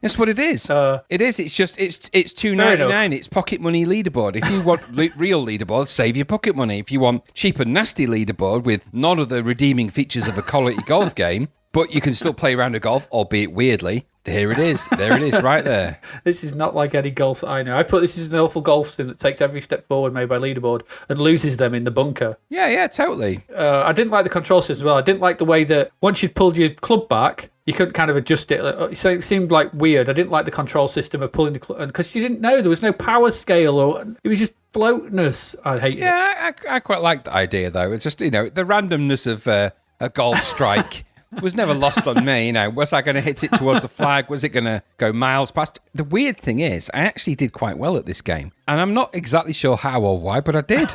That's what it is. It is. It's just it's $2.99. It's pocket money leaderboard. If you want real leaderboard, save your pocket money. If you want cheap and nasty leaderboard with none of the redeeming features of a quality golf game, but you can still play around a golf, albeit weirdly. Here it is. There it is, right there. This is not like any golf that I know. I put this is an awful golf sim that takes every step forward made by leaderboard and loses them in the bunker. Yeah, totally. I didn't like the control system as well. I didn't like the way that once you'd pulled your club back, you couldn't kind of adjust it. So it seemed like weird. I didn't like the control system of pulling the club, because you didn't know there was no power scale, or it was just floatness. I hate it. Yeah, I quite like the idea though. It's just the randomness of a golf strike. Was never lost on me, Was I going to hit it towards the flag? Was it going to go miles past? The weird thing is, I actually did quite well at this game, and I'm not exactly sure how or why, but I did.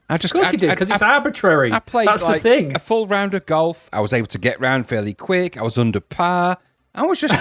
Of course you did, because it's arbitrary. I played That's the thing. A full round of golf. I was able to get round fairly quick. I was under par. I was just,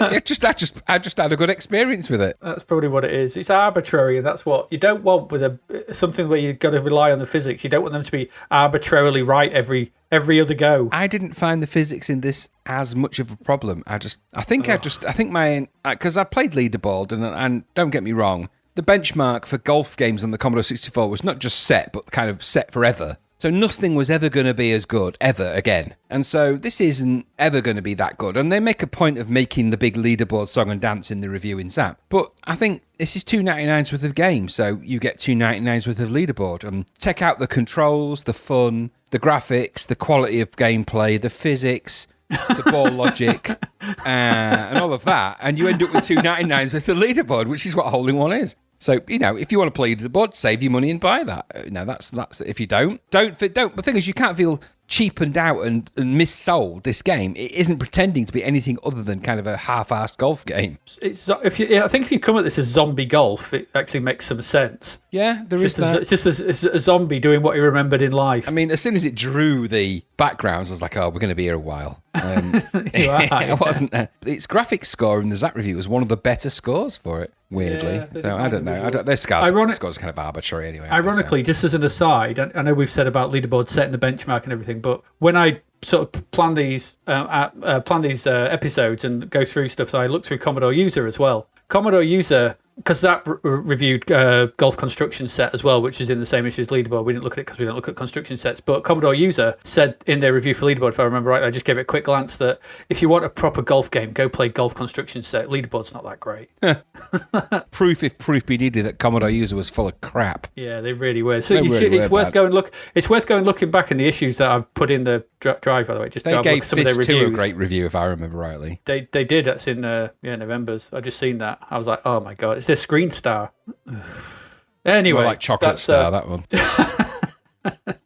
I just had a good experience with it. That's probably what it is. It's arbitrary, and that's what you don't want with something where you've got to rely on the physics. You don't want them to be arbitrarily right every other go. I didn't find the physics in this as much of a problem. I think because I played leaderboard, and don't get me wrong, the benchmark for golf games on the Commodore 64 was not just set, but kind of set forever. So nothing was ever going to be as good, ever again. And so this isn't ever going to be that good. And they make a point of making the big leaderboard song and dance in the review in Zapped. But I think this is $2.99's worth of game, so you get $2.99's worth of leaderboard. And check out the controls, the fun, the graphics, the quality of gameplay, the physics, the ball logic, and all of that. And you end up with $2.99's worth of leaderboard, which is what Hole in One is. So, if you want to play the board, save your money and buy that. That's if you don't. The thing is, you can't feel cheapened out and missold this game. It isn't pretending to be anything other than kind of a half-assed golf game. I think if you come at this as zombie golf, it actually makes some sense. Yeah, is that. It's just a zombie doing what he remembered in life. I mean, as soon as it drew the backgrounds, I was like, oh, we're going to be here a while. It wasn't. Its graphics score in the Zapped review was one of the better scores for it, weirdly. Yeah, so I don't know. Their scores kind of arbitrary anyway. Ironically, just as an aside, I know we've said about leaderboard setting the benchmark and everything, but when I sort of plan these episodes and go through stuff, so I look through Commodore User as well. Commodore User, because that reviewed Golf Construction Set as well, which is in the same issue as Leaderboard. We didn't look at it because we don't look at construction sets. But Commodore User said in their review for Leaderboard, if I remember right, I just gave it a quick glance, that if you want a proper golf game, go play Golf Construction Set. Leaderboard's not that great. Proof be needed that Commodore User was full of crap. Yeah, they really were. So it's worth going looking back in the issues that I've put in the drive, by the way. Just they gave some of their Fist reviews. 2 a great review, if I remember rightly. They did. That's in November's. I've just seen that. I was like, oh my god, it's their Screen Star. Anyway, more like Chocolate Star, that one.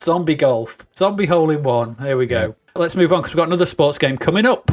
Zombie golf, zombie hole in one. There we go. Yeah. Let's move on because we've got another sports game coming up.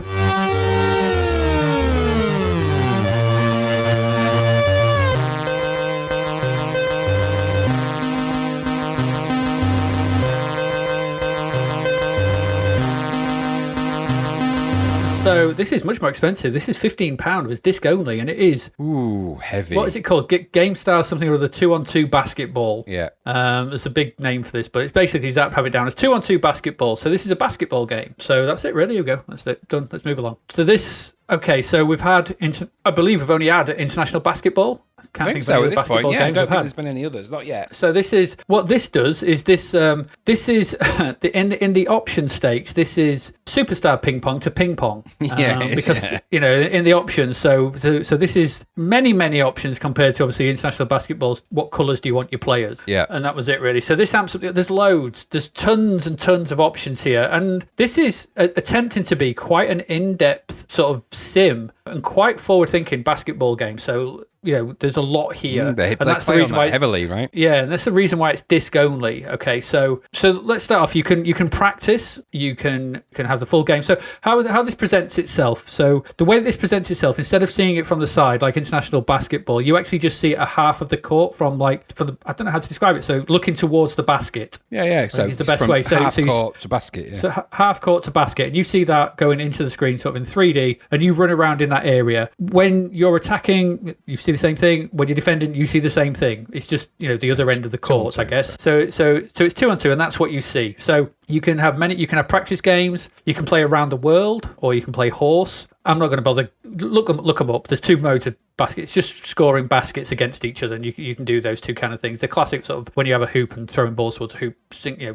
So this is much more expensive. This is £15. It's disc only, and it is... Ooh, heavy. What is it called? Game Star something or other, 2-on-2 basketball. Yeah. There's a big name for this, but it's basically Zapped have it down as 2-on-2 basketball. So this is a basketball game. So that's it, really. Here we go. That's it. Done. Let's move along. So this... Okay, so we've had... I believe we've only had international basketball. I think so at this point, yeah. I don't think there's been any others, not yet. So this is what this does. Is this in the option stakes? This is superstar ping pong to ping pong. Because in the options. So this is many options compared to obviously international basketballs. What colours do you want your players? Yeah, and that was it really. So this absolutely there's loads. There's tons and tons of options here, and this is attempting to be quite an in-depth sort of sim and quite forward-thinking basketball game. So there's a lot here. They that's play the reason on why that heavily, right? Yeah, and that's the reason why it's disc only. Okay, so let's start off. You can practice. You can have the full game. So how this presents itself. So the way that this presents itself, instead of seeing it from the side like international basketball, you actually just see it a half of the court from I don't know how to describe it. So looking towards the basket. Yeah. So it's the best from way. So half court to basket. Yeah. So half court to basket, and you see that going into the screen sort of in 3D, and you run around in that area. When you're attacking, you see the same thing. When you're defending, you see the same thing. It's just the other end of the court, I guess. So it's 2-on-2, and that's what you see. So you can have practice games. You can play around the world, or you can play horse. I'm not going to bother. Look them up. There's two modes of basket. It's just scoring baskets against each other, and you can do those two kind of things. The classic sort of when you have a hoop and throwing balls towards a hoop,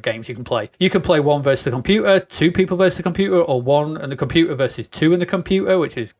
games you can play. You can play one versus the computer, two people versus the computer, or one and the computer versus two in the computer, which is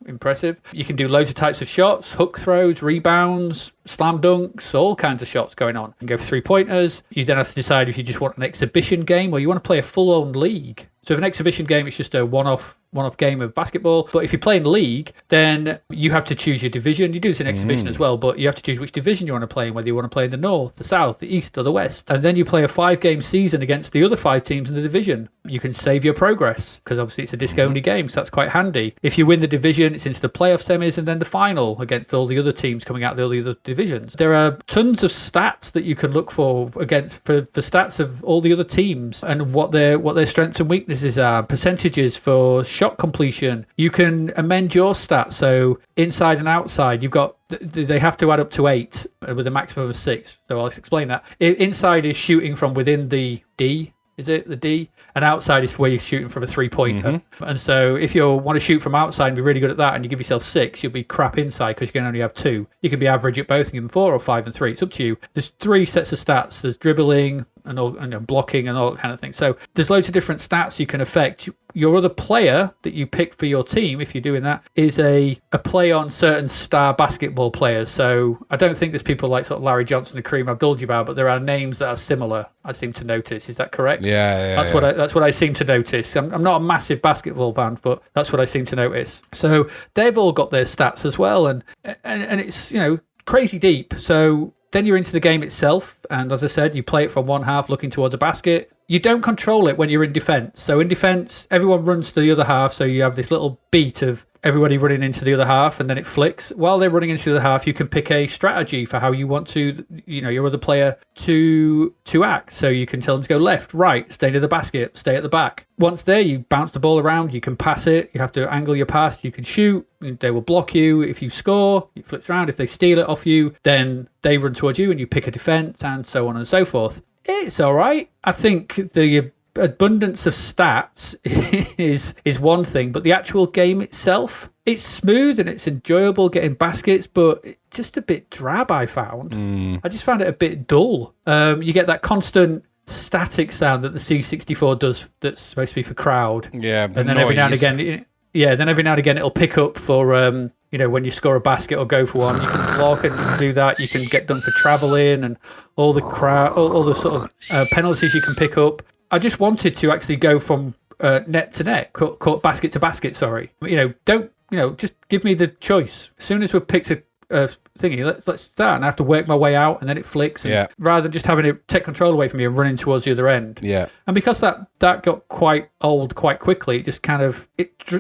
impressive. You can do loads of types of shots, hook throws, rebounds, slam dunks, all kinds of shots going on. You can go for 3-pointers. You then have to decide if you just want an exhibition game or you want to play a full-on league. So if an exhibition game, it's just a one-off game of basketball. But if you're playing league, then you have to choose your division. You do this in exhibition as well, but you have to choose which division you want to play in, whether you want to play in the north, the south, the east, or the west. And then you play a 5-game season against the other 5 teams in the division. You can save your progress, because obviously it's a disc-only game, so that's quite handy. If you win the division, it's into the playoff semis and then the final against all the other teams coming out of all the other divisions. There are tons of stats that you can look for stats of all the other teams and what their strengths and weaknesses are, percentages for shot completion. You can amend your stats, so inside and outside, they have to add up to 8 with a maximum of 6. So I'll explain that. Inside is shooting from within the D. Is it the D? And outside is where you're shooting from a 3-pointer. And so if you want to shoot from outside and be really good at that and you give yourself 6, you'll be crap inside because you can only have 2. You can be average at both and give them 4 or 5 and 3. It's up to you. There's 3 sets of stats. There's dribbling and blocking and all that kind of thing. So there's loads of different stats you can affect. Your other player that you pick for your team, if you're doing that, is a play on certain star basketball players. So I don't think there's people like sort of Larry Johnson and Kareem Abdul-Jabbar, but there are names that are similar, I seem to notice. Is that correct? Yeah. That's what I seem to notice. I'm not a massive basketball fan, but that's what I seem to notice. So they've all got their stats as well, and it's crazy deep. So then you're into the game itself, and as I said, you play it from one half looking towards a basket. You don't control it when you're in defense. So in defense, everyone runs to the other half, so you have this little beat of everybody running into the other half, and then it flicks. While they're running into the other half, you can pick a strategy for how you want to, your other player to act. So you can tell them to go left, right, stay near the basket, stay at the back. Once there, you bounce the ball around, you can pass it, you have to angle your pass, you can shoot, they will block you. If you score, it flips around. If they steal it off you, then they run towards you and you pick a defense, and so on and so forth. It's all right. I think the abundance of stats is one thing, but the actual game itself, it's smooth and it's enjoyable getting baskets, but it's just a bit drab, I found. I just found it a bit dull. You get that constant static sound that the C64 does that's supposed to be for crowd. Yeah, and then every now and again it'll pick up for when you score a basket or go for one. You can block and you can do that. You can get done for traveling and all the all the sort of penalties you can pick up. I just wanted to actually go from net to net, basket to basket. Sorry, just give me the choice. As soon as we've picked a thingy, let's start, and I have to work my way out, and then it flicks. And rather than just having it take control away from me and running towards the other end. Yeah. And because that got quite old quite quickly, it just kind of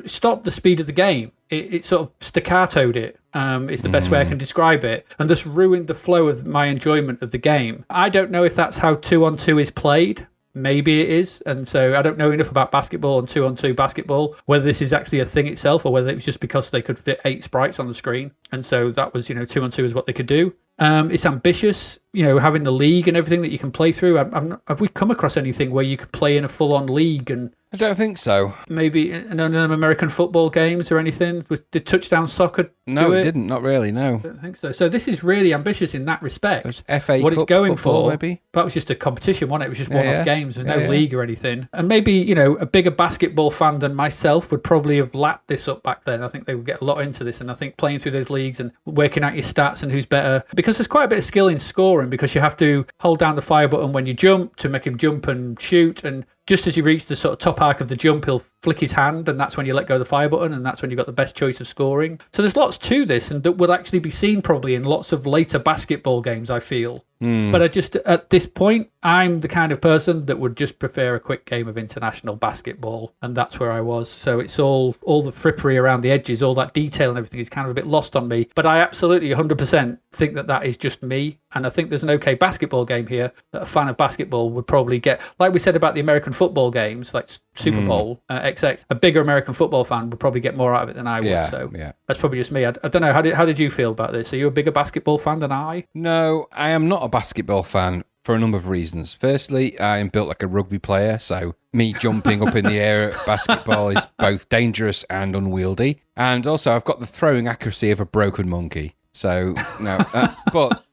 stopped the speed of the game. It sort of staccatoed it. It's the best way I can describe it, and thus ruined the flow of my enjoyment of the game. I don't know if that's how 2-on-2 is played. Maybe it is, and so I don't know enough about basketball and 2-on-2 basketball, whether this is actually a thing itself or whether it was just because they could fit 8 sprites on the screen, and so that was 2-on-2 is what they could do. It's ambitious, having the league and everything that you can play through. Have we come across anything where you can play in a full-on league? And I don't think so. Maybe in American football games or anything? Did touchdown soccer No, do it didn't. Not really, no. I don't think so. So this is really ambitious in that respect. It's FA what Cup it's going football, for, maybe? That was just a competition, wasn't it? It was just one-off games with no Yeah. league or anything. And maybe, a bigger basketball fan than myself would probably have lapped this up back then. I think they would get a lot into this, and I think playing through those leagues and working out your stats and who's better, because there's quite a bit of skill in scoring, because you have to hold down the fire button when you jump to make him jump and shoot, and just as you reach the sort of top arc of the jump, he'll flick his hand, and that's when you let go of the fire button, and that's when you've got the best choice of scoring. So there's lots to this, and that will actually be seen probably in lots of later basketball games, I feel. But I just, at this point, I'm the kind of person that would just prefer a quick game of international basketball, and that's where I was. So it's all the frippery around the edges, all that detail and everything is kind of a bit lost on me. But I absolutely 100% think that is just me, and I think there's an okay basketball game here that a fan of basketball would probably get. Like we said about the American football games, like Super Bowl, XX, a bigger American football fan would probably get more out of it than I would. So that's probably just me. I don't know, how did you feel about this? Are you a bigger basketball fan than I? No, I am not a basketball fan for a number of reasons. Firstly, I am built like a rugby player, so me jumping up in the air at basketball is both dangerous and unwieldy. And also, I've got the throwing accuracy of a broken monkey. So, no. But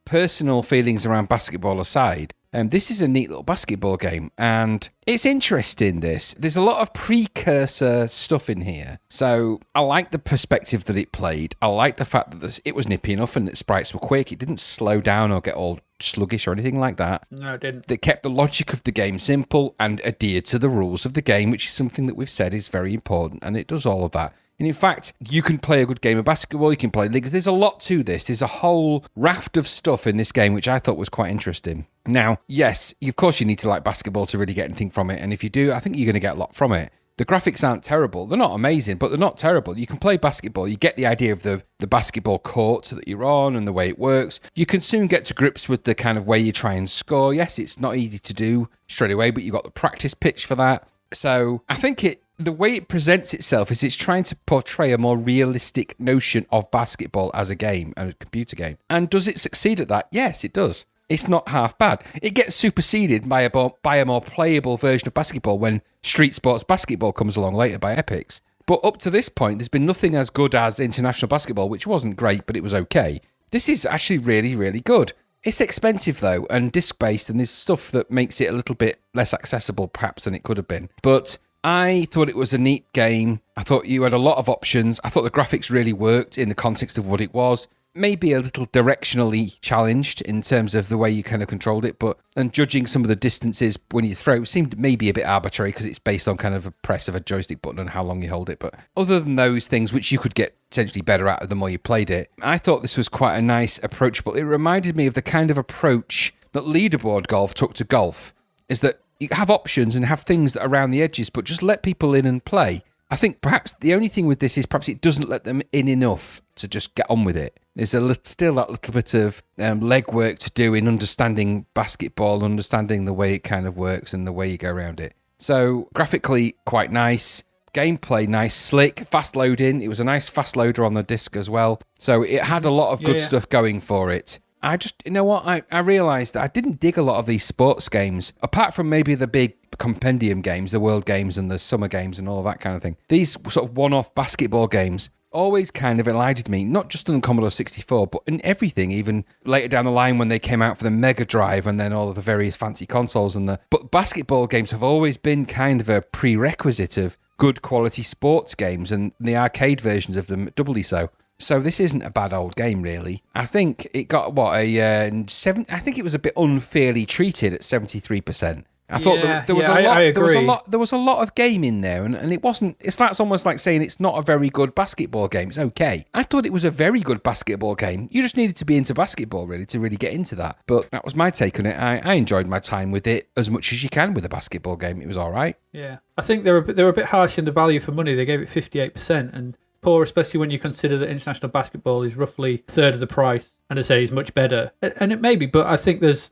personal feelings around basketball aside, this is a neat little basketball game, and it's interesting, this. There's a lot of precursor stuff in here. So I like the perspective that it played. I like the fact that it was nippy enough and the sprites were quick. It didn't slow down or get all sluggish or anything like that. No, it didn't. They kept the logic of the game simple and adhered to the rules of the game, which is something that we've said is very important, and it does all of that. And in fact, you can play a good game of basketball, you can play leagues. There's a lot to this. There's a whole raft of stuff in this game, which I thought was quite interesting. Now, yes, of course you need to like basketball to really get anything from it. And if you do, I think you're going to get a lot from it. The graphics aren't terrible. They're not amazing, but they're not terrible. You can play basketball. You get the idea of the basketball court that you're on and the way it works. You can soon get to grips with the kind of way you try and score. Yes, it's not easy to do straight away, but you've got the practice pitch for that. So I think the way it presents itself is it's trying to portray a more realistic notion of basketball as a game, and a computer game. And does it succeed at that? Yes, it does. It's not half bad. It gets superseded by a more playable version of basketball when Street Sports Basketball comes along later by Epix. But up to this point, there's been nothing as good as international basketball, which wasn't great, but it was okay. This is actually really, really good. It's expensive, though, and disc-based, and there's stuff that makes it a little bit less accessible, perhaps, than it could have been. But I thought it was a neat game. I thought you had a lot of options. I thought the graphics really worked in the context of what it was. Maybe a little directionally challenged in terms of the way you kind of controlled it, and judging some of the distances when you throw seemed maybe a bit arbitrary because it's based on kind of a press of a joystick button and how long you hold it. But other than those things, which you could get potentially better at the more you played it, I thought this was quite a nice, approachable. It reminded me of the kind of approach that leaderboard golf took to golf, is that you have options and have things that are around the edges, but just let people in and play. I think perhaps the only thing with this is perhaps it doesn't let them in enough to just get on with it. There's still that little bit of legwork to do in understanding basketball, understanding the way it kind of works and the way you go around it. So graphically, quite nice. Gameplay, nice, slick, fast loading. It was a nice fast loader on the disc as well. So it had a lot of good stuff going for it. I just, you know what, I realised that I didn't dig a lot of these sports games, apart from maybe the big compendium games, the World Games and the Summer Games and all that kind of thing. These sort of one-off basketball games always kind of elided me, not just on the Commodore 64, but in everything, even later down the line when they came out for the Mega Drive and then all of the various fancy consoles. But basketball games have always been kind of a prerequisite of good quality sports games, and the arcade versions of them doubly so. So this isn't a bad old game, really. I think it got, I think it was a bit unfairly treated at 73%. I thought there was a lot. I agree. There was a lot of game in there, and it wasn't. It's almost like saying it's not a very good basketball game. It's okay. I thought it was a very good basketball game. You just needed to be into basketball really to really get into that. But that was my take on it. I enjoyed my time with it as much as you can with a basketball game. It was all right. Yeah, I think they were a bit harsh in the value for money. They gave it 58%, and poor, especially when you consider that international basketball is roughly a third of the price, and I say is much better. And it may be, but I think there's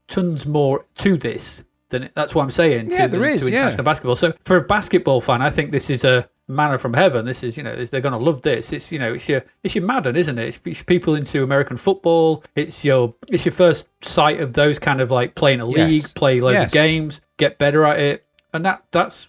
tons more to this than that's what I'm saying. Yeah, there is. To international basketball. So for a basketball fan, I think this is a manna from heaven. This is, they're going to love this. It's, it's your Maiden, isn't it? It's people into American football. It's your first sight of those kind of like playing a league, play loads of games, get better at it, and that's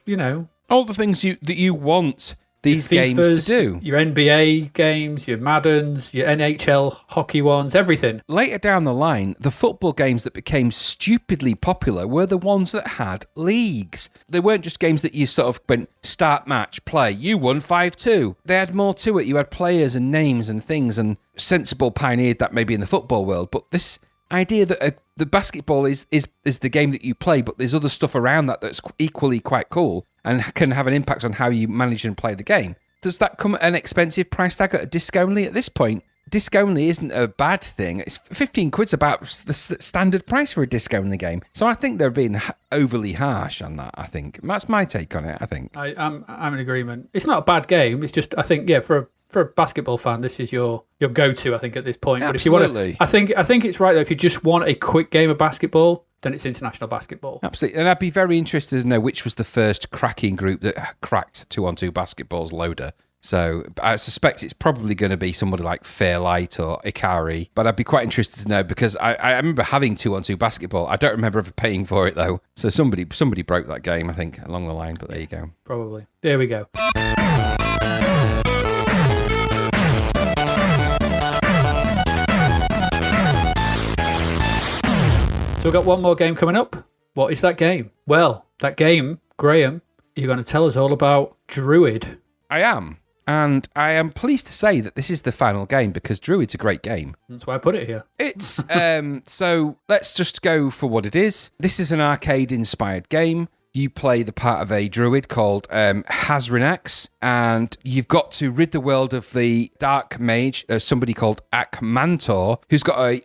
all the things that you want these games to do. Your NBA games, your Maddens, your NHL hockey ones, everything. Later down the line, the football games that became stupidly popular were the ones that had leagues. They weren't just games that you sort of went, start match, play. You won 5-2. They had more to it. You had players and names and things, and Sensible pioneered that maybe in the football world. But this idea that the basketball is the game that you play, but there's other stuff around that's equally quite cool. and can have an impact on how you manage and play the game. Does that come at an expensive price tag at a disc only at this point? Disc only isn't a bad thing. It's 15 quid's about the standard price for a disc only game. So I think they're being overly harsh on that, I think. That's my take on it, I think. I'm in agreement. It's not a bad game. It's just, I think, yeah, for a basketball fan, this is your go-to, I think, at this point. Absolutely. But if you want to, I think it's right, though, if you just want a quick game of basketball, then it's international basketball. Absolutely. And I'd be very interested to know which was the first cracking group that cracked 2-on-2 basketball's loader. So I suspect it's probably going to be somebody like Fairlight or Ikari. But I'd be quite interested to know because I remember having 2-on-2 basketball. I don't remember ever paying for it, though. So somebody broke that game, I think, along the line. But there you go. Probably. There we go. So we've got one more game coming up. What is that game? Well, that game, Graham, you're going to tell us all about Druid. I am. And I am pleased to say that this is the final game because Druid's a great game. That's why I put it here. It's, so let's just go for what it is. This is an arcade-inspired game. You play the part of a druid called Hazrinax, and you've got to rid the world of the dark mage, somebody called Akmantor, who's got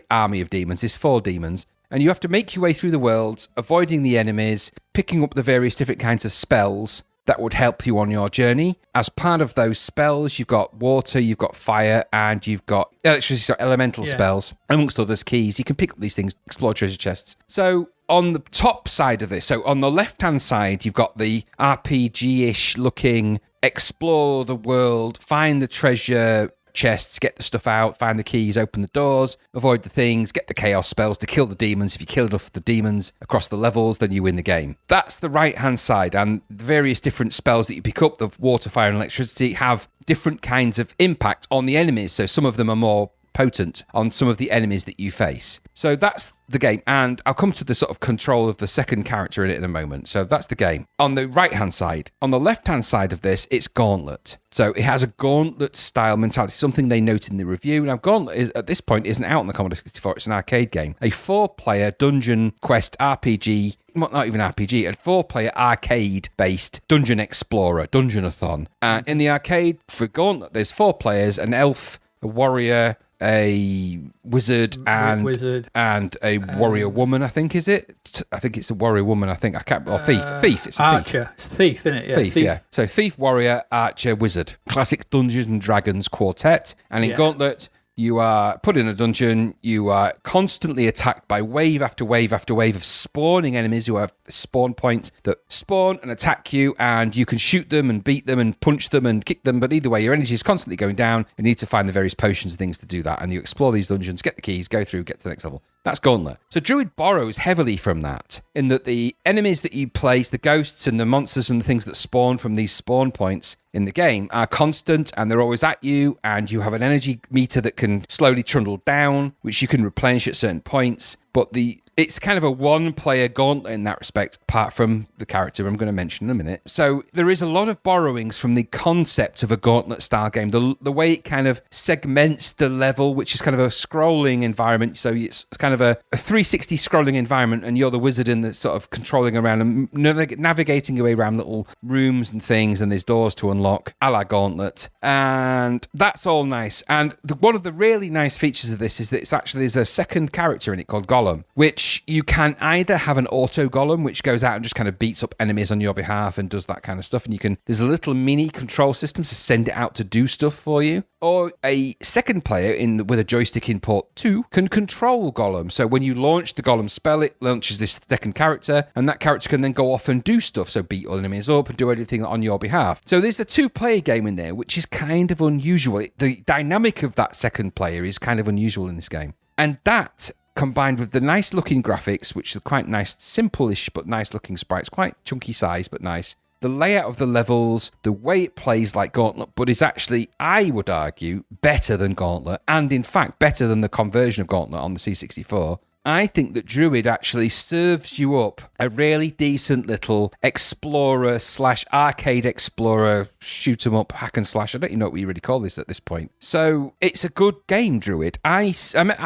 army of demons. There's 4 demons. And you have to make your way through the worlds, avoiding the enemies, picking up the various different kinds of spells that would help you on your journey. As part of those spells, you've got water, you've got fire, and you've got electricity, so elemental spells, amongst others keys. You can pick up these things, explore treasure chests. So on the top side of this, so on the left-hand side, you've got the RPG-ish looking, explore the world, find the treasure chests, get the stuff out, find the keys, open the doors, avoid the things, get the chaos spells to kill the demons. If you kill enough of the demons across the levels, then you win the game. That's the right-hand side, and the various different spells that you pick up, the water, fire, and electricity, have different kinds of impact on the enemies. So some of them are more potent on some of the enemies that you face. So that's the game, and I'll come to the sort of control of the second character in it in a moment. So that's the game. On the right-hand side, on the left-hand side of this, it's Gauntlet. So it has a Gauntlet-style mentality, something they note in the review. Now, Gauntlet, at this point, isn't out on the Commodore 64. It's an arcade game. A 4-player dungeon quest RPG, not even RPG, a 4-player arcade-based dungeon explorer, dungeonathon. In the arcade, for Gauntlet, there's 4 players, an elf, a warrior, a wizard, and a warrior woman, I think, is it? I think it's a warrior woman, I think. I can't, or thief. Thief. It's a Archer. Thief. It's a thief, isn't it? Yeah, thief, yeah. So thief, warrior, archer, wizard. Classic Dungeons and Dragons quartet. And in Gauntlet, you are put in a dungeon, you are constantly attacked by wave after wave after wave of spawning enemies who have spawn points that spawn and attack you, and you can shoot them and beat them and punch them and kick them, but either way, your energy is constantly going down. You need to find the various potions and things to do that, and you explore these dungeons, get the keys, go through, get to the next level. That's Gauntlet. So Druid borrows heavily from that, in that the enemies that you place, the ghosts and the monsters and the things that spawn from these spawn points in the game are constant, and they're always at you, and you have an energy meter that can slowly trundle down, which you can replenish at certain points. But it's kind of a one-player Gauntlet in that respect, apart from the character I'm going to mention in a minute. So there is a lot of borrowings from the concept of a Gauntlet-style game. The way it kind of segments the level, which is kind of a scrolling environment. So it's kind of a 360 scrolling environment, and you're the wizard in the sort of controlling around and navigating your way around little rooms and things, and there's doors to unlock, a la Gauntlet. And that's all nice. And one of the really nice features of this is that there's a second character in it called Golem, which you can either have an auto golem, which goes out and just kind of beats up enemies on your behalf and does that kind of stuff. And there's a little mini control system to send it out to do stuff for you. Or a second player with a joystick in port 2 can control Golem. So when you launch the Golem spell, it launches this second character, and that character can then go off and do stuff. So beat all enemies up and do everything on your behalf. So there's a 2-player game in there, which is kind of unusual. The dynamic of that second player is kind of unusual in this game. And that, combined with the nice looking graphics, which are quite nice, simple-ish but nice looking sprites, quite chunky size but nice. The layout of the levels, the way it plays like Gauntlet, but is actually, I would argue, better than Gauntlet, and in fact better than the conversion of Gauntlet on the C64. I think that Druid actually serves you up a really decent little explorer / arcade explorer, shoot 'em up, hack and slash. I don't even know what we really call this at this point. So it's a good game, Druid. I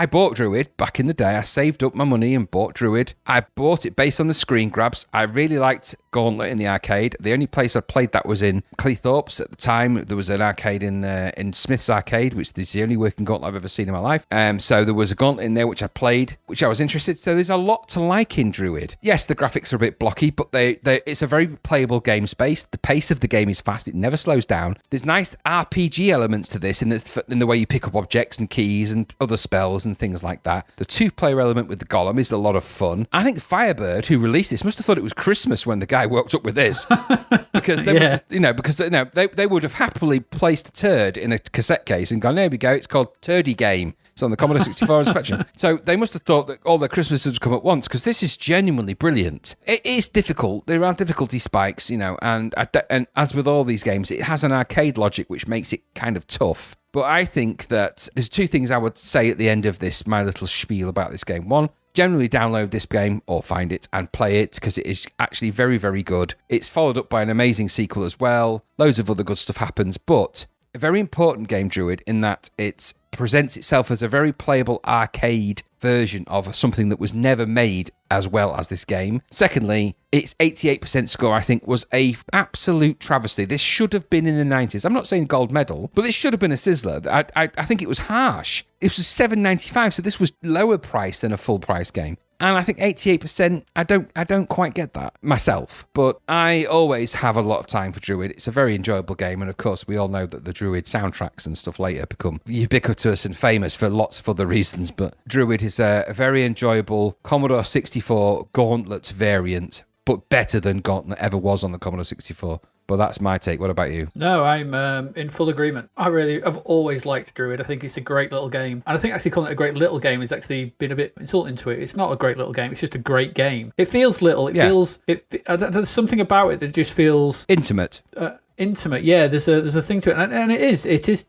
bought Druid back in the day. I saved up my money and bought Druid. I bought it based on the screen grabs. I really liked Gauntlet in the arcade. The only place I played that was in Cleethorpes at the time. There was an arcade in Smith's Arcade, which is the only working Gauntlet I've ever seen in my life. So there was a Gauntlet in there which I played, which I was interested. So there's a lot to like in Druid. Yes, the graphics are a bit blocky, but it's a very playable game space. The pace of the game is fast. It never slows down. There's nice RPG elements to this in the way you pick up objects and keys and other spells and things like that. The 2-player element with the Golem is a lot of fun. I think Firebird, who released this, must have thought it was Christmas when the guy walked up with this, because they would have happily placed a turd in a cassette case and gone, there we go, it's called Turdy Game. It's on the Commodore 64 and Spectrum. So they must have thought that all their Christmases would come at once, because this is genuinely brilliant. It is difficult. There are difficulty spikes, and as with all these games, it has an arcade logic which makes it kind of tough. But I think that there's 2 things I would say at the end of this, my little spiel about this game. One, generally download this game or find it and play it, because it is actually very, very good. It's followed up by an amazing sequel as well. Loads of other good stuff happens, but a very important game, Druid, in that it presents itself as a very playable arcade version of something that was never made as well as this game. Secondly, its 88% score, I think, was a absolute travesty. This should have been in the 90s. I'm not saying gold medal, but this should have been a sizzler. I think it was harsh. It was $7.95, so this was lower price than a full price game. And I think 88%, I don't quite get that myself. But I always have a lot of time for Druid. It's a very enjoyable game. And of course, we all know that the Druid soundtracks and stuff later become ubiquitous and famous for lots of other reasons. But Druid is a very enjoyable Commodore 64 Gauntlet variant, but better than Gauntlet ever was on the Commodore 64. But that's my take. What about you? No, I'm in full agreement. I've always liked Druid. I think it's a great little game. And I think actually calling it a great little game has actually been a bit insulting to it. It's not a great little game. It's just a great game. It feels little. There's something about it that just feels... Intimate. Intimate, yeah. There's a thing to it, and it is.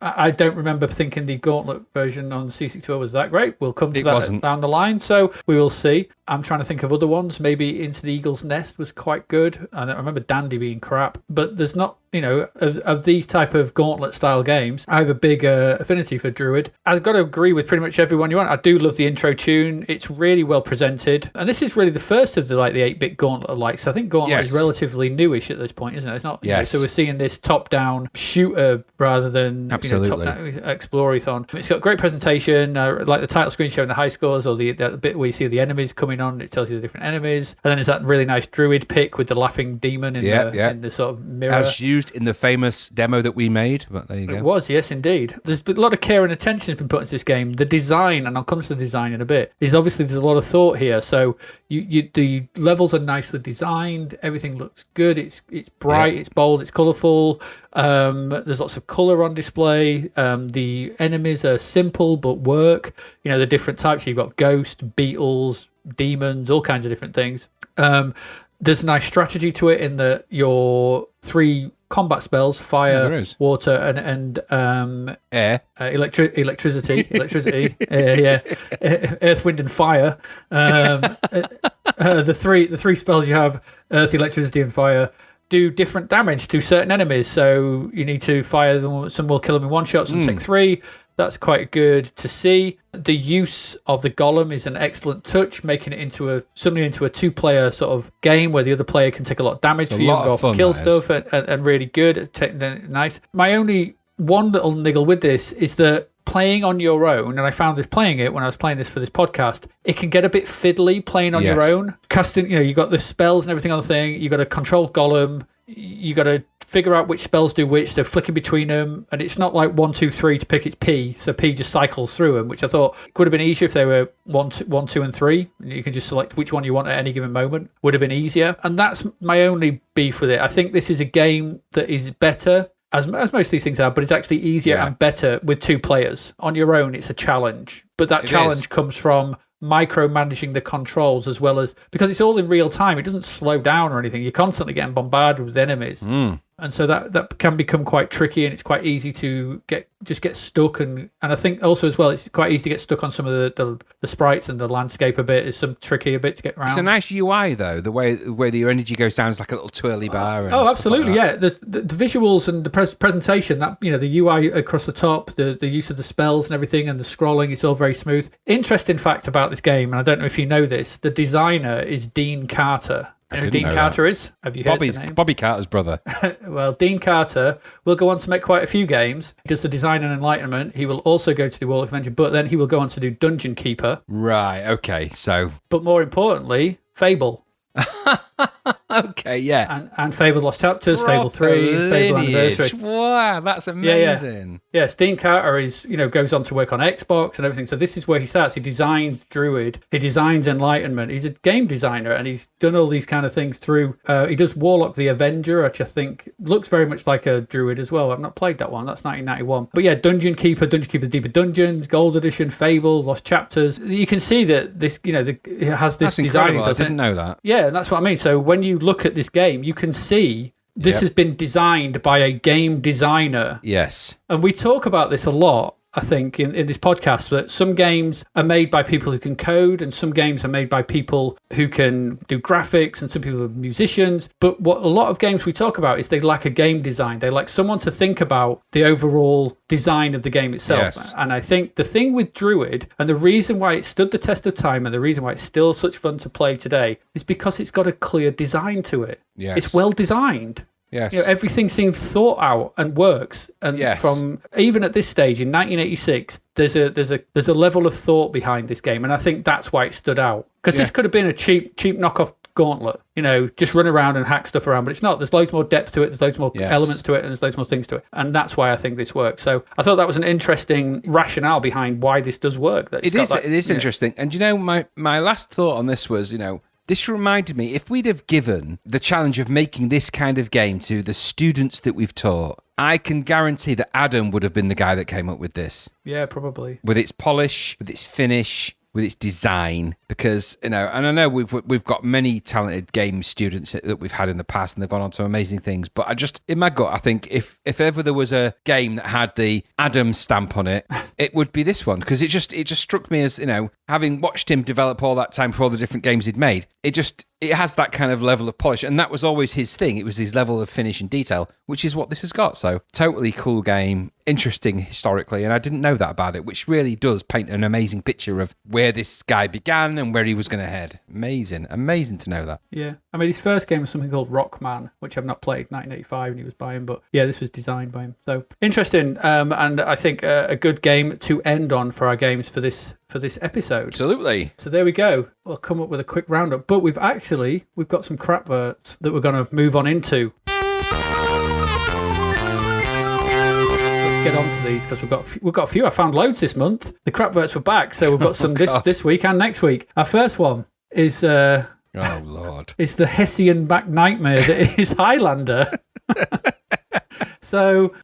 I don't remember thinking the Gauntlet version on C64 was that great. We'll come to that down the line, so we will see. I'm trying to think of other ones. Maybe Into the Eagle's Nest was quite good. I don't remember Dandy being crap, but there's not. Of these type of Gauntlet style games, I have a big affinity for Druid. I've got to agree with pretty much everyone you want. I do love the intro tune. It's really well presented, and this is really the first of the 8-bit Gauntlet likes. I think Gauntlet is relatively newish at this point, isn't it? It's not. Yes. So we're seeing this top-down shooter rather than top-down explorathon. It's got great presentation, like the title screen showing the high scores, or the bit where you see the enemies coming on. It tells you the different enemies, and then there's that really nice Druid pick with the laughing demon in the sort of mirror. As used in the famous demo that we made, but there you go. It was, yes, indeed. There's a lot of care and attention has been put into this game. The design, and I'll come to the design in a bit, is obviously there's a lot of thought here. So the levels are nicely designed. Everything looks good. It's bright. It's bold. It's colourful. There's lots of colour on display. The enemies are simple but work. The different types. You've got ghost, beetles, demons, all kinds of different things. There's a nice strategy to it in that your 3 combat spells, fire, water, and air, electricity, earth, wind, and fire. The three spells you have, earth, electricity, and fire, do different damage to certain enemies. So you need to fire them. Some will kill them in one shot. Some take 3. That's quite good to see. The use of the golem is an excellent touch, making it into a 2-player sort of game where the other player can take a lot of damage for you and go off and kill stuff, and really good. Nice. My only one little niggle with this is that playing on your own, and I found this playing it when I was playing this for this podcast, it can get a bit fiddly playing on your own. Casting, you got the spells and everything on the thing. You got to control golem. You got to figure out which spells do which. They're flicking between them, and it's not like 1, 2, 3 to pick its P. So P just cycles through them, which I thought would have been easier if they were 1, 2, and 3. And you can just select which one you want at any given moment. Would have been easier, and that's my only beef with it. I think this is a game that is better, as most of these things are, but it's actually easier and better with 2 players. On your own, it's a challenge, but that challenge comes from micromanaging the controls, as well as because it's all in real time. It doesn't slow down or anything. You're constantly getting bombarded with enemies. And so that can become quite tricky, and it's quite easy to get stuck. And I think also as well, it's quite easy to get stuck on some of the sprites, and the landscape a bit is some tricky a bit to get around. It's a nice UI though, the way your energy goes down is like a little twirly bar. And absolutely, like yeah. The visuals and the presentation, that the UI across the top, the use of the spells and everything, and the scrolling, it's all very smooth. Interesting fact about this game, and I don't know if you know this, the designer is Dean Carter. You know who Dean Carter is? Have you heard the name? Bobby Carter's brother. Well, Dean Carter will go on to make quite a few games. He does the design and enlightenment. He will also go to the World Convention, but then he will go on to do Dungeon Keeper. Right, okay, so... But more importantly, Fable. Okay, yeah. And Fable Lost Chapters, Fable 3, Fable Anniversary. Wow, that's amazing. Yes, Dean Carter is, goes on to work on Xbox and everything. So this is where he starts. He designs Druid. He designs Enlightenment. He's a game designer, and he's done all these kind of things through. He does Warlock the Avenger, which I think looks very much like a Druid as well. I've not played that one. That's 1991. But yeah, Dungeon Keeper Deeper Dungeons, Gold Edition, Fable, Lost Chapters. You can see that this, it has this design. I didn't know that. Yeah, and that's what I mean. So when you look at this game, you can see this has been designed by a game designer. Yes. And we talk about this a lot, I think, in this podcast, that some games are made by people who can code, and some games are made by people who can do graphics, and some people are musicians. But what a lot of games we talk about is they lack a game design. They lack someone to think about the overall design of the game itself. Yes. And I think the thing with Druid, and the reason why it stood the test of time, and the reason why it's still such fun to play today, is because it's got a clear design to it. Yes. It's well designed. Yes. Everything seems thought out and works. And from even at this stage in 1986, there's a level of thought behind this game, and I think that's why it stood out. Because this could have been a cheap knockoff Gauntlet, just run around and hack stuff around, but it's not. There's loads more depth to it. There's loads more elements to it, and there's loads more things to it, and that's why I think this works. So I thought that was an interesting rationale behind why this does work. It is interesting, and my last thought on this was, this reminded me, if we'd have given the challenge of making this kind of game to the students that we've taught, I can guarantee that Adam would have been the guy that came up with this. Yeah, probably. With its polish, with its finish, with its design, because, and I know we've got many talented game students that we've had in the past, and they've gone on to amazing things, but I just, in my gut, I think if ever there was a game that had the Adam stamp on it, it would be this one, because it just struck me as, having watched him develop all that time for all the different games he'd made, it has that kind of level of polish, and that was always his thing. It was his level of finish and detail, which is what this has got. So totally cool game, interesting historically, and I didn't know that about it, which really does paint an amazing picture of where this guy began and where he was going to head. Amazing to know that. Yeah, I mean, his first game was something called Rockman, which I've not played, 1985, and he was by him, but yeah, this was designed by him. So interesting, and I think a good game to end on for our games for this episode. Absolutely. So there we go. We'll come up with a quick roundup, but we've got some Crapverts that we're going to move on into. Let's get on to these, because we've got a few. I found loads this month. The Crapverts were back, so we've got some this week and next week. Our first one is oh Lord, it's the Hessian back nightmare that is Highlander. So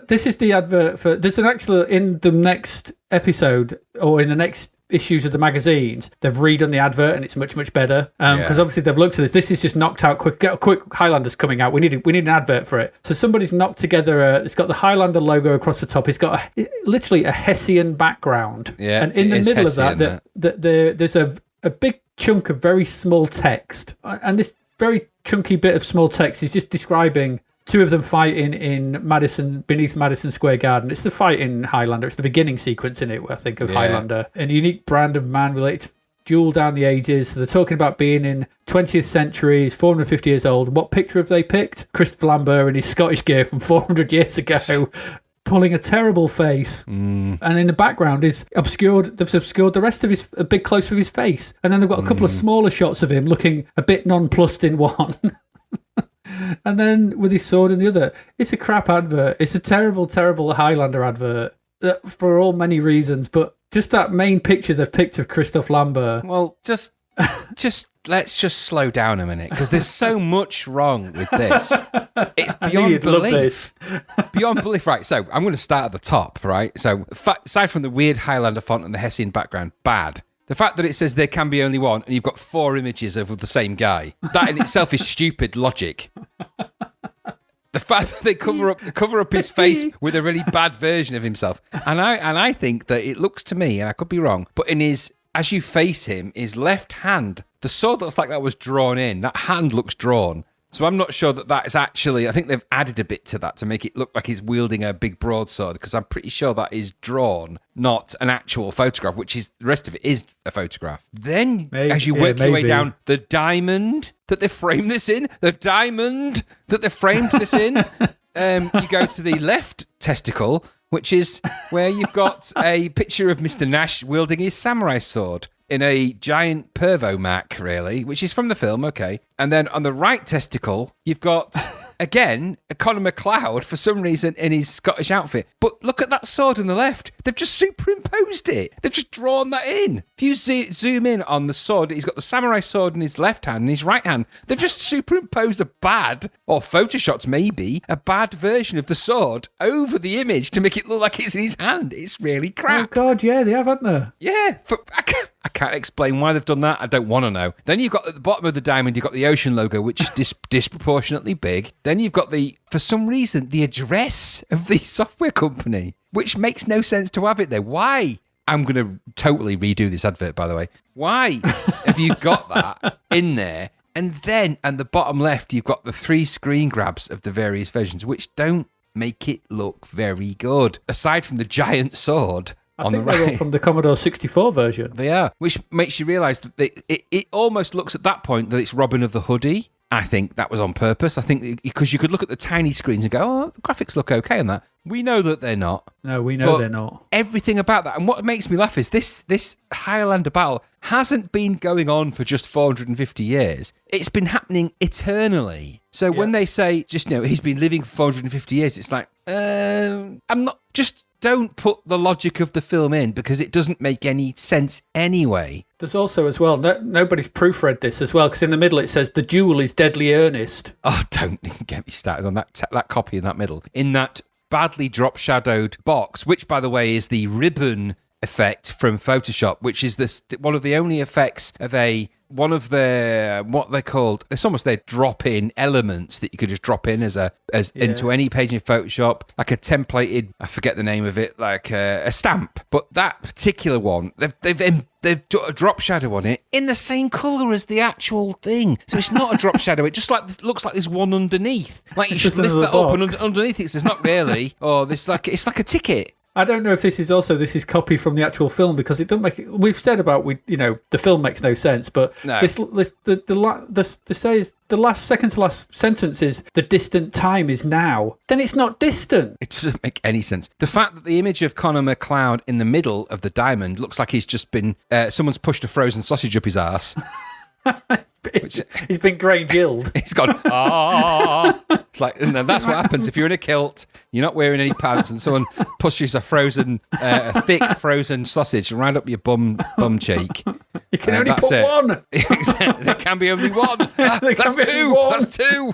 this is the advert for. There's an actual in the next episode, or in the next issues of the magazines, they've redone the advert, and it's much better, because obviously they've looked at this is just knocked out quick Highlander's coming out, we need an advert for it. So somebody's knocked together it's got the Highlander logo across the top, it's got literally a Hessian background, and in the middle Hessian, of that there's a big chunk of very small text, and this very chunky bit of small text is just describing two of them fighting beneath Madison Square Garden. It's the fight in Highlander. It's the beginning sequence in it, I think, of Highlander. A unique brand of man related to duel down the ages. So they're talking about being in 20th century. He's 450 years old. What picture have they picked? Christopher Lambert in his Scottish gear from 400 years ago, pulling a terrible face. And in the background is obscured. They've obscured the rest of a big close of his face. And then they've got a couple of smaller shots of him looking a bit nonplussed in one. And then with his sword in the other. It's a crap advert. It's a terrible Highlander advert for all many reasons. But just that main picture they've picked of Christophe Lambert. Well, just let's just slow down a minute, because there's so much wrong with this. It's beyond belief. Beyond belief. Right, so I'm going to start at the top, right? So aside from the weird Highlander font and the Hessian background, bad. The fact that it says there can be only one, and you've got 4 images of the same guy, that in itself is stupid logic. The fact that they cover up his face with a really bad version of himself, and I think that it looks to me, and I could be wrong, but as you face him, his left hand, the sword looks like that was drawn in. That hand looks drawn. So I'm not sure that is actually, I think they've added a bit to that to make it look like he's wielding a big broadsword, because I'm pretty sure that is drawn, not an actual photograph, which is, the rest of it is a photograph. Then, as you work your way down, the diamond that they framed this in, you go to the left testicle, which is where you've got a picture of Mr. Nash wielding his samurai sword in a giant pervo mac, really, which is from the film, okay. And then on the right testicle, you've got, again, Conor McLeod, for some reason, in his Scottish outfit. But look at that sword on the left. They've just superimposed it. They've just drawn that in. If you zoom in on the sword, he's got the samurai sword in his left hand and his right hand. They've just superimposed a bad, or photoshopped maybe, a bad version of the sword over the image to make it look like it's in his hand. It's really crap. Oh, God, yeah, they have, haven't they? Yeah, I can't explain why they've done that. I don't want to know. Then you've got at the bottom of the diamond, you've got the ocean logo, which is disproportionately big. Then you've got for some reason, the address of the software company, which makes no sense to have it there. Why? I'm going to totally redo this advert, by the way. Why have you got that in there? And then, at the bottom left, you've got the 3 screen grabs of the various versions, which don't make it look very good. Aside from the giant sword on the right. They're all from the Commodore 64 version. They are. Which makes you realise that it almost looks at that point that it's Robin of the Hoodie. I think that was on purpose. I think because you could look at the tiny screens and go, oh, the graphics look okay on that. We know that they're not. No, we know they're not. Everything about that. And what makes me laugh is this Highlander battle hasn't been going on for just 450 years. It's been happening eternally. So when they say, he's been living for 450 years, it's like, I'm not, just don't put the logic of the film in, because it doesn't make any sense anyway. There's also, as well, nobody's proofread this as well, because in the middle it says, the duel is deadly earnest. Oh, don't get me started on that copy in that middle. In that badly drop-shadowed box, which, by the way, is the ribbon effect from Photoshop, which is one of the only effects of one of the, what they're called, it's almost their drop-in elements that you could just drop in into any page in Photoshop, like a templated, I forget the name of it, like a stamp. But that particular one, they've got a drop shadow on it in the same colour as the actual thing. So it's not a drop shadow. It just looks like there's one underneath. Like you should lift that up, and underneath it says not really. Or it's like a ticket. I don't know if this is copy from the actual film, because it doesn't make it. We've said about the film makes no sense, but no. This says the last second to last sentence is the distant time is now. Then it's not distant. It doesn't make any sense. The fact that the image of Conor McLeod in the middle of the diamond looks like he's just been someone's pushed a frozen sausage up his arse. He's been grain-gilled. He's gone, It's like, and that's what happens if you're in a kilt, you're not wearing any pants, and someone pushes a thick frozen sausage right up your bum cheek. You can only put one. Exactly. There can be only one. That's two.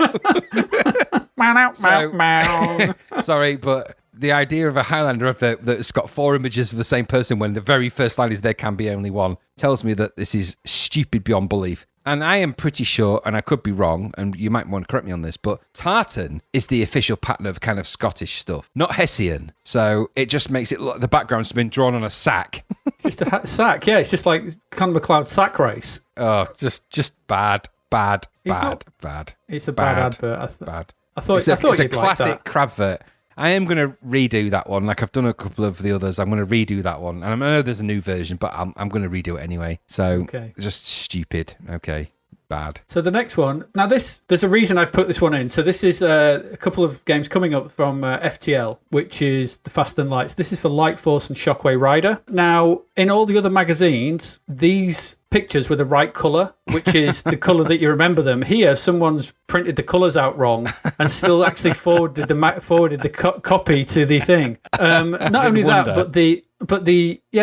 Sorry, but the idea of a Highlander that's got 4 images of the same person when the very first line is there can be only one tells me that this is stupid beyond belief. And I am pretty sure, and I could be wrong, and you might want to correct me on this, but tartan is the official pattern of kind of Scottish stuff, not Hessian. So it just makes it look like the background's been drawn on a sack. It's just a sack, yeah. It's just like Conor McLeod's sack race. Oh, just bad. It's a bad advert. Bad. I thought it's a you'd classic like that. Crapvert. I am going to redo that one. Like I've done a couple of the others. I'm going to redo that one. And I know there's a new version, but I'm going to redo it anyway. So just stupid. Okay. Bad. So the next one. Now there's a reason I've put this one in. So this is a couple of games coming up from FTL, which is the Fast and Lights. This is for Light Force and Shockwave Rider. Now, in all the other magazines, these pictures were the right colour, which is the colour that you remember them. Here, someone's printed the colours out wrong and still actually forwarded the copy to the thing. Not only that, but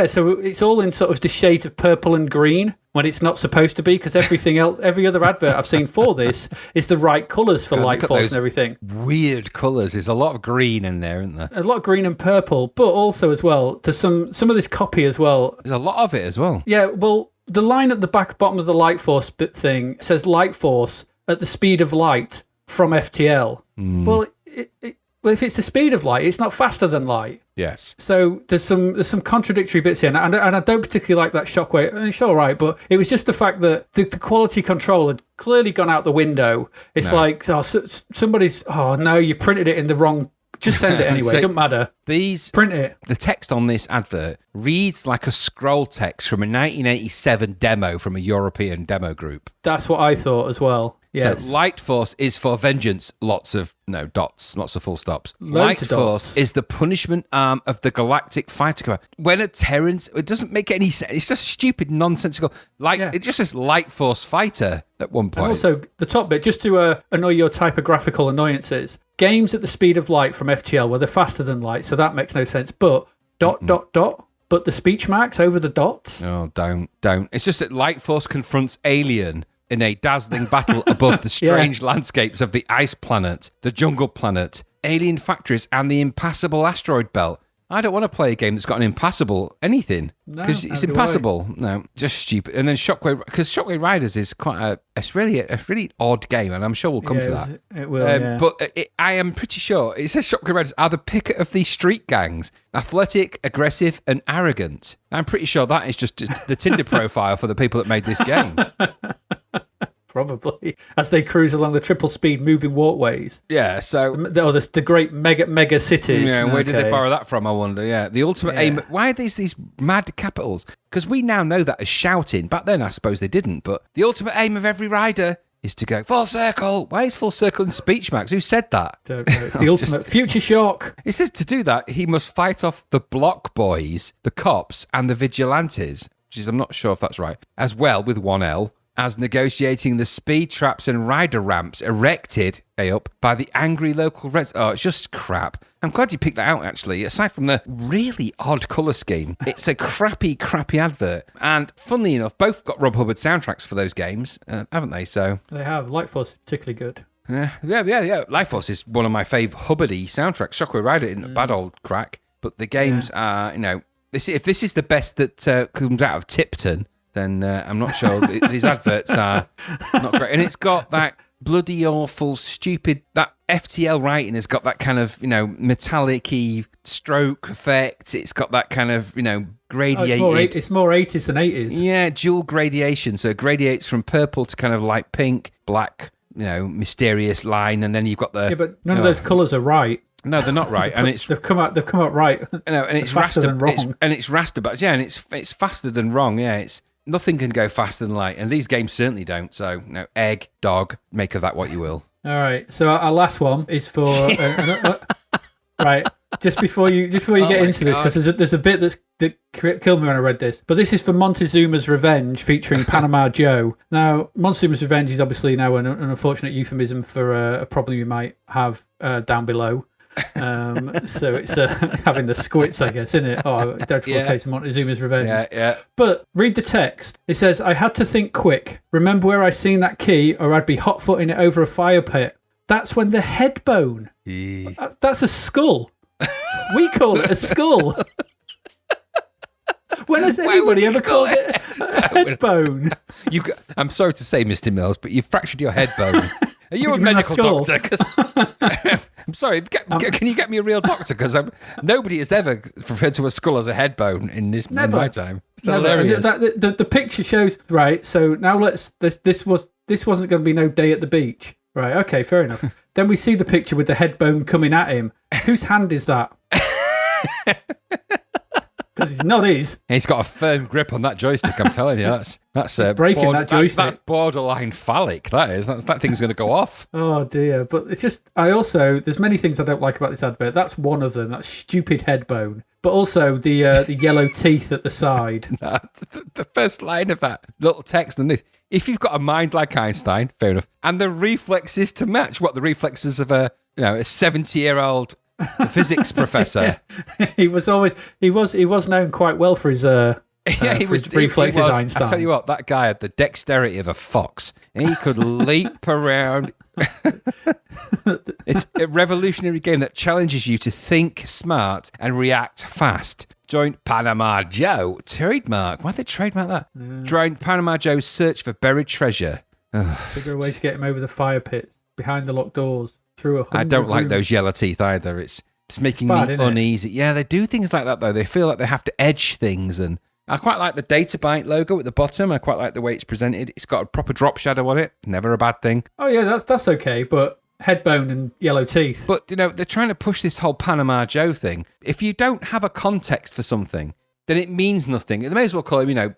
so it's all in sort of the shades of purple and green when it's not supposed to be, because everything else, every other advert I've seen for this is the right colours for Light Force and everything. Weird colours. There's a lot of green in there, isn't there? A lot of green and purple, but also as well, there's some of this copy as well. There's a lot of it as well. Yeah, well, the line at the bottom of the Light Force bit thing says Light Force at the speed of light from FTL. Well, well, if it's the speed of light, it's not faster than light. Yes. So there's some contradictory bits in, and I don't particularly like that shockwave. It's all right, but it was just the fact that the quality control had clearly gone out the window. It's like, somebody's, no, you printed it in the wrong. Just send it anyway. It doesn't matter. Print it. The text on this advert reads like a scroll text from a 1987 demo from a European demo group. That's what I thought as well. Yes. So Light Force is for vengeance. Lots of dots, lots of full stops. Loads Light of Force dots. is the punishment arm of the Galactic Fighter Command. When a Terrans, it doesn't make any sense. It's just stupid, nonsensical. It just says Light Force Fighter at one point. And also, the top bit, just to annoy your typographical annoyances, games at the speed of light from FTL, well, they're faster than light, so that makes no sense. But, ... but the speech marks over the dots? Oh, don't. It's just that Light Force confronts Alien in a dazzling battle above the strange landscapes of the ice planet, the jungle planet, alien factories, and the impassable asteroid belt. I don't want to play a game that's got an impassable anything, because it's impassable. No, just stupid. And then Shockwave, because Shockwave Riders is quite it's really a really odd game, and I'm sure we'll come to that. It will, But I am pretty sure it says Shockwave Riders are the pick of these street gangs, athletic, aggressive, and arrogant. I'm pretty sure that is just the Tinder profile for the people that made this game. Probably, as they cruise along the triple speed moving walkways. Yeah, so... the great mega cities. Yeah, where did they borrow that from, I wonder? Yeah, the ultimate aim... Why are these mad capitals? Because we now know that as shouting. Back then, I suppose they didn't, but the ultimate aim of every rider is to go, full circle. Why is full circle in speech marks? Who said that? Don't know. It's the ultimate future shock. It says to do that, he must fight off the block boys, the cops, and the vigilantes, which is, I'm not sure if that's right, as well with one L, as negotiating the speed traps and rider ramps erected by the angry local Reds. Oh, it's just crap. I'm glad you picked that out, actually. Aside from the really odd colour scheme, it's a crappy advert. And funnily enough, both got Rob Hubbard soundtracks for those games, haven't they? So they have. Light Force is particularly good. Yeah. Light Force is one of my fave Hubbardy soundtracks. Shockwave Rider isn't a bad old crack, but the games are, if this is the best that comes out of Tipton, then I'm not sure. These adverts are not great. And it's got that bloody awful, stupid, that FTL writing has got that kind of, metallic-y stroke effect. It's got that kind of, gradiated. It's more 80s than 80s. Yeah, dual gradation. So it gradiates from purple to kind of light pink, black, mysterious line. And then you've got the... Yeah, but none of those colours are right. No, they're not right, and they've come out right. No, and it's faster than wrong. It's raster, and it's faster than wrong. Yeah, it's nothing can go faster than light, and these games certainly don't. So, egg, dog, make of that what you will. All right. So our last one is for right. Just before you get into this, because there's a bit that killed me when I read this. But this is for Montezuma's Revenge, featuring Panama Joe. Now, Montezuma's Revenge is obviously now an unfortunate euphemism for a problem you might have down below. So it's having the squits, I guess, isn't it? Oh, dreadful case of Montezuma's Revenge. Yeah. But read the text. It says, I had to think quick. Remember where I seen that key, or I'd be hot-footing it over a fire pit. That's when the head bone. That's a skull. We call it a skull. When has anybody ever called it a head bone? I'm sorry to say, Mr. Mills, but you've fractured your head bone. Are you a medical doctor? 'Cause I'm sorry. Can you get me a real doctor? Because nobody has ever referred to a skull as a head bone in my time. It's hilarious. The picture shows right. So now this wasn't going to be no day at the beach, right? Okay, fair enough. Then we see the picture with the head bone coming at him. Whose hand is that? Because it's not his. He's got a firm grip on that joystick. I'm telling you, that's breaking that joystick. That's borderline phallic. That thing's going to go off. Oh dear! But it's just there's many things I don't like about this advert. That's one of them. That stupid head bone. But also the yellow teeth at the side. The first line of that little text underneath. If you've got a mind like Einstein, fair enough, and the reflexes to match the reflexes of a 70-year-old physics professor. He was known quite well for his reflexes. Einstein. I tell you what, that guy had the dexterity of a fox. He could leap around. It's a revolutionary game that challenges you to think smart and react fast. Join Panama Joe. Trademark. Why'd they trademark that? Join Panama Joe's search for buried treasure. Figure a way to get him over the fire pits, behind the locked doors. Through I don't like 100 those yellow teeth either. It's making bad, me isn't it? uneasy. Yeah, they do things like that, though. They feel like they have to edge things. And I quite like the Databyte logo at the bottom. I quite like the way it's presented. It's got a proper drop shadow on it. Never a bad thing. Oh, yeah, that's okay, but headbone and yellow teeth. But, they're trying to push this whole Panama Joe thing. If you don't have a context for something, then it means nothing. They may as well call him,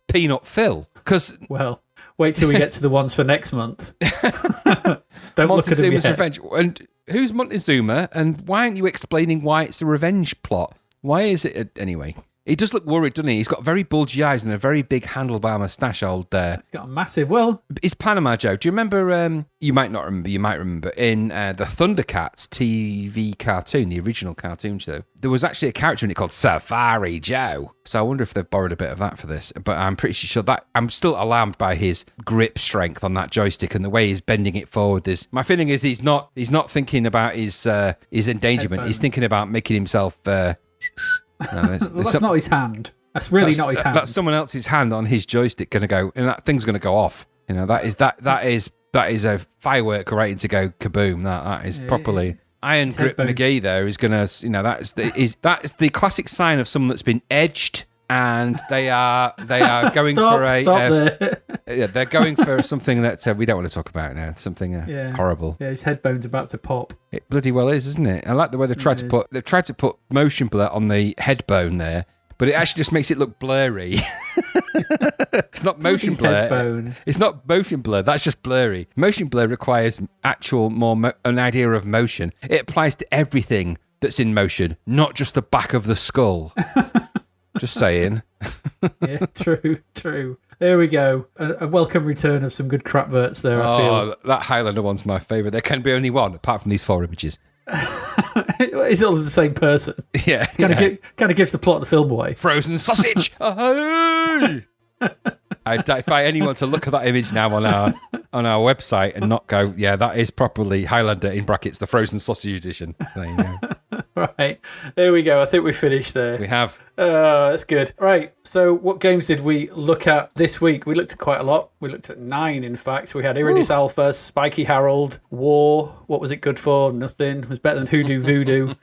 Peanut Phil. Because Well, wait till we get to the ones for next month. Don't look at him Montezuma's yet. revenge. And who's Montezuma? And why aren't you explaining why it's a revenge plot? Why is it anyway? He does look worried, doesn't he? He's got very bulgy eyes and a very big handlebar moustache. Old Got a massive. Well, is Panama Joe. Do you remember? You might not remember. You might remember in the Thundercats TV cartoon, the original cartoon show. There was actually a character in it called Safari Joe. So I wonder if they've borrowed a bit of that for this. But I'm pretty sure that I'm still alarmed by his grip strength on that joystick and the way he's bending it forward. My feeling is he's not thinking about his endangerment. Headbone. He's thinking about making himself. No, that's not his hand. That's really not his hand. That's someone else's hand on his joystick going to go, and that thing's going to go off. That is a firework waiting to go kaboom. That is properly Iron Grip headbone. McGee. There is going to, that's the classic sign of someone that's been edged, and they are going for there. they're going for something that we don't want to talk about now. Something horrible. Yeah, his headbone's about to pop. It bloody well is, isn't it? I like the way they've tried to put motion blur on the head bone there, but it actually just makes it look blurry. It's not motion blur. Headbone. It's not motion blur. That's just blurry. Motion blur requires actual an idea of motion. It applies to everything that's in motion, not just the back of the skull. Just saying. Yeah, true. There we go. A welcome return of some good Crapverts there, I feel. That Highlander one's my favourite. There can be only one, apart from these 4 images. It's all the same person. Yeah. Kind of gives the plot of the film away. Frozen sausage! Ahoy! I defy anyone to look at that image now on our website and not go, yeah, that is properly Highlander in brackets, the frozen sausage edition. There you go. Right. There we go. I think we finished there. We have. That's good. Right. So what games did we look at this week? We looked at quite a lot. We looked at 9, in fact. We had Iridis Alpha, Spiky Harold, W.A.R. What was it good for? Nothing. It was better than Hoodoo Voodoo.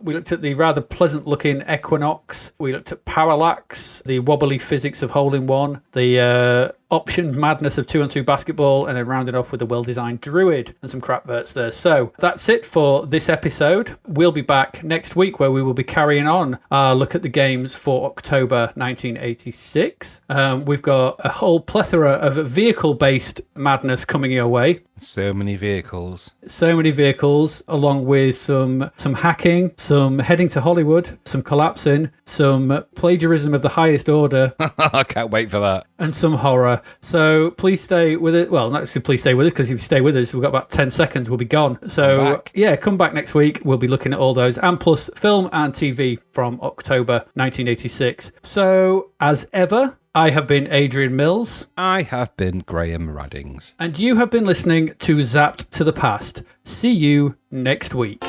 We looked at the rather pleasant-looking Equinox. We looked at Parallax, the wobbly physics of hole-in-one, the optioned madness of 2-on-2 basketball, and then rounded off with a well-designed Druid and some Crapverts there. So that's it for this episode. We'll be back next week where we will be carrying on our look at the games for October 1986. We've got a whole plethora of vehicle-based madness coming your way. So many vehicles. So many vehicles, along with some hacking, some heading to Hollywood, some collapsing, some plagiarism of the highest order, I can't wait for that. and some horror. So please stay with it. Well, not actually please stay with us, because if you stay with us, we've got about 10 seconds, we'll be gone. So come back next week. We'll be looking at all those, and plus film and TV from October 1986. So as ever, I have been Adrian Mills. I have been Graham Raddings. And you have been listening to Zapped to the Past. See you next week.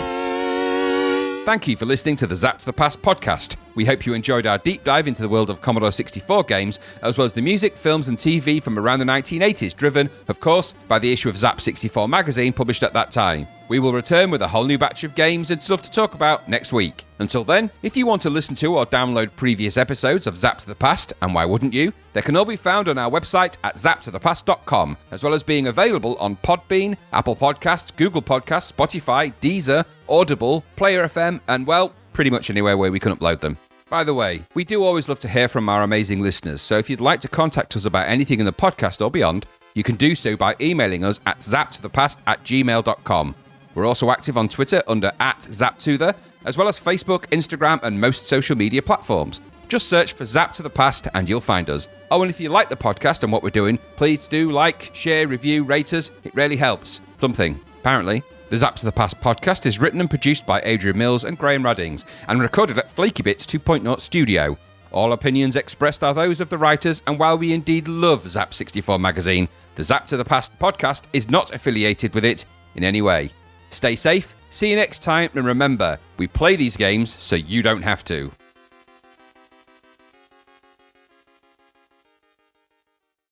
Thank you for listening to the Zapped to the Past podcast. We hope you enjoyed our deep dive into the world of Commodore 64 games, as well as the music, films and TV from around the 1980s, driven, of course, by the issue of Zap 64 magazine published at that time. We will return with a whole new batch of games and stuff to talk about next week. Until then, if you want to listen to or download previous episodes of Zapped to the Past, and why wouldn't you, they can all be found on our website at zappedtothepast.com, as well as being available on Podbean, Apple Podcasts, Google Podcasts, Spotify, Deezer, Audible, Player FM, and, well, pretty much anywhere where we can upload them. By the way, we do always love to hear from our amazing listeners, so if you'd like to contact us about anything in the podcast or beyond, you can do so by emailing us at zappedtothepast@gmail.com. We're also active on Twitter under @ZapTother, as well as Facebook, Instagram, and most social media platforms. Just search for Zapped to the Past and you'll find us. Oh, and if you like the podcast and what we're doing, please do like, share, review, rate us. It really helps. Something, apparently. The Zapped to the Past podcast is written and produced by Adrian Mills and Graham Raddings, and recorded at Flaky Bits 2.0 Studio. All opinions expressed are those of the writers, and while we indeed love Zap 64 magazine, the Zapped to the Past podcast is not affiliated with it in any way. Stay safe, see you next time, and remember, we play these games so you don't have to.